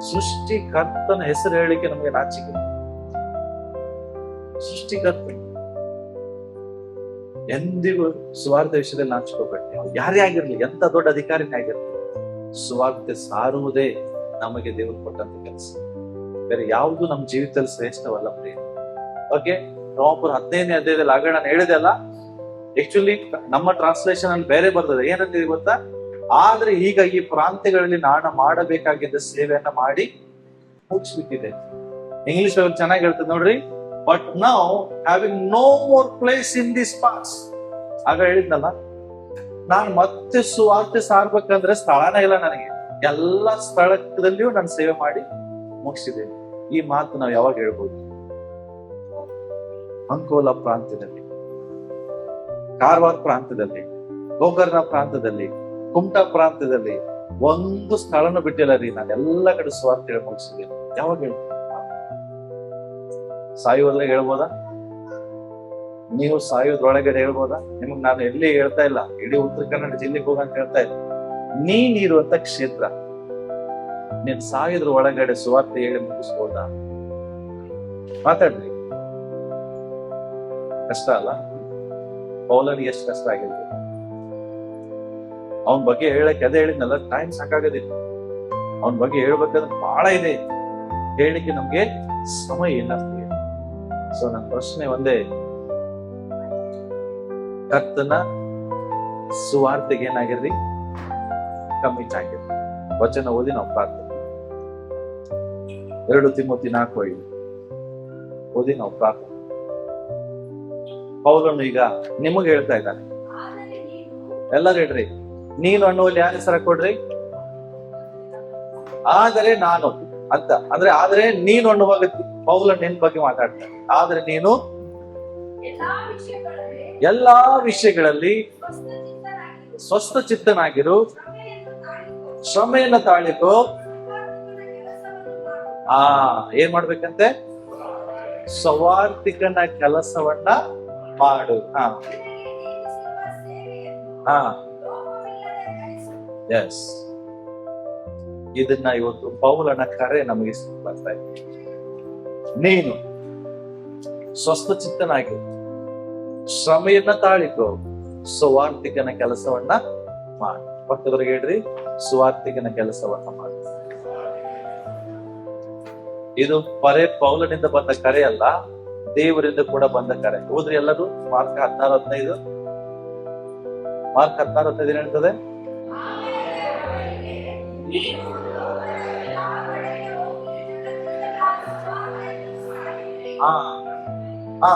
ಸೃಷ್ಟಿಕರ್ತನ ಹೆಸರು ಹೇಳಿಕೆ ನಮಗೆ ನಾಚಿಕೆ. ಸೃಷ್ಟಿಕರ್ತ ಎಂದಿಗೂ ಸುವಾರ್ತೆ ವಿಷಯದಲ್ಲಿ ನಾಚಿಕೋಬೇಡಿ. ಯಾರೇ ಆಗಿರ್ಲಿ, ಎಂತ ದೊಡ್ಡ ಅಧಿಕಾರಿನೇ ಆಗಿರ್ಲಿ, ಸುವಾರ್ತೆ ಸಾರುವುದೇ ನಮಗೆ ದೇವರು ಕೊಟ್ಟಂತ ಕೆಲಸ. ಬೇರೆ ಯಾವುದು ನಮ್ಮ ಜೀವಿತದಲ್ಲಿ ಶ್ರೇಷ್ಠವಲ್ಲ ಪ್ರಿಯ. ಓಕೆ, ರೋಮಪುರ 15ನೇ ಅಧ್ಯಾಯದಲ್ಲಿ ಆಗ ನಾನು ಹೇಳಿದೆ ಅಲ್ಲ, ಆಕ್ಚುಲಿ ನಮ್ಮ ಟ್ರಾನ್ಸ್ಲೇಷನ್ ಅಲ್ಲಿ ಬೇರೆ ಬರ್ತದೆ. ಏನಂತೀವಿ ಗೊತ್ತಾ? ಆದ್ರೆ ಈಗ ಈ ಪ್ರಾಂತ್ಯಗಳಲ್ಲಿ ನಾನು ಮಾಡಬೇಕಾಗಿದ್ದ ಸೇವೆಯನ್ನ ಮಾಡಿ ಮುಗಿಸ್ಬಿಟ್ಟಿದೆ. ಇಂಗ್ಲಿಷ್ ಅಲ್ಲಿ ಚೆನ್ನಾಗಿ ಹೇಳ್ತದೆ ನೋಡ್ರಿ, but now having no more place in this parts. ಆಗ ಹೇಳಿದ್ನಲ್ಲ, ನಾನು ಮತ್ತೆ ಸುವಾರ್ತೆ ಸಾರ್ಬೇಕಂದ್ರೆ ಸ್ಥಳನೇ ಇಲ್ಲ ನನಗೆ. ಎಲ್ಲಾ ಸ್ಥಳದಲ್ಲಿಯೂ ನಾನು ಸೇವೆ ಮಾಡಿ ಮುಗಿಸಿದ್ದೇನೆ. ಈ ಮಾತು ನಾವು ಯಾವಾಗ ಹೇಳ್ಬೋದು? ಅಂಕೋಲಾ ಪ್ರಾಂತ್ಯದಲ್ಲಿ, ಕಾರವಾರ ಪ್ರಾಂತ್ಯದಲ್ಲಿ, ಗೋಕರ್ಣ ಪ್ರಾಂತ್ಯದಲ್ಲಿ, ಕುಮಟಾ ಪ್ರಾಂತ್ಯದಲ್ಲಿ ಒಂದು ಸ್ಥಳನೂ ಬಿಟ್ಟಿಲ್ಲ ರೀ. ನಾನು ಎಲ್ಲ ಕಡೆ ಸುವಾರ್ತೆ ಹೇಳಿ ಮುಗಿಸಿದ್ದೇನೆ. ಯಾವಾಗ ಹೇಳ್ತೀನಿ? ಸಾಯೋದ್ರಾಗ ಹೇಳ್ಬೋದಾ? ನೀವು ಸಾಯೋದ್ರೊಳಗಡೆ ಹೇಳ್ಬೋದಾ? ನಿಮಗ್ ನಾನು ಎಲ್ಲಿ ಹೇಳ್ತಾ ಇಲ್ಲ, ಇಡೀ ಉತ್ತರ ಕನ್ನಡ ಜಿಲ್ಲೆಗೆ ಹೋಗಂತ ಹೇಳ್ತಾ ಇಲ್ಲ. ನೀನಿರುವಂತ ಕ್ಷೇತ್ರ, ನೀನ್ ಸಾಯೋದ್ರ ಒಳಗಡೆ ಸುವಾರ್ತೆ ಹೇಳಿ ಮುಗಿಸ್ಬೋದಾ? ಮಾತಾಡ್ರಿ. ಕಷ್ಟ ಅಲ್ಲ? ಪೌಲನಿಗೆ ಎಷ್ಟು ಕಷ್ಟ ಆಗಿರ್ಬೇಕು. ಅವನ ಬಗ್ಗೆ ಹೇಳಕ್ಕೆ ಅದೇ ಹೇಳಿದ್ನಲ್ಲ, ಟೈಮ್ ಸಾಕಾಗೋದಿಲ್ಲ. ಅವನ ಬಗ್ಗೆ ಹೇಳ್ಬೇಕಾದ್ರೆ ಬಹಳ ಇದೆ, ಹೇಳಿಕ್ಕೆ ನಮ್ಗೆ ಸಮಯ ಇಲ್ಲ. ಸೊ ನನ್ನ ಪ್ರಶ್ನೆ ಒಂದೇ, ಕರ್ತನ ಸುವಾರ್ತೆಗೆ ಏನಾಗಿರ್ರಿ? ಕಮಿಟ್ ಆಗಿರ್ರಿ. ವಚನ ಓದಿ ನಾವು ಪ್ರಾರ್ಥನೆ. 2 ತಿಮೋಥಿ 4:5 ಓದಿ ನಾವು ಪ್ರಾರ್ಥನೆ. ಪೌಲನು ಈಗ ನಿಮಗೆ ಹೇಳ್ತಾ ಇದ್ದಾನೆ. ಎಲ್ಲರೂ ಹೇಳ್ರಿ, ನೀನು ಅನ್ನುವಲ್ಲಿ ಯಾರ ಹೆಸರ ಕೊಡ್ರಿ? ಆದರೆ ನಾನು ಅಂತ. ಅಂದ್ರೆ ಆದ್ರೆ ನೀನು ಅನ್ನುವಾಗ ಪೌಲನ್ ನಿನ್ ಬಗ್ಗೆ ಮಾತಾಡ್ತಾನೆ. ಆದ್ರೆ ನೀನು ಎಲ್ಲಾ ವಿಷಯಗಳಲ್ಲಿ ಸ್ವಸ್ಥ ಚಿತ್ತನಾಗಿರು, ಶ್ರಮೆಯನ್ನ ತಾಳಿಕೋ. ಏನ್ ಮಾಡ್ಬೇಕಂತೆ? ಸವಾರ್ಥಿಕನ ಕೆಲಸವನ್ನ ಮಾಡು. ಎಸ್, ಇದನ್ನ ಇವತ್ತು ಪೌಲನ ಕರೆ ನಮಗೆ ಬರ್ತಾ ಇದೆ. ನೀನು ಸ್ವಸ್ಥ ಚಿತ್ತನಾಗಿ ಶ್ರಮೆಯನ್ನ ತಾಳಿಕೋ, ಸುವಾರ್ಥಿಕನ ಕೆಲಸವನ್ನ ಮಾಡು. ಪಕ್ಕದವರಿಗೆ ಹೇಳ್ರಿ, ಸುವಾರ್ಥಿಕನ ಕೆಲಸವನ್ನ ಮಾಡು. ಇದು ಪೌಲನಿಂದ ಬಂದ ಕರೆ ಅಲ್ಲ, ದೇವರಿಂದ ಕೂಡ ಬಂದ ಕರೆ. ಹೋದ್ರಿ ಎಲ್ಲರೂ ಮಾರ್ಕ್ 16:15. ಮಾರ್ಕ್ 16:15 ಏನ್ ಹೇಳ್ತದೆ? ಹಾ ಹಾ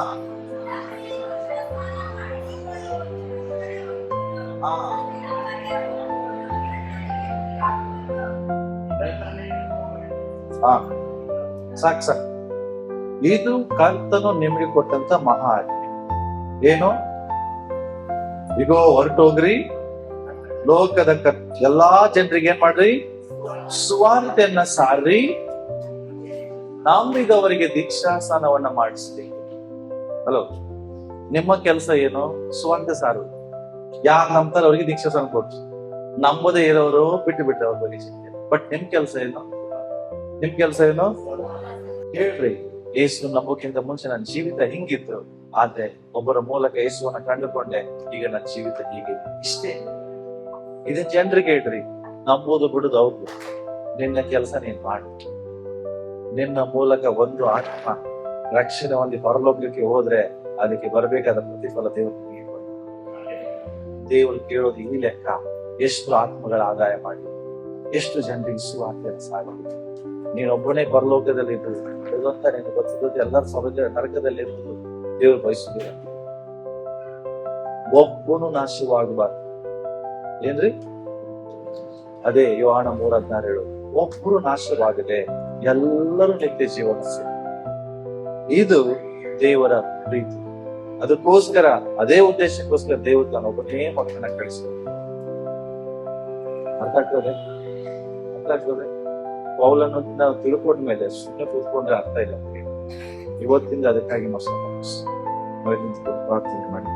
ಹಾ ಹಾ ಸಾಕ್ ಸಾಕ್. ಇದು ಕರ್ತನು ನಿಮಗೆ ಕೊಟ್ಟಂತ ಮಹಾ ಆಜ್ಞೆ. ಏನು? ಈಗ ಹೊರಟೋಗ್ರಿ, ಲೋಕದ ಎಲ್ಲಾ ಜನರಿಗೆ ಏನ್ ಮಾಡ್ರಿ? ಸುವಾರ್ತೆಯನ್ನ ಸಾರ್ರಿ, ನಂಬಿದವರಿಗೆ ದೀಕ್ಷಾಸ್ನಾನವನ್ನ ಮಾಡಿಸ್ರಿ. ಹಲೋ, ನಿಮ್ಮ ಕೆಲಸ ಏನು? ಸುವಾರ್ತೆ ಸಾರು. ಯಾರು ನಂಬ್ತಾರೆ ಅವ್ರಿಗೆ ದೀಕ್ಷಾಸ್ನಾನ ಕೊಡ್ಸಿ, ನಂಬದೇ ಇರೋರು ಬಿಟ್ಟು ಬಿಟ್ರೆ ಅವ್ರ ಬಗ್ಗೆ ಚಿಂತೆ. ಬಟ್ ನಿಮ್ ಕೆಲಸ ಏನು? ನಿಮ್ ಕೆಲಸ ಏನು? ಹೇಳ್ರಿ, ಯೇಸು ನಂಬೋಕ್ಕಿಂತ ಮುಂಚೆ ನನ್ನ ಜೀವಿತ ಹಿಂಗಿತ್ತು, ಆದ್ರೆ ಒಬ್ಬರ ಮೂಲಕ ಯೇಸುವನ್ನ ಕಂಡುಕೊಂಡೆ, ಈಗ ನನ್ನ ಜೀವಿತ ಹೀಗೆ. ಇಷ್ಟೇ. ಇದನ್ನ ಜನರಿಗೆ ಹೇಳ್ರಿ. ನಂಬೋದು ಬಿಡುದು ಅವ್ರು. ನಿನ್ನ ಕೆಲಸ ನೀನ್ ಮಾಡು. ನಿನ್ನ ಮೂಲಕ ಒಂದು ಆತ್ಮ ರಕ್ಷಣೆ ಹೊಂದಿ ಪರಲೋಕಕ್ಕೆ ಹೋದ್ರೆ ಅದಕ್ಕೆ ಬರಬೇಕಾದ ಪ್ರತಿಫಲ ದೇವರು ಕೇಳೋದು ಈ ಲೆಕ್ಕ. ಎಷ್ಟು ಆತ್ಮಗಳ ಆದಾಯ ಮಾಡಿ, ಎಷ್ಟು ಜನರಿಗೆ ಸುವಾರ್ತೆಯನ್ನು ಸಾಗಲಿ. ನೀನೊಬ್ಬನೇ ಪರಲೋಕದಲ್ಲಿ ಇದ್ದು ಅಂತ ನಿನಗೆ ಗೊತ್ತಿದ್ದು ಎಲ್ಲರ ಸಹಜ ನರಕದಲ್ಲಿ ಇರುವುದು ದೇವರು ಬಯಸುವುದಿಲ್ಲ. ಒಬ್ಬನು ನಾಶವಾಗಬಾರ್ದು. ಏನ್ರಿ? ಅದೇ ಯೋಹಾನ 3:16. ಒಬ್ಬರು ನಾಶವಾಗದೆ ಎಲ್ಲರೂ ನಿತ್ಯ ಜೀವನ. ಇದು ದೇವರ ಪ್ರೀತಿ. ಅದಕ್ಕೋಸ್ಕರ, ಅದೇ ಉದ್ದೇಶಕ್ಕೋಸ್ಕರ ದೇವರು ತಾನೊಬ್ಬನೇ ಮಕ್ಕಳನ್ನ ಕಳಿಸಿದ. ಅರ್ಥ ಆಗ್ತದೆ? ಪೌಲನ್ನು ನಾವು ತಿಳ್ಕೊಂಡ್ಮೇಲೆ ಸುಮ್ಮನೆ ಕೂತ್ಕೊಂಡ್ರೆ ಅರ್ಥ ಇಲ್ಲ. ಇವತ್ತಿಂದ ಅದಕ್ಕಾಗಿ ನಾವು ಪ್ರಾರ್ಥನೆ ಮಾಡಿ